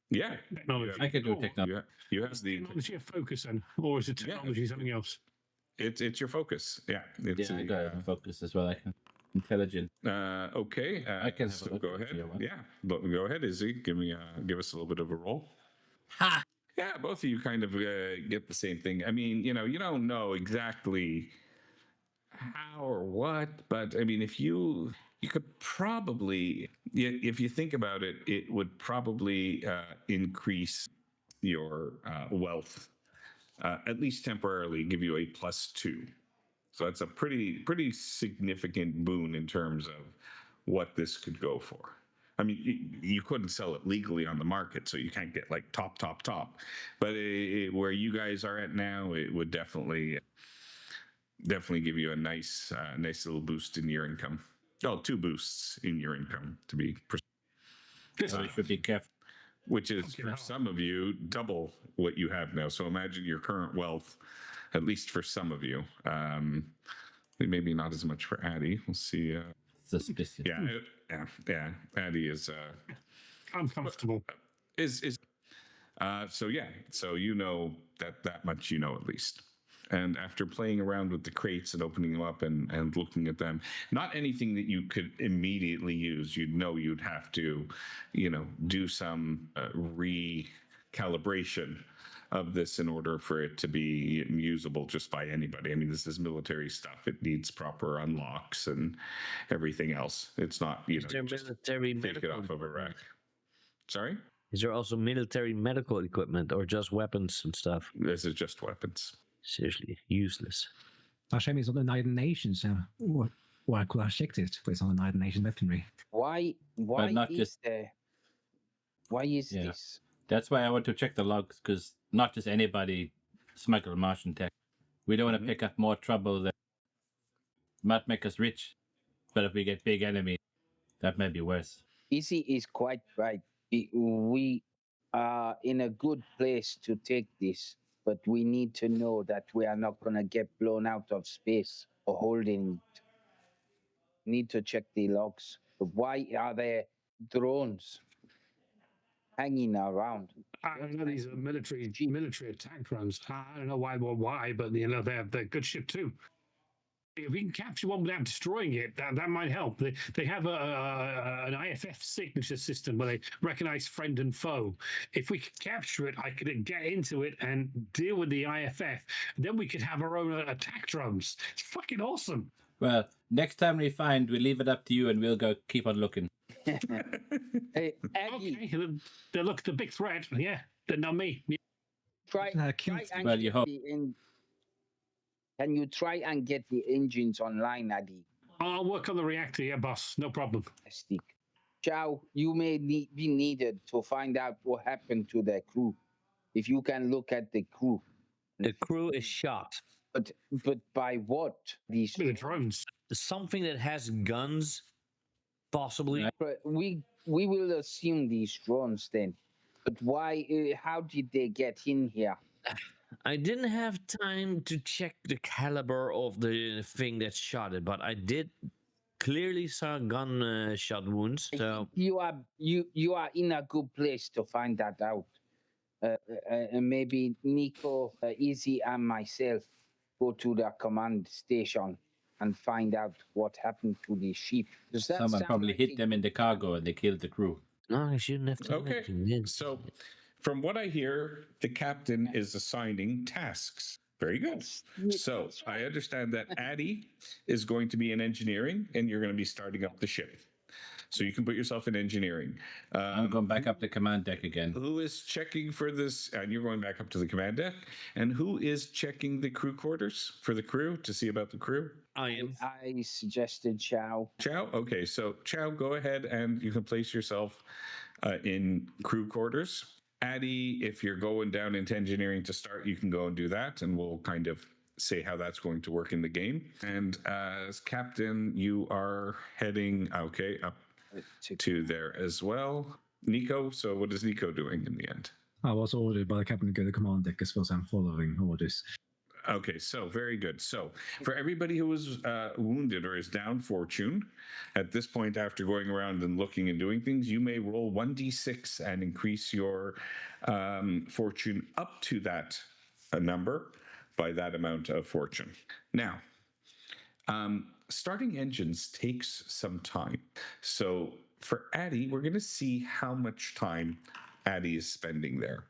Yeah. technology. I could do Oh, technology. You have Is the technology a focus then, or is it technology something else? it's your focus. Yeah. It's Yeah, I got focus as well. I can intelligent. okay. I can have a so look go if ahead. you want. Yeah. But go ahead, Izzy. Give us a little bit of a roll. Ha! Yeah, both of you kind of get the same thing. I mean, you don't know exactly how or what, but I mean, if you could probably, if you think about it, it would probably increase your wealth, at least temporarily, give you a +2. So that's a pretty significant boon in terms of what this could go for. I mean, you couldn't sell it legally on the market, so you can't get like top. But where you guys are at now, it would definitely give you a nice little boost in your income. Oh, 2 boosts in your income to be precise. So you should be careful. Which is for some of you double what you have now. So imagine your current wealth, at least for some of you. Maybe not as much for Addie. We'll see. Suspicious. Yeah. Addie is Uncomfortable. So yeah. So that much at least. And after playing around with the crates and opening them up and looking at them, not anything that you could immediately use. You'd have to, do some recalibration of this in order for it to be usable just by anybody. I mean, this is military stuff. It needs proper unlocks and everything else. It's not, just military take it off of a rack. Sorry? Is there also military medical equipment or just weapons and stuff? This is just weapons. Seriously, useless. Hashem is on the United Nations, so I could have checked it, but it's on the United Nations weaponry. Why not is just- there? Why is Yeah. this? That's why I want to check the logs, because not just anybody smuggle Martian tech. We don't want to pick up more trouble that might make us rich, but if we get big enemies, that may be worse. Izzy is quite right. We are in a good place to take this, but we need to know that we are not going to get blown out of space or holding it. Need to check the logs. But why are there drones hanging around? I don't know. These are military attack drones. I don't know why, but they're good ship too. If we can capture one without destroying it, that might help. They have an IFF signature system where they recognize friend and foe. If we could capture it, I could get into it and deal with the IFF. Then we could have our own attack drones. It's fucking awesome. Well, next time we find, we leave it up to you, and we'll go keep on looking. Hey, Aggie, Okay, the big threat. Yeah, they're not me. Yeah. try and Well, you get hope. Can you try and get the engines online, Aggie? I'll work on the reactor, yeah, boss. No problem. Fantastic. Chow, you may be needed to find out what happened to the crew. If you can look at the crew. The crew is shot. But by what? These The drones. Something that has guns, possibly. Right. But we will assume these drones then. But why? How did they get in here? I didn't have time to check the caliber of the thing that shot it, but I did clearly saw gunshot wounds. So You are in a good place to find that out. And maybe Nico, Izzy, and myself go to the command station and find out what happened to the ship. Does that Someone sound probably like hit a- them in the cargo and they killed the crew. no, I shouldn't have to Okay. mention this. So, from what I hear, the captain is assigning tasks. Very good. So, I understand that Addie is going to be in engineering and you're going to be starting up the ship. So, you can put yourself in engineering. I'm going back up the command deck again. Who is checking for this? And you're going back up to the command deck. And who is checking the crew quarters for the crew to see about the crew? I am. I suggested Chow. Chow? Okay, so Chow, go ahead and you can place yourself in crew quarters. Addie, if you're going down into engineering to start, you can go and do that, and we'll kind of say how that's going to work in the game. And as captain, you are heading, up to there as well. Nico, so what is Nico doing in the end? I was ordered by the captain to go to the command deck as well, so I'm following orders. Okay, so very good. So for everybody who was wounded or is down fortune, at this point, after going around and looking and doing things, you may roll 1d6 and increase your fortune up to that number by that amount of fortune. Now, starting engines takes some time. So for Addie, we're going to see how much time Addie is spending there.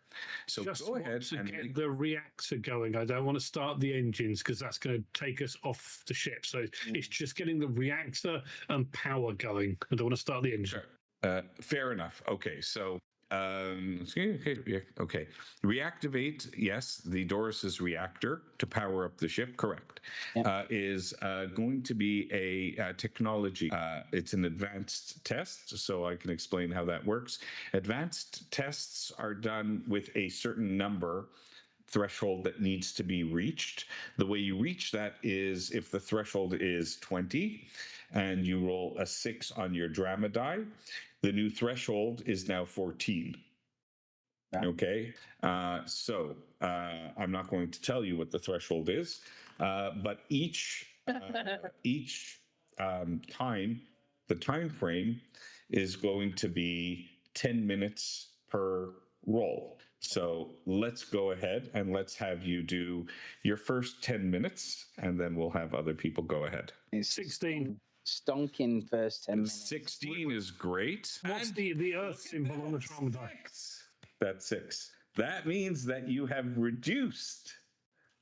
So Just go want ahead to and get the reactor going. I don't want to start the engines because that's going to take us off the ship. So it's just getting the reactor and power going. I don't want to start the engine. Sure. Fair enough. Okay, so okay. Reactivate, yes, the Doris's reactor to power up the ship, correct. Is going to be a technology. It's an advanced test, so I can explain how that works. Advanced tests are done with a certain number threshold that needs to be reached. The way you reach that is if the threshold is 20 and you roll a 6 on your drama die, the new threshold is now 14. Okay, so I'm not going to tell you what the threshold is, but each time, the time frame is going to be 10 minutes per roll. So let's go ahead and let's have you do your first 10 minutes, and then we'll have other people go ahead. 16. Stonking first 10 minutes. 16 is great. What's the Earth symbol on the trauma die? That's 6. That means that you have reduced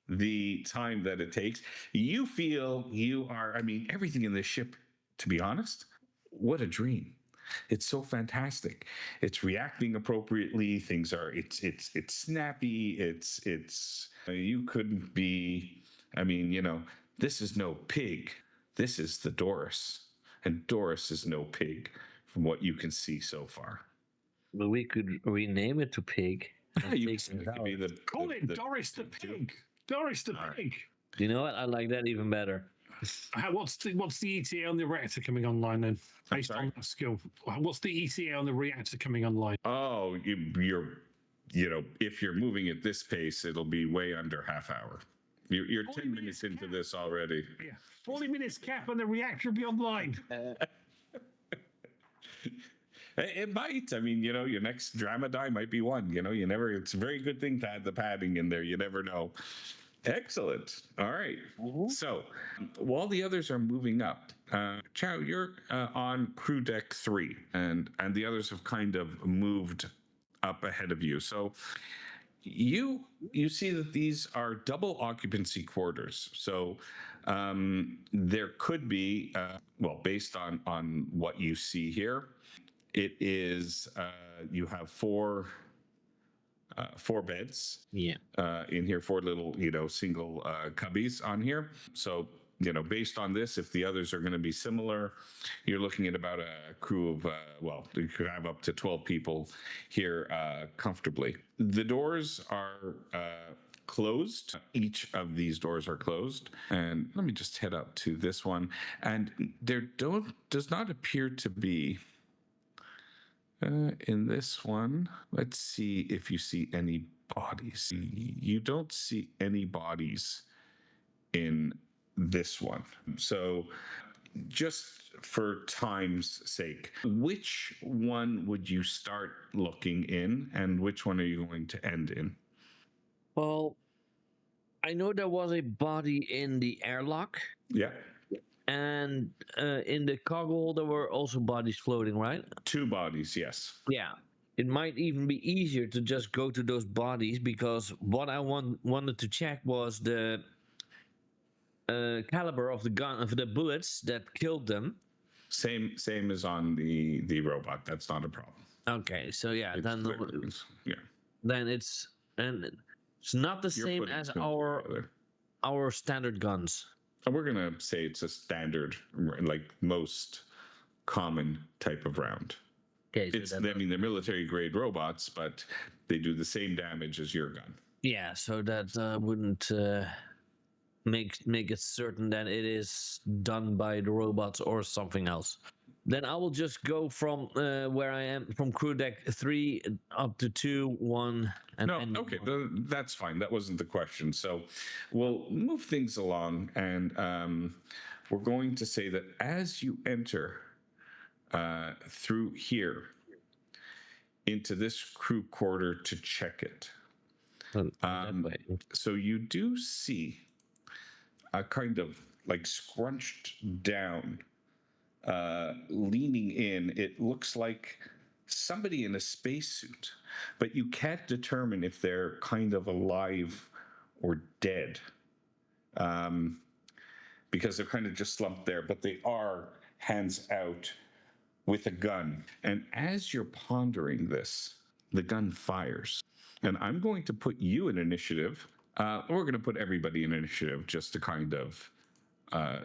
the time that it takes. You feel you are, I mean, everything in this ship, to be honest, what a dream. It's so fantastic. It's reacting appropriately. Things are, it's snappy. It's, you couldn't be, I mean, you know, this is no pig. This is the Doris. And Doris is no pig from what you can see so far. But we could rename it to Pig. Call it Doris the Pig. Doris the Pig. You know what? I like that even better. What's the ETA on the reactor coming online then? Based on that skill, what's the ETA on the reactor coming online? Oh, you're if you're moving at this pace, it'll be way under half hour. You're 10 minutes into this already. Yeah, 40 minutes cap on the reactor will be online. It might. I mean, your next drama die might be one. You never. It's a very good thing to add the padding in there. You never know. Excellent. All right. So while the others are moving up, Chow, you're on crew deck 3, and the others have kind of moved up ahead of you. So you see that these are double occupancy quarters. So there could be, based on what you see here, it is you have four beds in here, 4 little single cubbies on here. So based on this, if the others are going to be similar, you're looking at about a crew of you could have up to 12 people here comfortably. The doors are closed. Each of these doors are closed, and let me just head up to this one, and there does not appear to be in this one. Let's see if you see any bodies. You don't see any bodies in this one. So just for time's sake, which one would you start looking in, and which one are you going to end in? Well, I know there was a body in the airlock. Yeah. And in the cargo, there were also bodies floating, right? 2 bodies, yes. Yeah. It might even be easier to just go to those bodies, because what I wanted to check was the caliber of the gun, of the bullets that killed them. Same as on the robot. That's not a problem. Okay, so yeah, then it's not the same as our standard guns. And we're gonna say it's a standard, like most common type of round. Okay, so they're military grade robots, but they do the same damage as your gun. Yeah, so that wouldn't make it certain that it is done by the robots or something else. Then I will just go from where I am, from crew deck 3 up to 2, 1, and No, ending okay, one. that's fine. That wasn't the question. So we'll move things along, and we're going to say that as you enter through here into this crew quarter to check it, That way. so you do see a kind of like scrunched down, leaning in. It looks like somebody in a spacesuit, but you can't determine if they're kind of alive or dead, because they're kind of just slumped there, but they are hands out with a gun. And as you're pondering this, the gun fires. And I'm going to put you in initiative. We're going to put everybody in initiative just to kind of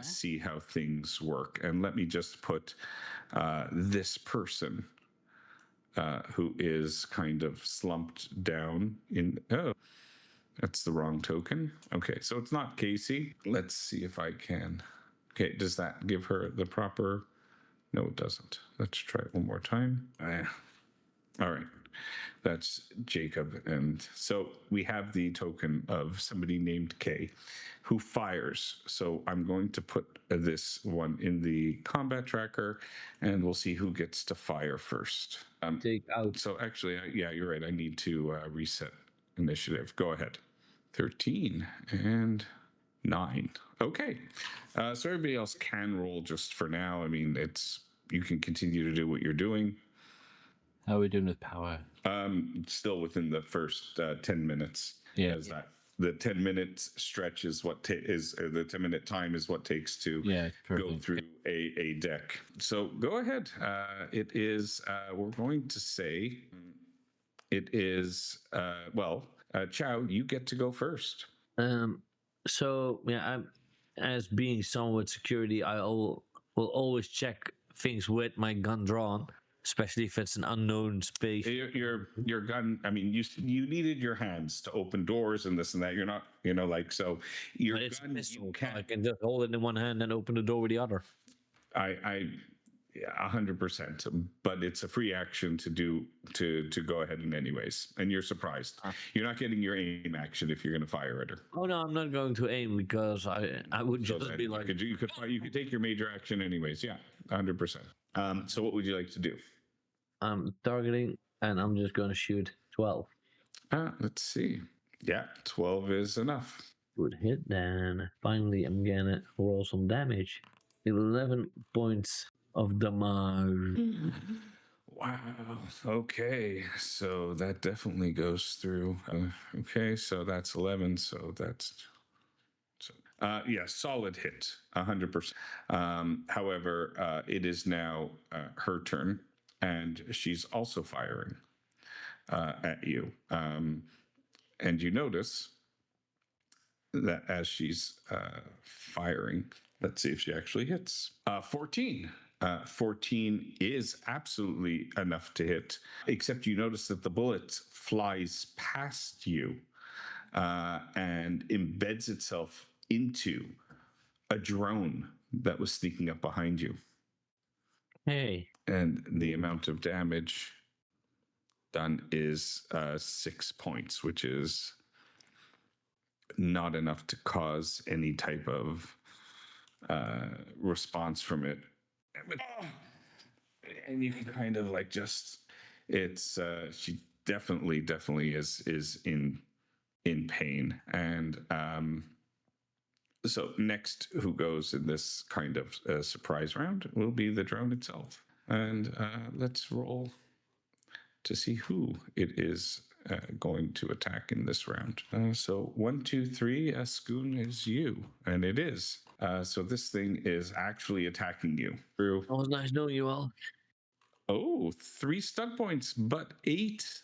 see how things work. And let me just put this person who is kind of slumped down in. Oh, that's the wrong token. Okay, so it's not Casey. Let's see if I can. Okay, does that give her the proper? No, it doesn't. Let's try it one more time. All right. That's Jacob. And so we have the token of somebody named K who fires. So I'm going to put this one in the combat tracker, and we'll see who gets to fire first. Take out. So actually, yeah, you're right. I need to reset initiative. Go ahead. 13 and 9. Okay. So everybody else can roll just for now. I mean, you can continue to do what you're doing. How are we doing with power? Still within the first 10 minutes. Yeah. As that the 10 minutes stretch is what the 10-minute time is what takes to go through a deck. So go ahead. It is. We're going to say it is. Chow, you get to go first. So yeah, as being someone with security, will always check things with my gun drawn, especially if it's an unknown space. Your gun. I mean, you needed your hands to open doors and this and that. You're not, so your But it's gun. a pistol. You can. I can just hold it in one hand and open the door with the other. 100%, but it's a free action to go ahead in anyways, and you're surprised. You're not getting your aim action if you're going to fire at her. Oh no, I'm not going to aim because I would So just be like, you could take your major action anyways. Yeah, 100%. So what would you like to do? I'm targeting and I'm just going to shoot 12. Let's see. Yeah, 12 is enough. Good hit. Then finally I'm gonna roll some damage. 11 points of damage. Wow. Okay, so that definitely goes through. Okay, so that's 11. So that's solid hit, 100%. However, it is now her turn, and she's also firing at you. And you notice that as she's firing, let's see if she actually hits. 14. 14 is absolutely enough to hit, except you notice that the bullet flies past you and embeds itself into a drone that was sneaking up behind you. Hey. And the amount of damage done is 6 points, which is not enough to cause any type of response from it. And you can kind of like she definitely is in pain. And so next who goes in this kind of surprise round will be the drone itself. And let's roll to see who it is going to attack in this round. So 1, 2, 3, Skoon is you, and it is. So this thing is actually attacking you. It was nice knowing you all. Oh, 3 stun points, but 8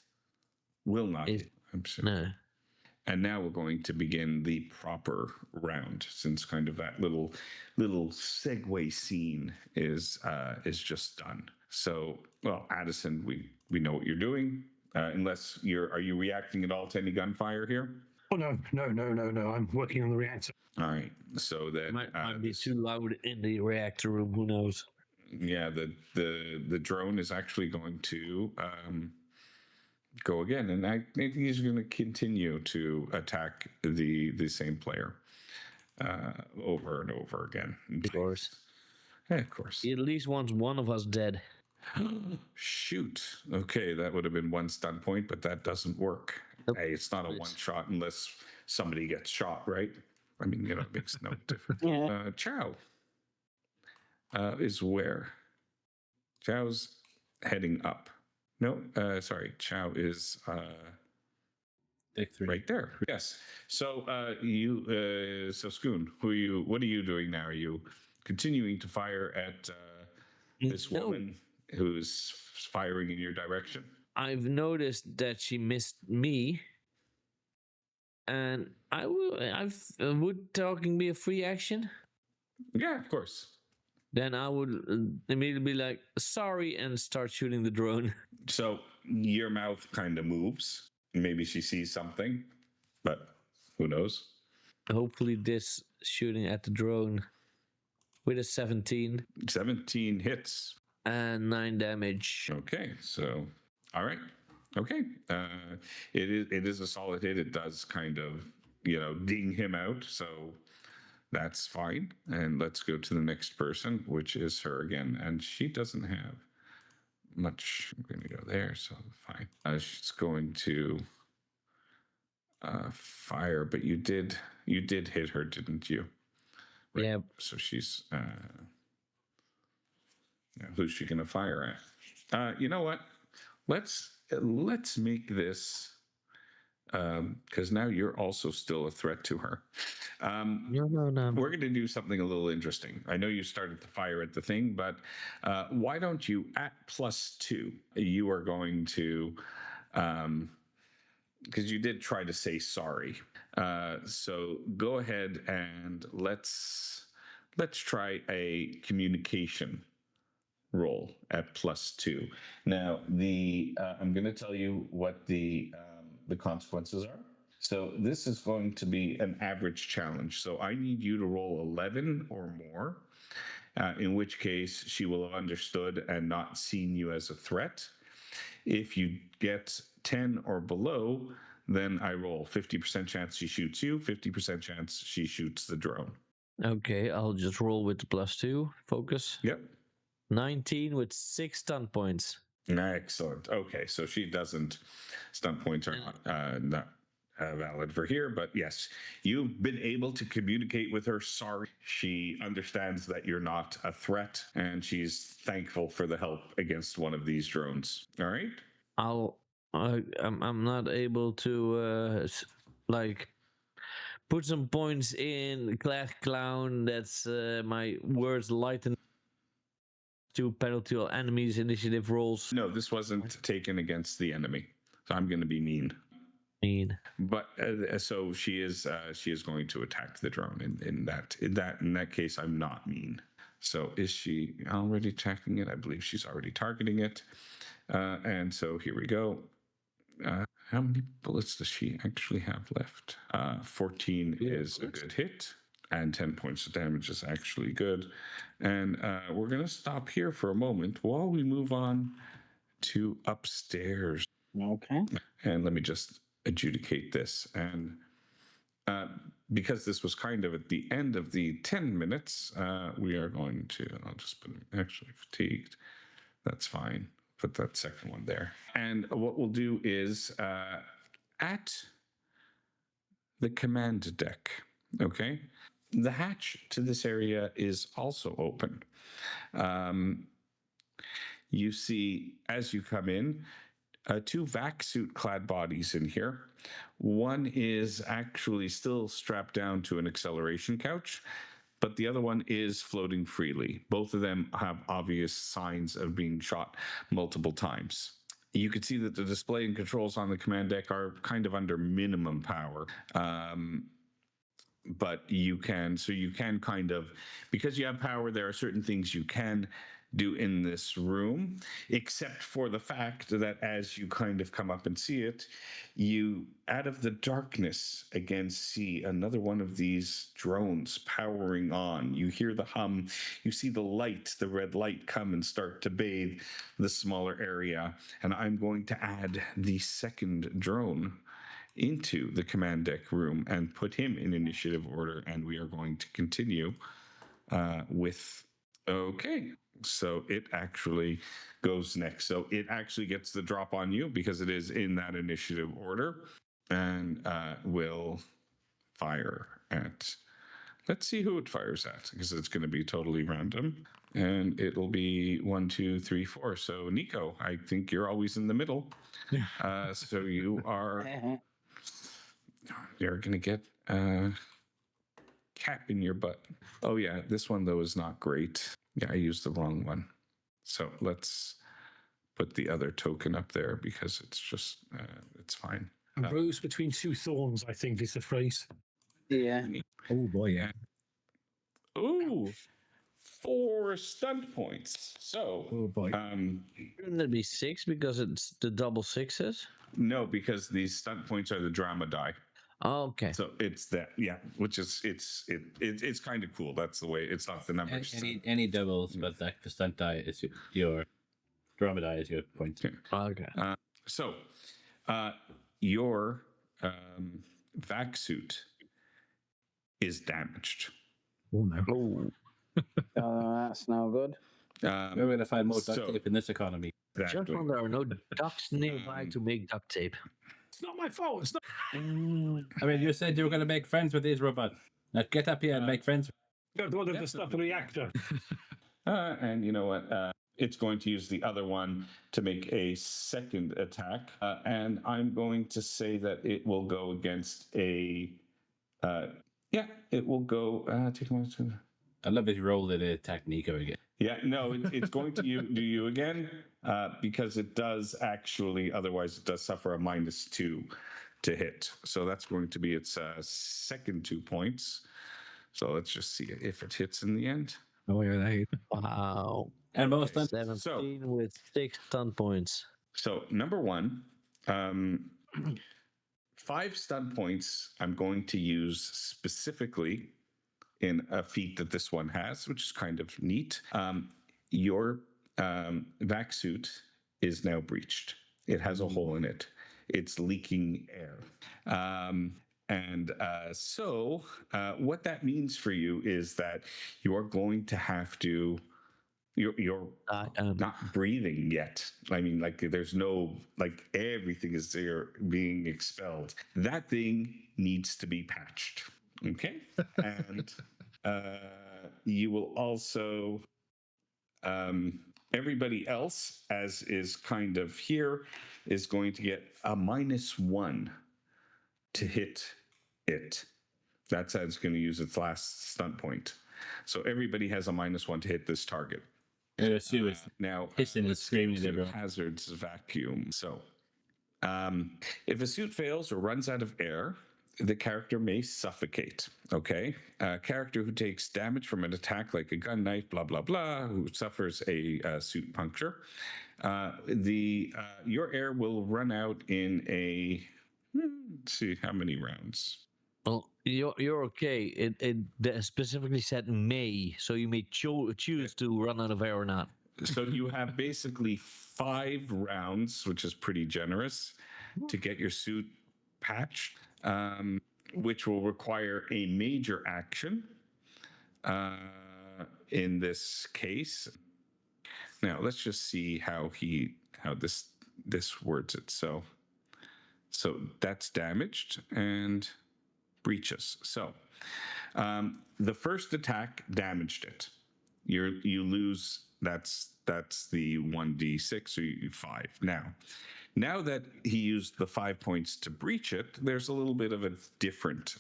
will not hit. I'm sure. No. And now we're going to begin the proper round, since kind of that little segue scene is just done. So, well, Addison, we know what you're doing. Unless are you reacting at all to any gunfire here? Oh no! I'm working on the reactor. All right. So then Might be too loud in the reactor room. Who knows? Yeah, the drone is actually going to go again, and I think he's going to continue to attack the same player over and over again. Of course. Yeah, of course. He at least wants one of us dead. Shoot. Okay, that would have been one stun point, but that doesn't work. Nope. Hey, it's not a one shot unless somebody gets shot, right? I mean, it makes no difference. Yeah. Chow is where? Chow's heading up. No, sorry. Chow is Deck 3. right there. Yes. So so Skoon, what are you doing now? Are you continuing to fire at this No. woman who's firing in your direction? I've noticed that she missed me, and would talking be a free action? Yeah, of course. Then I would immediately be like, sorry, and start shooting the drone. So your mouth kind of moves. Maybe she sees something, but who knows? Hopefully, this shooting at the drone with a 17 17 hits. and 9 damage. Okay, so all right. Okay, it is a solid hit. It does kind of ding him out, so that's fine. And let's go to the next person, which is her again, and she doesn't have much. I'm going to go there, so fine. She's going to fire, but you did hit her, didn't you? Right. Yeah. So she's who's she going to fire at? You know what? Let's make this because now you're also still a threat to her. No. We're going to do something a little interesting. I know you started to fire at the thing, but why don't you, at +2, you are going to, because you did try to say sorry. So go ahead and let's try a communication roll at +2. Now I'm going to tell you what the consequences are. So this is going to be an average challenge. So I need you to roll 11 or more, in which case she will have understood and not seen you as a threat. If you get 10 or below, then I roll 50% chance she shoots you, 50% chance she shoots the drone. Okay, I'll just roll with the +2. Focus. Yep. 19 with 6 stun points. Excellent. Okay, so she doesn't. Stun points are not valid for here, but yes, you've been able to communicate with her. Sorry, she understands that you're not a threat, and she's thankful for the help against one of these drones. All right. I'm not able to put some points in Clash Clown. That's my words lighten to penalty or enemies initiative rolls. No, this wasn't taken against the enemy, so I'm going to be mean. But so she is going to attack the drone. In that case, I'm not mean. So is she already attacking it? I believe she's already targeting it. And so here we go. How many bullets does she actually have left? 14 is a good hit, and 10 points of damage is actually good. And we're going to stop here for a moment while we move on to upstairs. Okay. And let me just adjudicate this. And because this was kind of at the end of the 10 minutes, we are going to, I'll just put actually fatigued. That's fine. Put that second one there. And what we'll do is at the command deck, okay, the hatch to this area is also open. You see, as you come in, 2 vac suit clad bodies in here. One is actually still strapped down to an acceleration couch, but the other one is floating freely. Both of them have obvious signs of being shot multiple times. You can see that the display and controls on the command deck are kind of under minimum power. But you can kind of, because you have power, there are certain things you can do in this room, except for the fact that as you kind of come up and see it, you, out of the darkness, again see another one of these drones powering on. You hear the hum, you see the light, the red light come and start to bathe the smaller area. And I'm going to add the second drone into the command deck room and put him in initiative order, and we are going to continue with okay, so it actually goes next. So it actually gets the drop on you because it is in that initiative order, and will fire at, let's see who it fires at, because it's going to be totally random, and it'll be 1, 2, 3, 4. So Nico, I think you're always in the middle. So you're going to get cap in your butt. Oh yeah, this one though is not great. Yeah, I used the wrong one. So let's put the other token up there because it's just it's fine. A rose between two thorns, I think is the phrase. Yeah. Oh boy, yeah. Ooh, 4 stunt points. So Oh boy. Shouldn't it be 6 because it's the double sixes? no, because these stunt points are the drama die. Oh, okay. So it's that, yeah, which is it's kind of cool. That's the way. It's not the numbers. Any doubles, but like the stunt die is your drama die is your point. Okay. So your vac suit is damaged. Oh no. Oh, That's no good. We're going to find more duct so- tape in this economy. just Exactly. when there are no ducks nearby to make duct tape. It's not my fault. It's not. I mean, you said you were going to make friends with these robots. Now get up here and make friends. Don't want to stop the reactor. And you know what? It's going to use the other one to make a second attack. And I'm going to say that it will go against a... yeah, it will go... take one, two. I love his roll in attack Nico again. Yeah, no, it's going to do you again because it does actually, otherwise it does suffer a -2 to hit. So that's going to be its second 2 points. So let's just see if it hits in the end. Oh yeah, that hit. Wow. And most Okay. 17 with 6 stun points. So number 1, 5 stun points I'm going to use specifically in a feat that this one has, which is kind of neat. Your vac suit is now breached. It has a hole in it. It's leaking air. So what that means for you is that you're going to have to, you're not breathing yet. I mean, like there's no, like everything is there being expelled. That thing needs to be patched. Okay. And you will also, everybody else, as is kind of here, is going to get a -1 to hit it. That's how it's going to use its last stunt point. So everybody has a -1 to hit this target. Sue is Now, hissing and screaming at to everyone. hazards vacuum. So, if a suit fails or runs out of air, the character may suffocate. Okay, a character who takes damage from an attack like a gun, knife, blah blah blah, who suffers a suit puncture, your air will run out in a. Let's see how many rounds. Well, you're okay. It specifically said may, so you may choose to run out of air or not. So you have basically 5 rounds, which is pretty generous, to get your suit patched, which will require a major action in this case. Now let's just see how this words it. So that's damaged and breaches. So the first attack damaged it. You lose. That's the 1d6 or 5. Now that he used the 5 points to breach it, there's a little bit of a different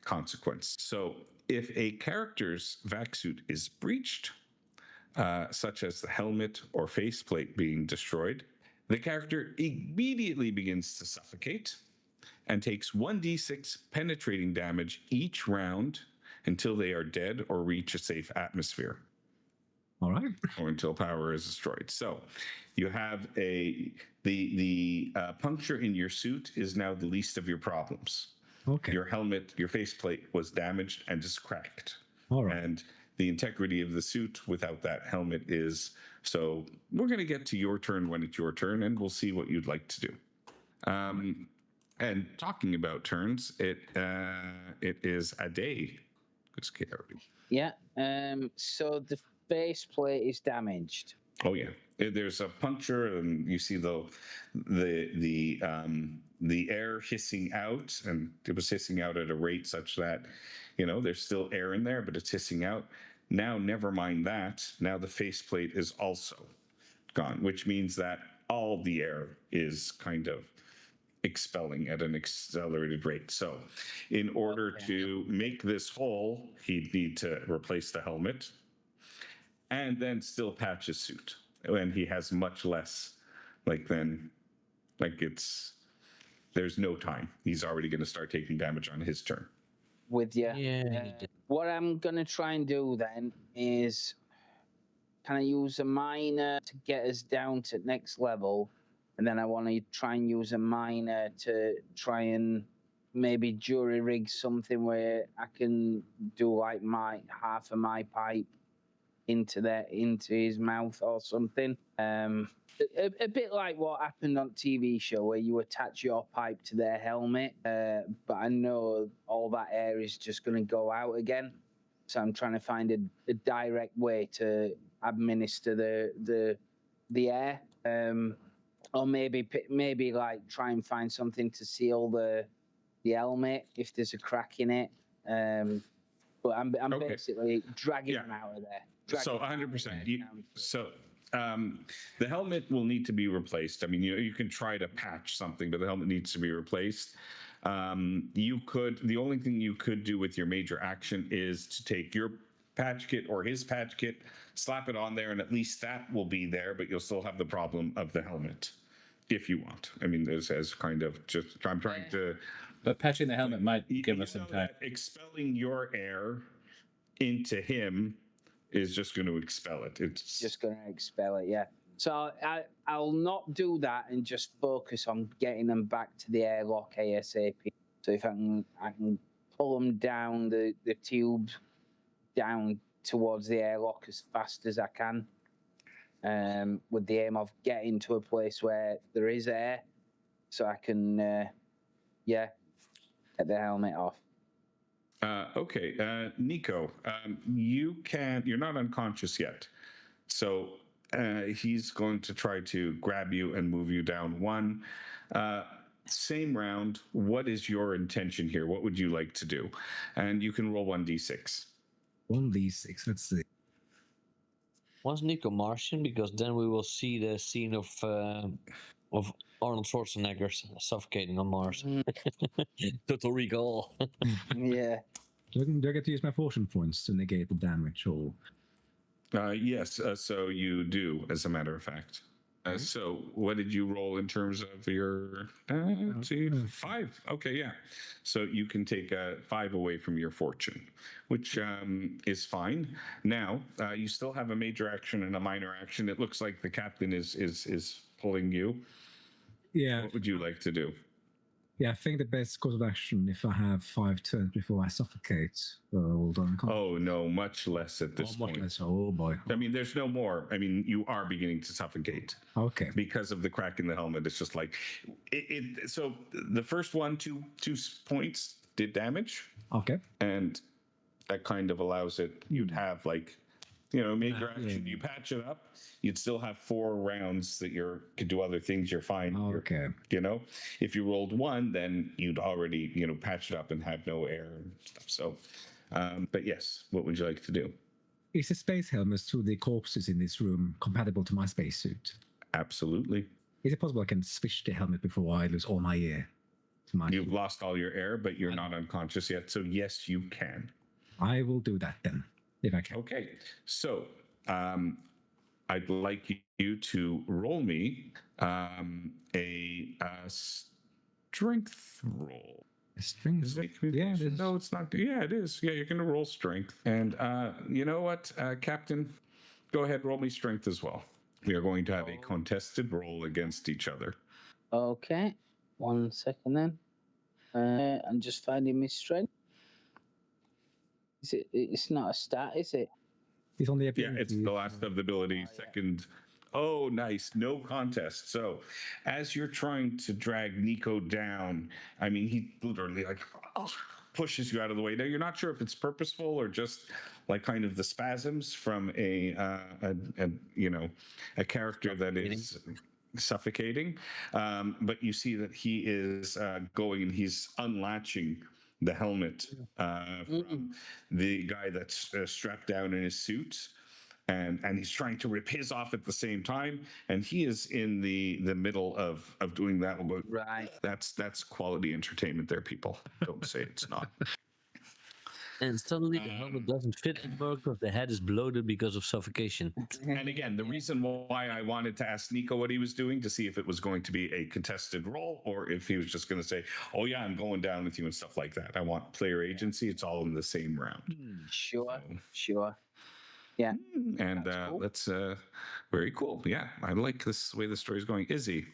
consequence. So if a character's vac suit is breached, such as the helmet or faceplate being destroyed, the character immediately begins to suffocate and takes 1d6 penetrating damage each round until they are dead or reach a safe atmosphere. All right. or until power is destroyed. So you have the puncture in your suit is now the least of your problems. Okay. Your helmet, your faceplate was damaged and just cracked. All right. And the integrity of the suit without that helmet is. So we're going to get to your turn when it's your turn, and we'll see what you'd like to do. And talking about turns, it is a day. Yeah. So the faceplate is damaged. Oh yeah, there's a puncture, and you see the air hissing out, and it was hissing out at a rate such that, there's still air in there, but it's hissing out. Now, never mind that. Now the faceplate is also gone, which means that all the air is kind of expelling at an accelerated rate. So, in order to make this whole, he'd need to replace the helmet and then still patch his suit. And he has much less, there's no time. He's already going to start taking damage on his turn. With you. Yeah. What I'm going to try and do then is, can I use a miner to get us down to next level? And then I want to try and use a miner to try and maybe jury rig something where I can do like my half of my pipe into his mouth or something. A bit like what happened on TV show where you attach your pipe to their helmet, but I know all that air is just going to go out again. So I'm trying to find a direct way to administer the air, or maybe like try and find something to seal the helmet if there's a crack in it. But I'm Okay. basically dragging him out of there. So 100%. The helmet will need to be replaced. I mean, you can try to patch something, but the helmet needs to be replaced. The only thing you could do with your major action is to take your patch kit or his patch kit, slap it on there, and at least that will be there, but you'll still have the problem of the helmet if you want. I mean, this as kind of just, I'm trying to... But patching the helmet might give us some time. Expelling your air into him is just going to expel it. It's just going to expel it, yeah. So I'll not do that and just focus on getting them back to the airlock ASAP. So if I can pull them down the tube down towards the airlock as fast as I can, with the aim of getting to a place where there is air, so I can get the helmet off. Okay, Nico, you're not unconscious yet. So he's going to try to grab you and move you down one. Same round. What is your intention here? What would you like to do? And you can roll 1d6. 1d6, let's see. Was Nico Martian? Because then we will see the scene of Arnold Schwarzenegger suffocating on Mars. Total Recall. Yeah. Do I get to use my fortune points to negate the damage? Or yes, so you do, as a matter of fact. So what did you roll in terms of your... let's see, 5. Okay, yeah. So you can take 5 away from your fortune, which is fine. Now, you still have a major action and a minor action. It looks like the captain is pulling you. Yeah. What would you like to do? Yeah, I think the best course of action, if I have 5 turns before I suffocate, Oh, no, much less at this point. Much less. Oh, boy. I mean, there's no more. I mean, you are beginning to suffocate. Okay. Because of the crack in the helmet. It's just like... So the first one, two points did damage. Okay. And that kind of allows it... You'd have, like, major action. You patch it up. You'd still have 4 rounds that could do other things. You're fine. Okay. If you rolled 1, then you'd already, patch it up and have no air and stuff. So, but yes, what would you like to do? Is the space helmet to the corpses in this room compatible to my spacesuit? Absolutely. Is it possible I can switch the helmet before I lose all my air? You've lost all your air, but you're not unconscious yet. So yes, you can. I will do that then, if I can. Okay. So, I'd like you to roll me a strength roll. A strength? Yeah, no, it's not. Yeah, it is. Yeah, you're going to roll strength. And you know what, Captain? Go ahead, roll me strength as well. We are going to have a contested roll against each other. Okay. 1 second then. I'm just finding my strength. Is it? It's not a stat, is it? He's on the Yeah, ability. it's the last of the ability. Second. Oh, nice. No contest. So, as you're trying to drag Nico down, I mean, he literally like pushes you out of the way. Now, you're not sure if it's purposeful or just like kind of the spasms from a character that is suffocating. But you see that he is going and he's unlatching the helmet from the guy that's strapped down in his suit, and he's trying to rip his off at the same time, and he is in the middle of doing that. Right. That's quality entertainment there, people. Don't say it's not. And suddenly the helmet doesn't fit anymore because the head is bloated because of suffocation. And again, the reason why I wanted to ask Nico what he was doing to see if it was going to be a contested roll or if he was just going to say, "Oh yeah, I'm going down with you" and stuff like that. I want player agency. It's all in the same round. Sure. Yeah. And Cool. that's very cool. Yeah, I like this way the story's going. Izzy.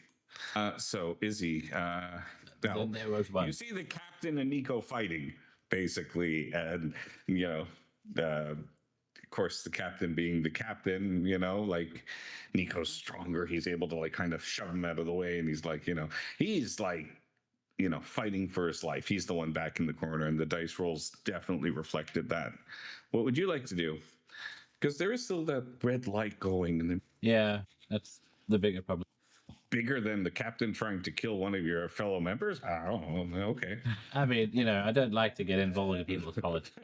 So Izzy, now, Then there was one. you see the captain and Nico fighting, basically, and of course the captain being the captain, like Nico's stronger. He's able to like kind of shove him out of the way, and he's like, fighting for his life. He's the one back in the corner, and the dice rolls definitely reflected that. What would you like to do? Because there is still that red light going, and then Yeah, that's the bigger problem. bigger than the captain trying to kill one of your fellow members. Oh, okay. I mean, I don't like to get involved in people's politics.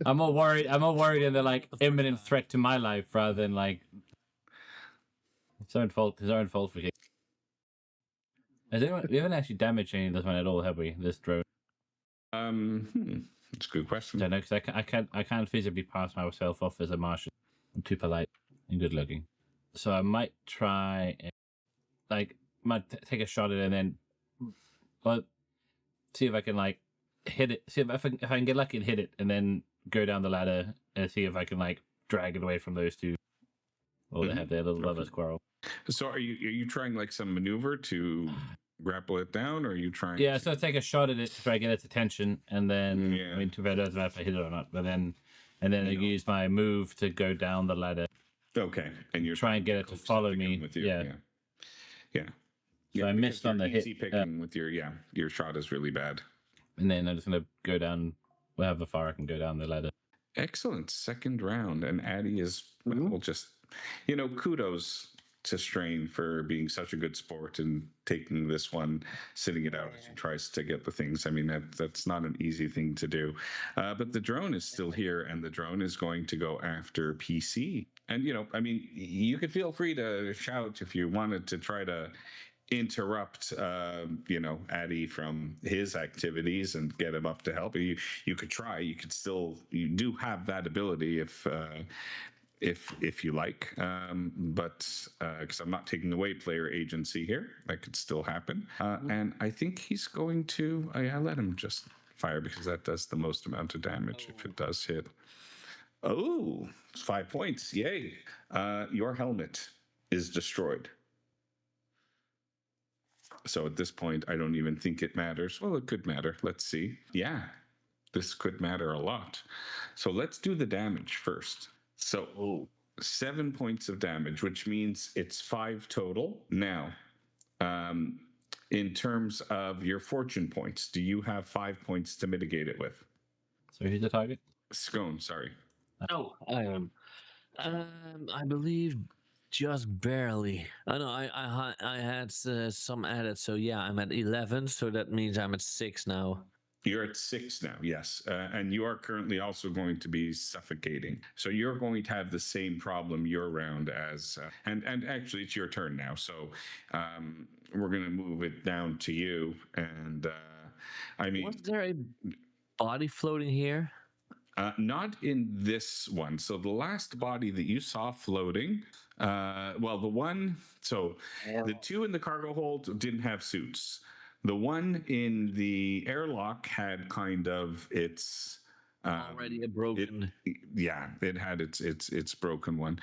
I'm more worried in the like imminent threat to my life rather than like his own fault for it. We haven't actually damaged any of this one at all, have we? This drone. That's a good I question. don't know because I can't physically pass myself off as a Martian. I'm too polite and good looking, so I might try take a shot at it and then, see if I can like hit it. See if I can get lucky and hit it, and then go down the ladder and see if I can like drag it away from those two. Or they have their little lover squirrel. So are you trying like some maneuver to grapple it down, or are you trying? Yeah, so I take a shot at it to try to get its attention, and then Yeah. I mean, too bad it doesn't matter if I hit it or not. But then I use my move to go down the ladder. Okay, and you're Try and get it to follow me. with you. Yeah. Yeah, I missed because on the you're easy hit, picking with your shot is really bad. And then I'm just gonna go down. However far I can go down the ladder. Excellent second round, and Addie is well, just kudos to Strain for being such a good sport and taking this one, sitting it out as he tries to get the things. I mean, that's not an easy thing to do. But the drone is still here, and the drone is going to go after PC. And you could feel free to shout if you wanted to try to interrupt Addy from his activities and get him up to help. You could try. You do have that ability if you like, but because I'm not taking away player agency here, that could still happen. And I think he's going to. I let him just fire because that does the most amount of damage if it does hit. Oh, it's 5 points! Yay! Your helmet is destroyed. So at this point, I don't even think it matters. Well, it could matter. Let's see. Yeah, this could matter a lot. So let's do the damage first. So 7 points of damage, which means it's 5 total. Now, in terms of your fortune points, do you have 5 points to mitigate it with? So who's the target? Scone, sorry. Oh, I believe just barely. I know I had some added, so yeah, I'm at 11, so that means I'm at 6 now. You're at 6 now, yes. And you are currently also going to be suffocating. So you're going to have the same problem your round as... and actually, it's your turn now. So we're going to move it down to you. And Was there a body floating here? Not in this one. So the last body that you saw floating... the two in the cargo hold didn't have suits. The one in the airlock had kind of its Already a broken. It had its broken one.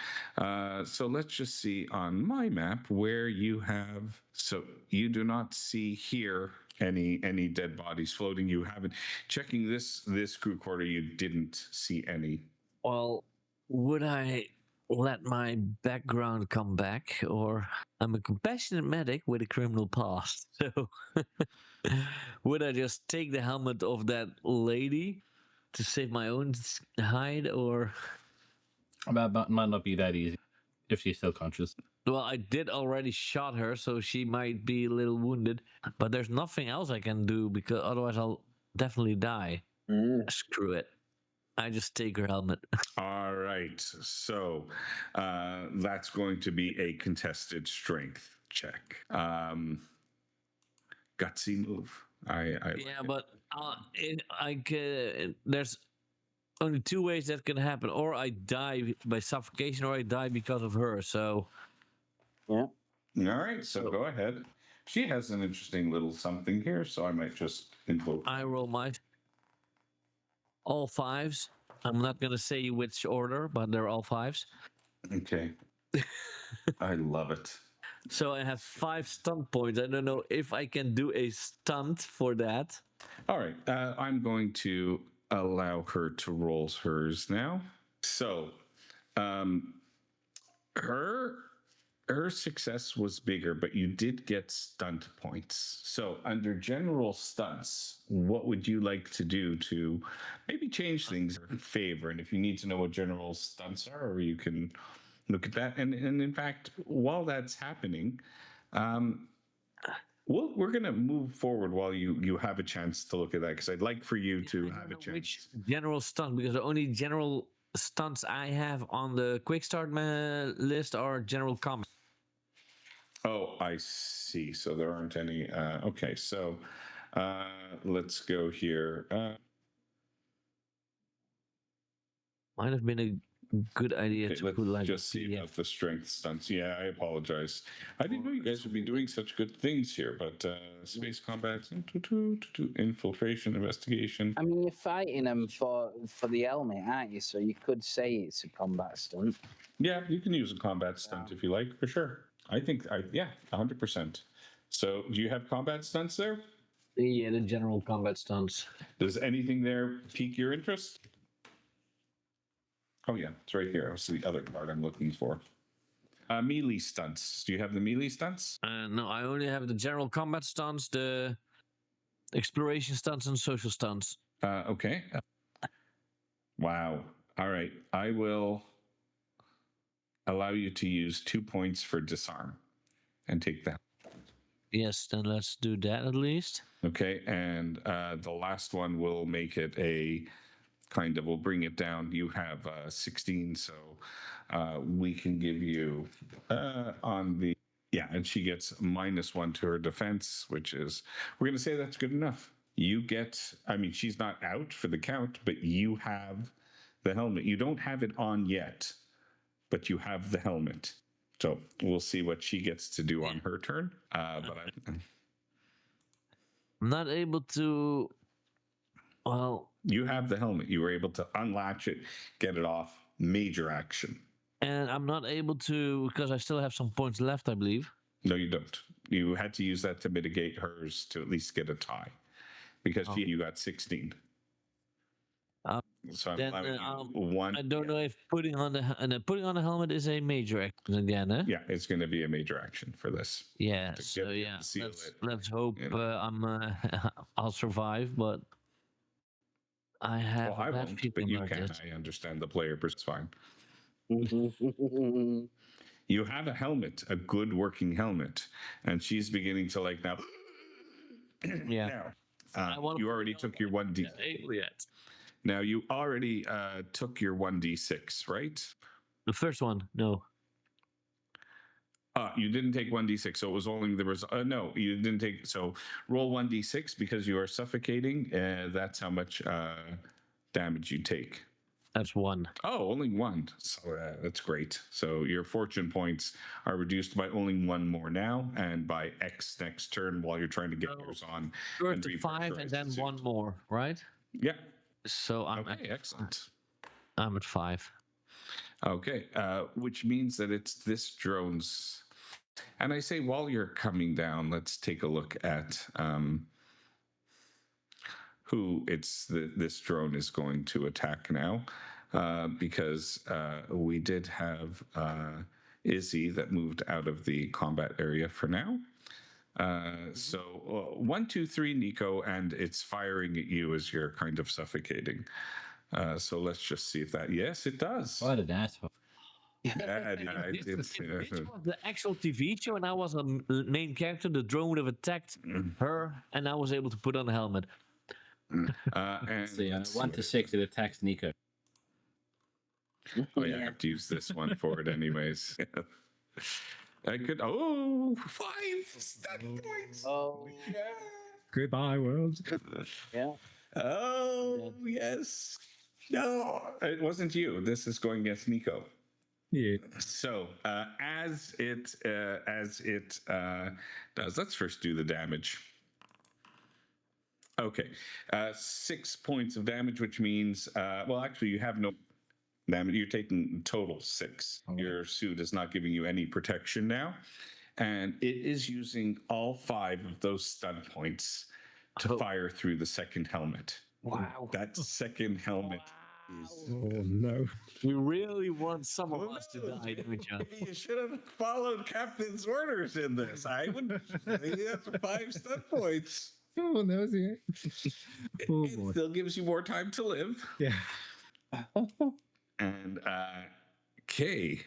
So let's just see on my map where you have. So you do not see here any dead bodies floating. You haven't checking this crew quarter. You didn't see any. Well, would I let my background come back, or I'm a compassionate medic with a criminal past? So would I just take the helmet of that lady to save my own hide, or? That might not be that easy if she's still conscious. Well, I did already shot her, so she might be a little wounded. But there's nothing else I can do, because otherwise I'll definitely die. Screw it. I just take her helmet. All right. So that's going to be a contested strength check. Gutsy move. But there's only two ways that can happen. Or I die by suffocation, or I die because of her. So, yeah. All right. So go ahead. She has an interesting little something here, so I might just invoke. I roll my all fives. I'm not gonna say which order, but they're all fives. Okay. I love it. So I have 5 stunt points. I don't know if I can do a stunt for that. All right. I'm going to allow her to roll hers now. So, her success was bigger, but you did get stunt points. So, under general stunts, what would you like to do to maybe change things in favor? And if you need to know what general stunts are, or you can look at that. And in fact, while that's happening, we're going to move forward while you have a chance to look at that, because I'd like for you to have a chance. Which general stunt? Because the only general stunts I have on the quick start list are general combat. Oh, I see. So there aren't any. Okay, so let's go here. Might have been a good idea Okay, to let's put like just see about the strength stunts. Yeah, I apologize. I didn't know you guys would be doing such good things here, but space combat, infiltration, investigation. I mean, you're fighting them for the helmet, aren't you? So you could say it's a combat stunt. Yeah, you can use a combat stunt if you like, for sure. I think, 100%. So do you have combat stunts there? Yeah, the general combat stunts. Does anything there pique your interest? Oh, yeah, it's right here. It's the other card I'm looking for. Melee stunts. Do you have the melee stunts? No, I only have the general combat stunts, the exploration stunts, and social stunts. Okay. Wow. All right. I will allow you to use 2 points for disarm and take that. Yes, then let's do that at least. Okay. And the last one will make it a kind of, we'll bring it down. You have 16, so we can give you on the, and she gets -1 to her defense, which is, we're going to say that's good enough. You get, I mean, she's not out for the count, but you have the helmet. You don't have it on yet, but you have the helmet. So we'll see what she gets to do on her turn. But I'm not able to, well... You have the helmet. You were able to unlatch it, get it off, major action. And I'm not able to, because I still have some points left, I believe. No, you don't. You had to use that to mitigate hers to at least get a tie, because you got 16. So I'm allowing you 1. I don't know if putting on the helmet is a major action again, eh? Yeah, it's going to be a major action for this. Yeah. So let's hope I'll survive, but I have. Well, I won't, but you can. I understand the player, but it's fine. You have a helmet, a good working helmet, and she's beginning to like now. Yeah. Now, you already took your 1d. Yet. Now you already took your 1d6, right? The first one, no. You didn't take 1d6, so it was only there was no, you didn't take. So roll 1d6 because you are suffocating. That's how much damage you take. That's 1. Oh, only 1. So that's great. So your fortune points are reduced by only 1 more now, and by X next turn while you're trying to get yours on. You're to 5 and then 1 more, right? Yeah. So I'm excellent. I'm at 5. Okay, which means that it's this drone's. And I say, while you're coming down, let's take a look at who this drone is going to attack now, because we did have Izzy that moved out of the combat area for now. So 1, 2, 3, Nico, and it's firing at you as you're kind of suffocating. So let's just see if that. Yes, it does. What an asshole. Yeah, If this was the actual TV show and I was a main character, the drone would have attacked her, and I was able to put on a helmet. And See, 1 to 6, it attacks Nico. Oh yeah, I have to use this one for it anyways. I could 5 stat points. Oh, Yeah. Goodbye, world. yeah. Oh yes. No, it wasn't you. This is going against Nico. Yeah. So as it does, let's first do the damage. Okay, 6 points of damage, which means well, actually, you have no damage. You're taking total 6. Okay. Your suit is not giving you any protection now, and it is using all 5 of those stun points to fire through the second helmet. Wow. That second helmet is. Oh no. You really want some of us to die, don't you? Maybe you should have followed Captain's orders in this. I would. That's 5 stun points. Oh no, yeah. Oh It boy. still gives you more time to live. Yeah. And Kay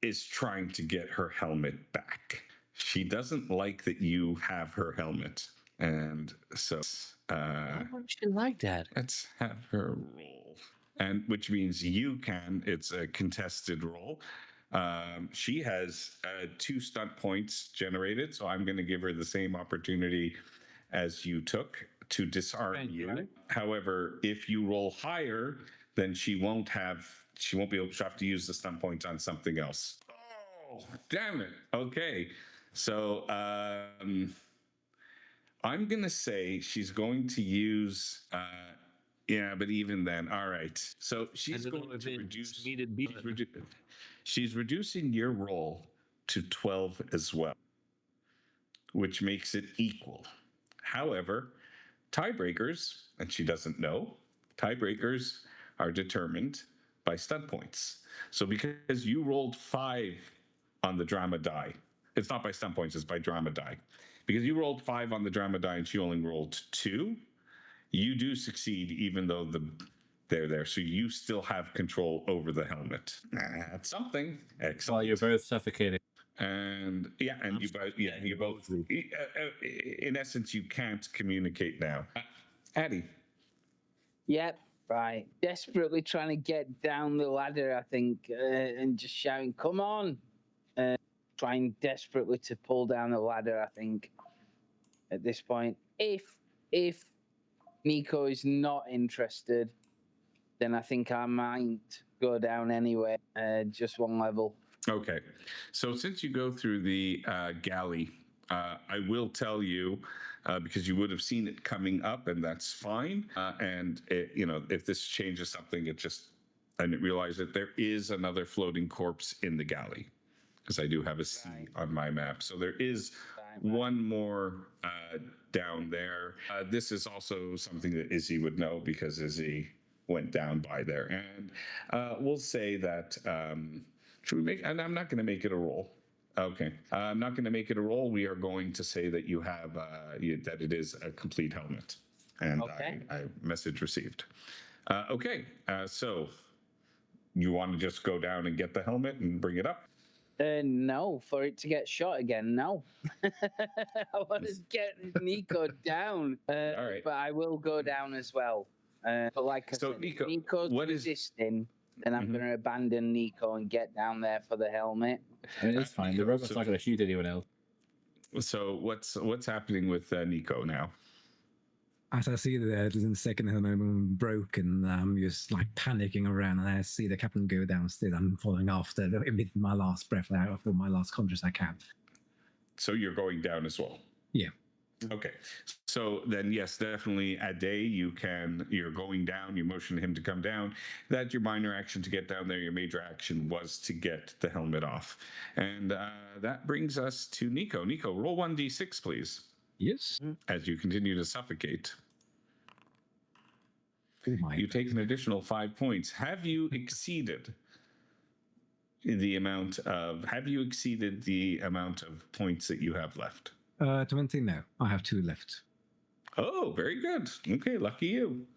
is trying to get her helmet back. She doesn't like that you have her helmet, and so Why would she like that? let's have her roll, and which means you can. It's a contested roll. She has 2 stunt points generated, so I'm going to give her the same opportunity as you took to disarm Thank you. you. However, if you roll higher, then she won't be able to have to use the stunt points on something else. Oh, damn it. Okay. So I'm going to say she's going to use yeah, but even then, all right. So she's I don't know going if to it's reduce. needed be- She's reducing your roll to 12 as well, which makes it equal. However, tiebreakers, and she doesn't know, tiebreakers are determined by stunt points. So because you rolled 5 on the drama die, it's not by stunt points, it's by drama die. Because you rolled 5 on the drama die and she only rolled 2, you do succeed even though they're there. So you still have control over the helmet. That's something. Excellent. While you're both suffocating. And yeah, and you both. In essence, you can't communicate now. Addie. Yep. Right. Desperately trying to get down the ladder, I think, and just shouting, "Come on!" Trying desperately to pull down the ladder. I think at this point, if Nico is not interested, then I think I might go down anyway, just 1 level. Okay, so since you go through the galley, I will tell you because you would have seen it coming up, and that's fine. And it, if this changes something, I didn't realize that there is another floating corpse in the galley, because I do have a C on my map. So there is one more down there. This is also something that Izzy would know because Izzy went down by there. And we'll say that, should we make, and I'm not going to make it a roll. Okay. I'm not going to make it a roll. We are going to say that you have, that it is a complete helmet. And Okay. I message received. Okay. So you want to just go down and get the helmet and bring it up? No, for it to get shot again, no. I want to get Nico down. All right. But I will go down as well. But like I So, said, Nico, if Nico's what is- resisting, then I'm going to abandon Nico and get down there for the helmet. I mean, it's fine. The robot's not going to shoot anyone else. So what's happening with Nico now? As I see the second helmet broken, I'm just like panicking around, and I see the captain go downstairs. I'm falling after with my last breath out for my last conscious I can. So you're going down as well? Yeah. Okay. So then, yes, definitely a day you're going down, you motion him to come down. That's your minor action to get down there. Your major action was to get the helmet off. And that brings us to Nico. Nico, roll 1d6, please, Yes. as you continue to suffocate. Oh my. You take an additional 5 points. Have you exceeded the amount of points that you have left? 20 now. I have 2 left. Oh, very good. Okay, lucky you.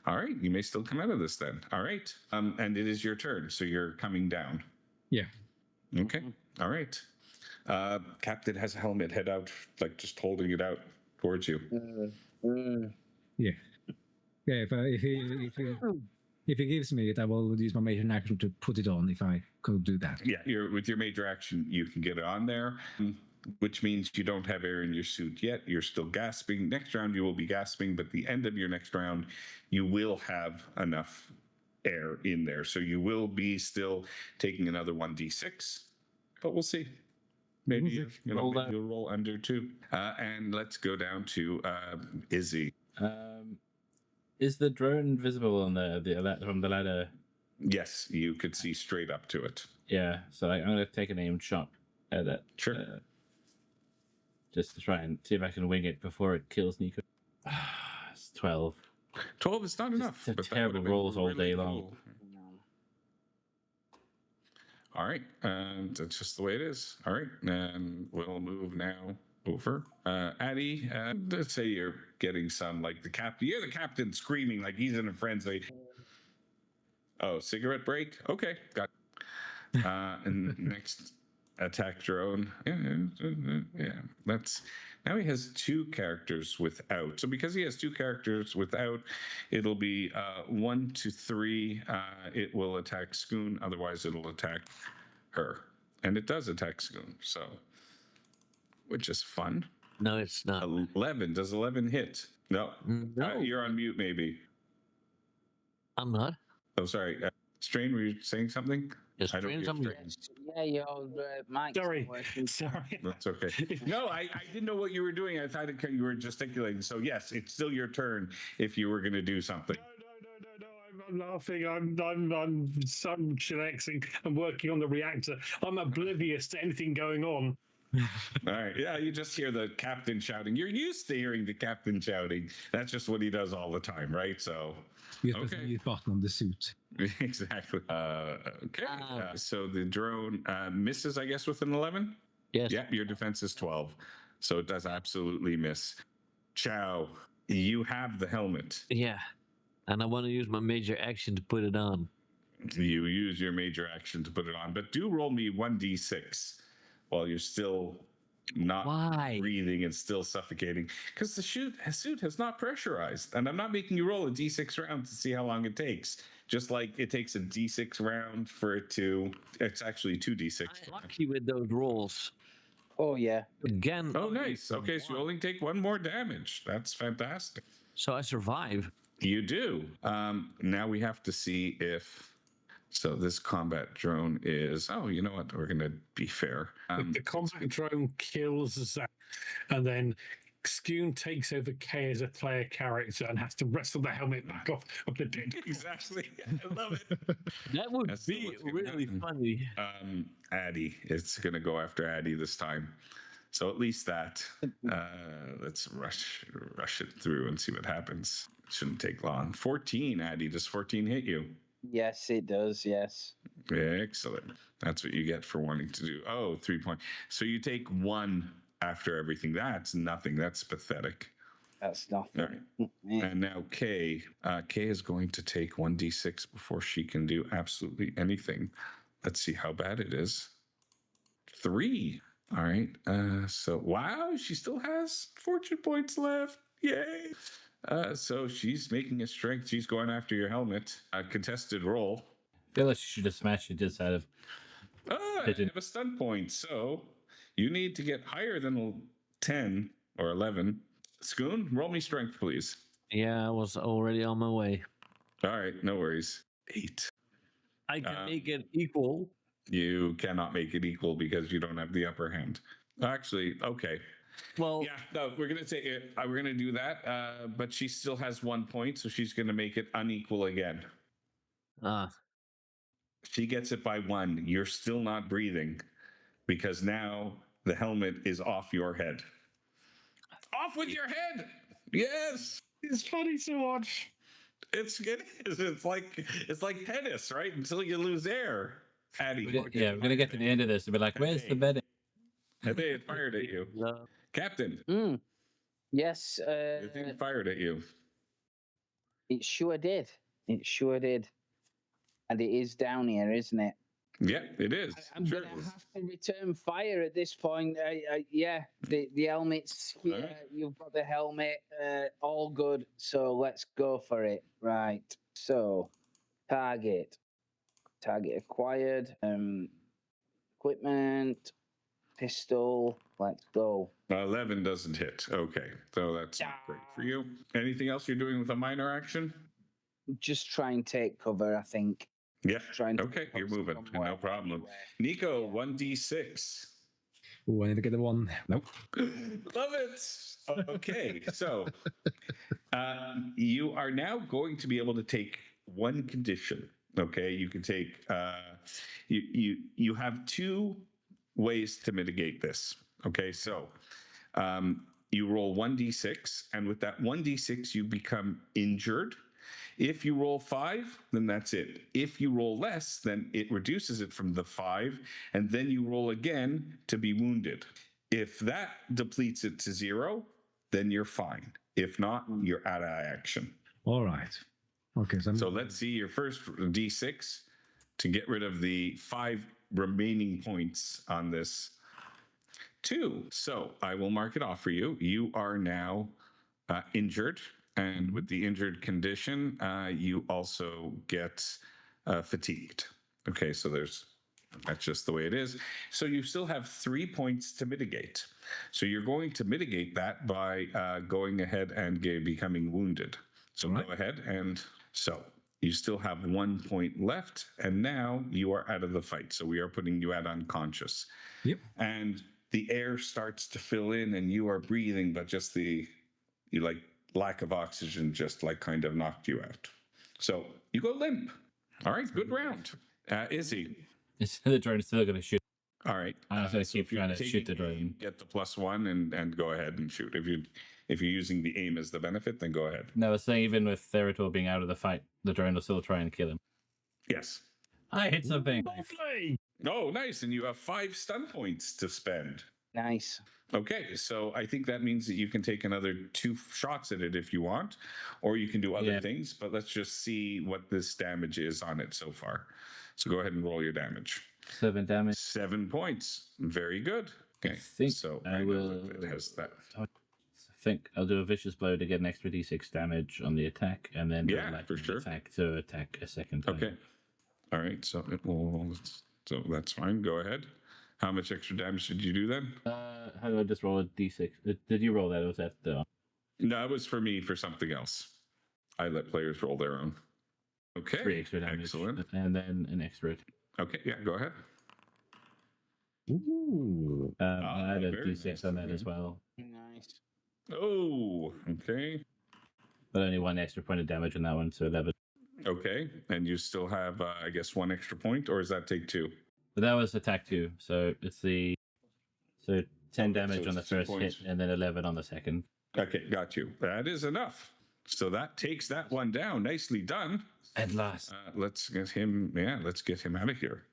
All right, you may still come out of this then. All right, and it is your turn, so you're coming down. Yeah. Okay, all right. Captain has a helmet, head out, like just holding it out towards you. Yeah. Yeah, if he gives me it, I will use my major action to put it on if I could do that. Yeah, with your major action, you can get it on there, which means you don't have air in your suit yet. You're still gasping. Next round, you will be gasping, but the end of your next round, you will have enough air in there. So you will be still taking another 1d6, but we'll see. Maybe you'll roll under 2. And let's go down to Izzy. Is the drone visible on from the ladder? Yes, you could see straight up to it. Yeah, so I'm going to take an aim shot at it. Sure. Just to try and see if I can wing it before it kills Nico. It's 12. 12 is not enough. They're but that terrible would've been rolls all really day long. cool. All right, and that's just the way it is. All right, and we'll move now over. Addy, let's say you're getting some, like the captain. You're the captain screaming like he's in a frenzy. Oh, cigarette break? Okay, got it. And next attack drone. Yeah, that's... Now he has 2 characters without. So because he has 2 characters without, it'll be 1 to 3. It will attack Skoon. Otherwise, it'll attack her. And it does attack Skoon. So, which is fun. No, it's not. 11. Does 11 hit? No. No. You're on mute, maybe. I'm not. Oh, sorry. Strain, were you saying something? Yes, I don't Strain's hear on mute. Yeah, your mic's Sorry. not working. Sorry. That's okay. No, I didn't know what you were doing. I thought you were gesticulating. So yes, it's still your turn if you were going to do something. No. I'm laughing. I'm chillaxing. I'm working on the reactor. I'm oblivious to anything going on. All right. Yeah, you just hear the captain shouting. You're used to hearing the captain shouting. That's just what he does all the time, right? So, You just press the mute button on the suit. exactly. Okay. So the drone misses, I guess, with an 11? Yes. Yeah, your defense is 12. So it does absolutely miss. Chow, you have the helmet. Yeah. And I want to use my major action to put it on. You use your major action to put it on, but do roll me 1d6 while you're still not breathing and still suffocating, because the suit has not pressurized. And I'm not making you roll a d6 round to see how long it takes. Just like it takes a d6 round for it to... It's actually 2d6. I'm lucky with those rolls. Oh, yeah. Again. Oh, nice. Okay, so you only take 1 more damage. That's fantastic. So I survive. You do. Now we have to see if... So this combat drone is... Oh, you know what? We're going to be fair. The combat drone kills Zach, and then Skoon takes over Kay as a player character and has to wrestle the helmet back off of the dead. Exactly. I love it. That would That's be what's gonna really happen. funny. Addy. It's going to go after Addy this time. So at least that. Let's rush it through and see what happens. It shouldn't take long. 14, Addy. Does 14 hit you? Yes, it does. Yes. Excellent. That's what you get for wanting to do. Oh, 3 points. So you take 1 after everything. That's nothing. That's pathetic. That's nothing. All right. And now Kay. Kay is going to take 1d6 before she can do absolutely anything. Let's see how bad it is. 3. All right. So, wow, she still has fortune points left. Yay. So she's making a strength. She's going after your helmet. Contested roll. I feel like she should have smashed it just out of... I have a stun point. So you need to get higher than 10 or 11. Skoon, roll me strength, please. Yeah, I was already on my way. All right, no worries. 8. I can make it equal. You cannot make it equal because you don't have the upper hand. Actually, okay. Well, Yeah, no, we're gonna take it. We're gonna do that. But she still has 1 point, so she's gonna make it unequal again. She gets it by 1. You're still not breathing because now the helmet is off your head. Off with your head! Yes, It's funny to watch. it is. It's like tennis, right? Until you lose air. Addy. Yeah, we're gonna get to the end of this and be like, "Where's the bed?" I think it fired at you, no. Captain. Yes, I think it fired at you. it sure did. It sure did. And it is down here, isn't it? Yeah, it is. I'm Sure gonna it is. have to return fire at this point. Yeah, the helmet's here. Alright. You've got the helmet. All good. So let's go for it. Right. So target acquired. Equipment. Pistol. Let's go. 11 doesn't hit. Okay, so that's not great for you. Anything else you're doing with a minor action? Just try and take cover. I think. Yeah. Try and Okay, you're moving. somewhere No problem. anywhere. Nico, 1d6. Oh, I need to get the one. Nope. Love it. Okay, so you are now going to be able to take one condition. Okay, you can take. You have 2 ways to mitigate this. Okay, so you roll 1d6, and with that 1d6, you become injured. If you roll 5, then that's it. If you roll less, then it reduces it from the 5, and then you roll again to be wounded. If that depletes it to 0, then you're fine. If not, you're out of action. All right. Okay. So let's see your first d6 to get rid of the 5 remaining points on this. 2. So I will mark it off for you. You are now injured. And with the injured condition, you also get fatigued. Okay, so that's just the way it is. So you still have 3 points to mitigate. So you're going to mitigate that by going ahead and becoming wounded. So go ahead, and so you still have 1 point left, and now you are out of the fight. So we are putting you at unconscious. Yep. And the air starts to fill in, and you are breathing, but just lack of oxygen just kind of knocked you out. So you go limp. All right, good round. Izzy. The drone's still gonna shoot. All right. I'm gonna keep if you're trying to shoot the taking drone. aim, get the +1 and go ahead and shoot. If you're using the aim as the benefit, then go ahead. No, I was saying even with Therator being out of the fight, the drone will still try and kill him. Yes. I hit something. Buckley! Oh, nice. And you have 5 stun points to spend. Nice. Okay, so I think that means that you can take another 2 shots at it if you want, or you can do other things, but let's just see what this damage is on it so far. So go ahead and roll your damage. 7 damage. 7 points. Very good. Okay, think so I know will- that it has that. I think I'll do a vicious blow to get an extra d6 damage on the attack, and then For sure. attack to attack a second time. Okay. All right, so it will. So that's fine. Go ahead. How much extra damage did you do then? How do I just roll a d6? Did you roll that? Or was that the? No, it was for me for something else. I let players roll their own. Okay. 3 extra damage. Excellent. And then an extra. Okay, yeah, go ahead. Ooh. I had a very d6 nice. on that as well, Nice. Oh, okay. but only 1 extra point of damage on that one, so 11. Okay, and you still have, I guess, 1 extra point, or does that take 2? But that was attack 2, so it's 10 damage so on the it's 2 first hit, points. and then 11 on the second. Okay, got you. That is enough. So that takes that one down. Nicely done. At last. Let's get him. Yeah, let's get him out of here.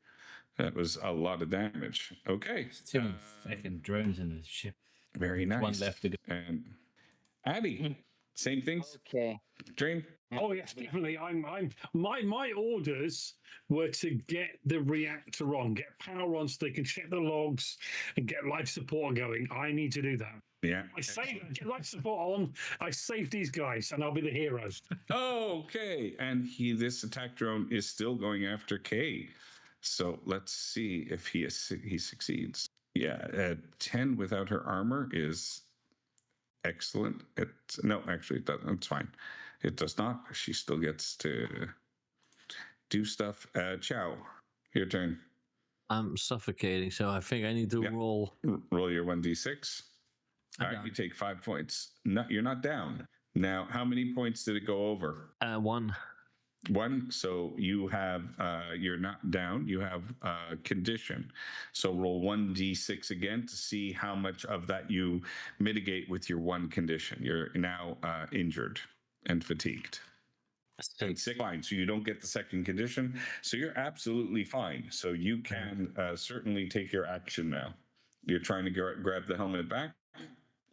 That was a lot of damage. Okay. Too many fucking drones in the ship. Very nice. One left to go. And Addy, same things. Okay. Dream. Oh yes, definitely. My orders were to get the reactor on, get power on, so they can check the logs and get life support going. I need to do that. Yeah. Get life support on. I save these guys, and I'll be the hero. Okay. And this attack drone is still going after Kay. So let's see if he succeeds. Yeah, 10 without her armor is excellent. No, actually, it's fine. It does not. She still gets to do stuff. Chow, your turn. I'm suffocating, so I think I need to roll. Roll your 1d6. All right, you take 5 points. No, you're not down. Now, how many points did it go over? 1. 1. So you have, you're not down. You have condition. So roll 1d6 again to see how much of that you mitigate with your 1 condition. You're now injured and fatigued. And sick, fine. So you don't get the second condition. So you're absolutely fine. So you can certainly take your action now. You're trying to grab the helmet back,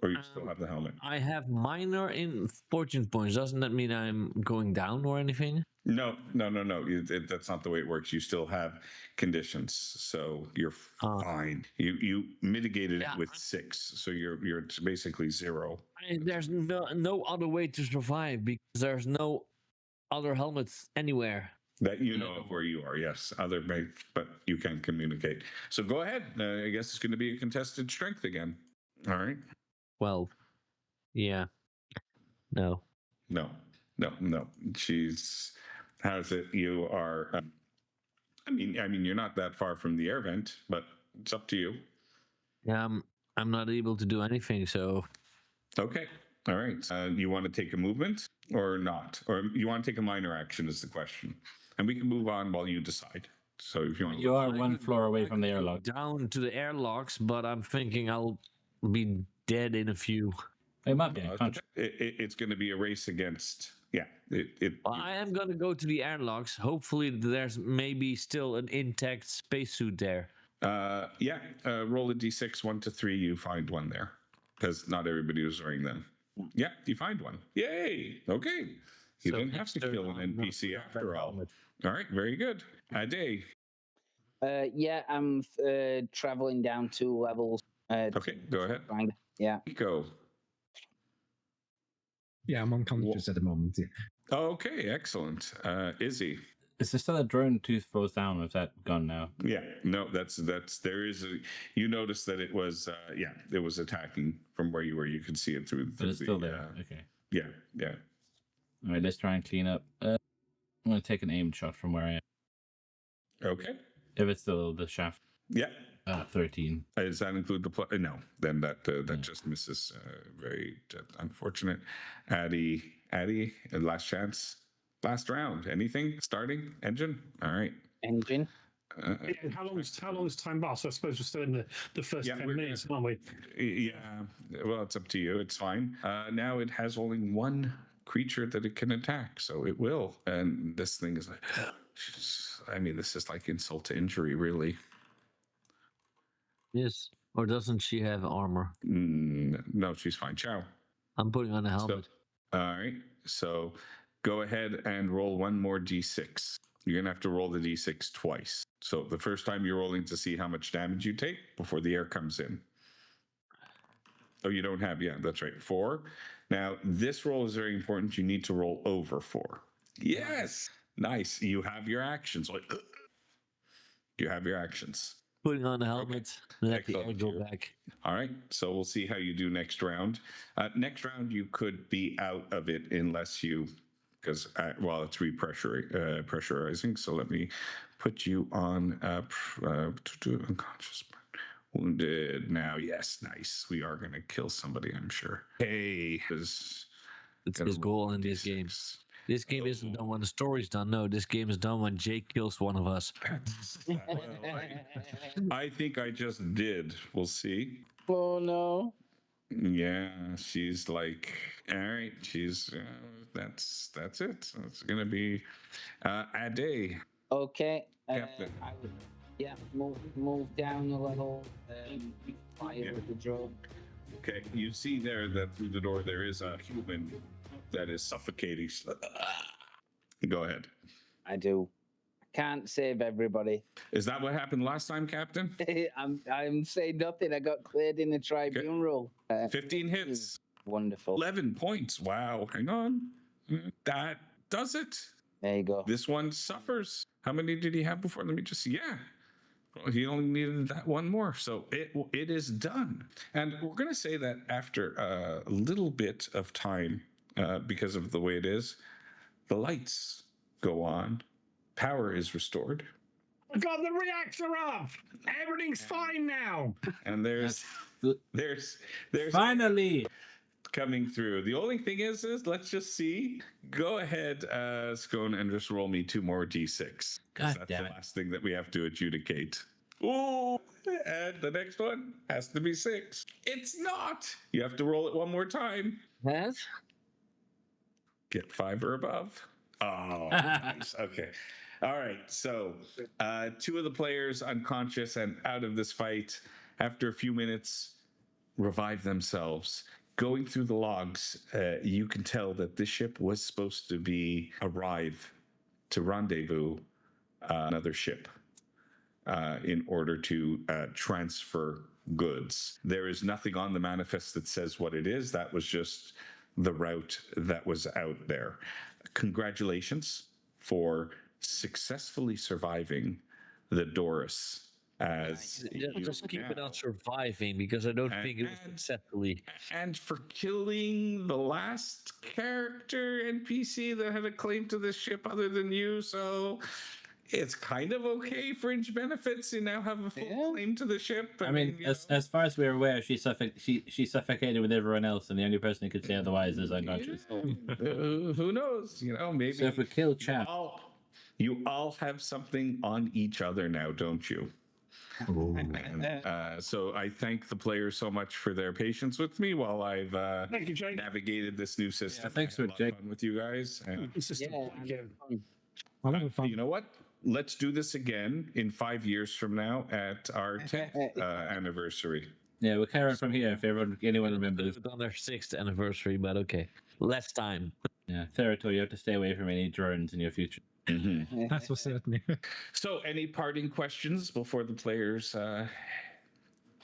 or you still have the helmet? I have minor in fortune points. Doesn't that mean I'm going down or anything? No. That's not the way it works. You still have conditions, so you're fine. You mitigated it with 6, so you're basically 0. There's no other way to survive because there's no other helmets anywhere. That you know of where you are, yes. But you can communicate. So go ahead. I guess it's going to be a contested strength again. All right. Well, yeah. No. She's. How's it? You are. I mean, you're not that far from the air vent, but it's up to you. Yeah, I'm not able to do anything. So. Okay. All right. You want to take a movement or not, or you want to take a minor action? Is the question, and we can move on while you decide. So if you want, you are 1 floor away from the airlock. Down to the airlocks, but I'm thinking I'll be dead in a few. It might be. It's going to be a race against. Yeah. I am going to go to the airlocks. Hopefully, there's maybe still an intact spacesuit there. Yeah. Roll a d6, 1 to 3. You find one there because not everybody was wearing them. Yeah, you find one. Yay! Okay. You didn't have to kill an NPC after all. All right, very good. Ade. Yeah, I'm traveling down 2 levels. Okay, go ahead. Yeah. Go. Yeah, I'm unconscious at the moment. Yeah. Okay, excellent. Izzy. Is there still a drone tooth throws down, or is that gone now? Yeah, no, that's there is a. You noticed that it was it was attacking from where you were. You could see it through. But it's still there. Okay. Yeah. All right, let's try and clean up. I'm going to take an aimed shot from where I am. Okay. If it's still the shaft. Yeah. 13. Does that include the no? Then that just misses. Very unfortunate. Addy, last chance, last round. Anything? Starting engine. All right. Engine. How long's time passed? I suppose we're still in the first 10 minutes, aren't we? Yeah. Well, it's up to you. It's fine. Now it has only 1 creature that it can attack, so it will. And this thing is like, I mean, this is like insult to injury, really. Yes. Or doesn't she have armor? No, she's fine. Ciao. I'm putting on a helmet. So, all right. So go ahead and roll 1 more d6. You're going to have to roll the d6 twice. So the first time you're rolling to see how much damage you take before the air comes in. Oh, you don't have, yeah, that's right. 4. Now, this roll is very important. You need to roll over 4. Yes. Nice. You have your actions. You have your actions. Putting on the helmet, let the air go back. All right, so we'll see how you do next round. Next round, you could be out of it unless you, because while it's pressurizing. So let me put you on unconscious, wounded. Now, yes, nice. We are going to kill somebody, I'm sure. Hey, it's his goal in this game. This game isn't done when the story's done. No, this game is done when Jake kills one of us. I think I just did. We'll see. Oh, no. Yeah, she's like, all right, she's, that's it. It's going to be Ade. Okay. Captain. Move down a level. Fire with the drone. Okay, you see there that through the door there is a human that is suffocating. Go ahead. I do. Can't save everybody. Is that what happened last time, Captain? I'm saying nothing. I got cleared in the tribunal. 15 hits. Wonderful. 11 points. Wow. Hang on. That does it. There you go. This one suffers. How many did he have before? Let me just see. Yeah. Well, he only needed that 1 more. So it is done. And we're going to say that after a little bit of time, because of the way it is, the lights go on. Power is restored. I got the reactor off. Everything's fine now. And there's There's Finally. coming through. The only thing is let's just see. Go ahead, Scone, and just roll me 2 more d6. 'Cause God that's damn the it. last thing that we have to adjudicate. Ooh, and the next one has to be 6. It's not. You have to roll it one more time. That? Get 5 or above. Oh, nice. Okay. All right. So 2 of the players unconscious and out of this fight after a few minutes revive themselves. Going through the logs, you can tell that this ship was supposed to arrive to rendezvous another ship in order to transfer goods. There is nothing on the manifest that says what it is. That was just the route that was out there. Congratulations for successfully surviving the Doris. As Just keep it on surviving, because I don't think it was successfully. And for killing the last character NPC that had a claim to this ship other than you, so it's kind of okay. Fringe benefits. You now have a full claim to the ship. I mean, as far as we're aware, she suffocated with everyone else, and the only person who could say otherwise is unconscious. Who knows? You know, maybe. So if we kill Champ, you all have something on each other now, don't you? So I thank the players so much for their patience with me while I've Thank you, Jake. navigated this new system. Yeah, thanks I had a lot Jake. of fun with you guys. And, Well, that was fun. you know what? Let's do this again in 5 years from now at our 10th anniversary. yeah, we'll carry on from here if anyone remembers. It's on their 6th anniversary, but okay. Less time. Yeah, Therator, you have to stay away from any drones in your future. That's for certain. So, any parting questions before the players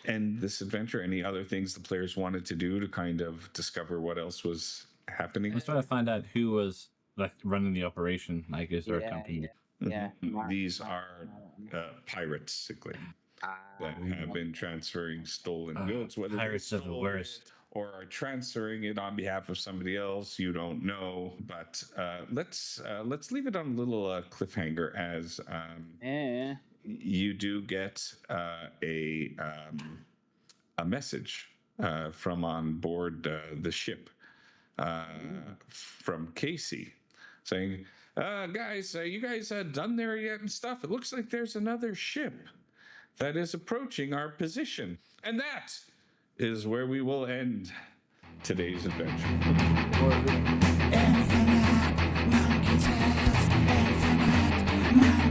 end this adventure? Any other things the players wanted to do to kind of discover what else was happening? Let's try to find out who was like running the operation. Like, is there a company? Yeah. These are pirates, basically, that have been transferring stolen goods. Whether Pirates they are the stole worst. it or are transferring it on behalf of somebody else, you don't know. But let's leave it on a little cliffhanger as you do get a message from on board the ship from Casey saying, guys, you guys done there yet and stuff? It looks like there's another ship that is approaching our position. And that is where we will end today's adventure. Infinite monkey tales, infinite monkey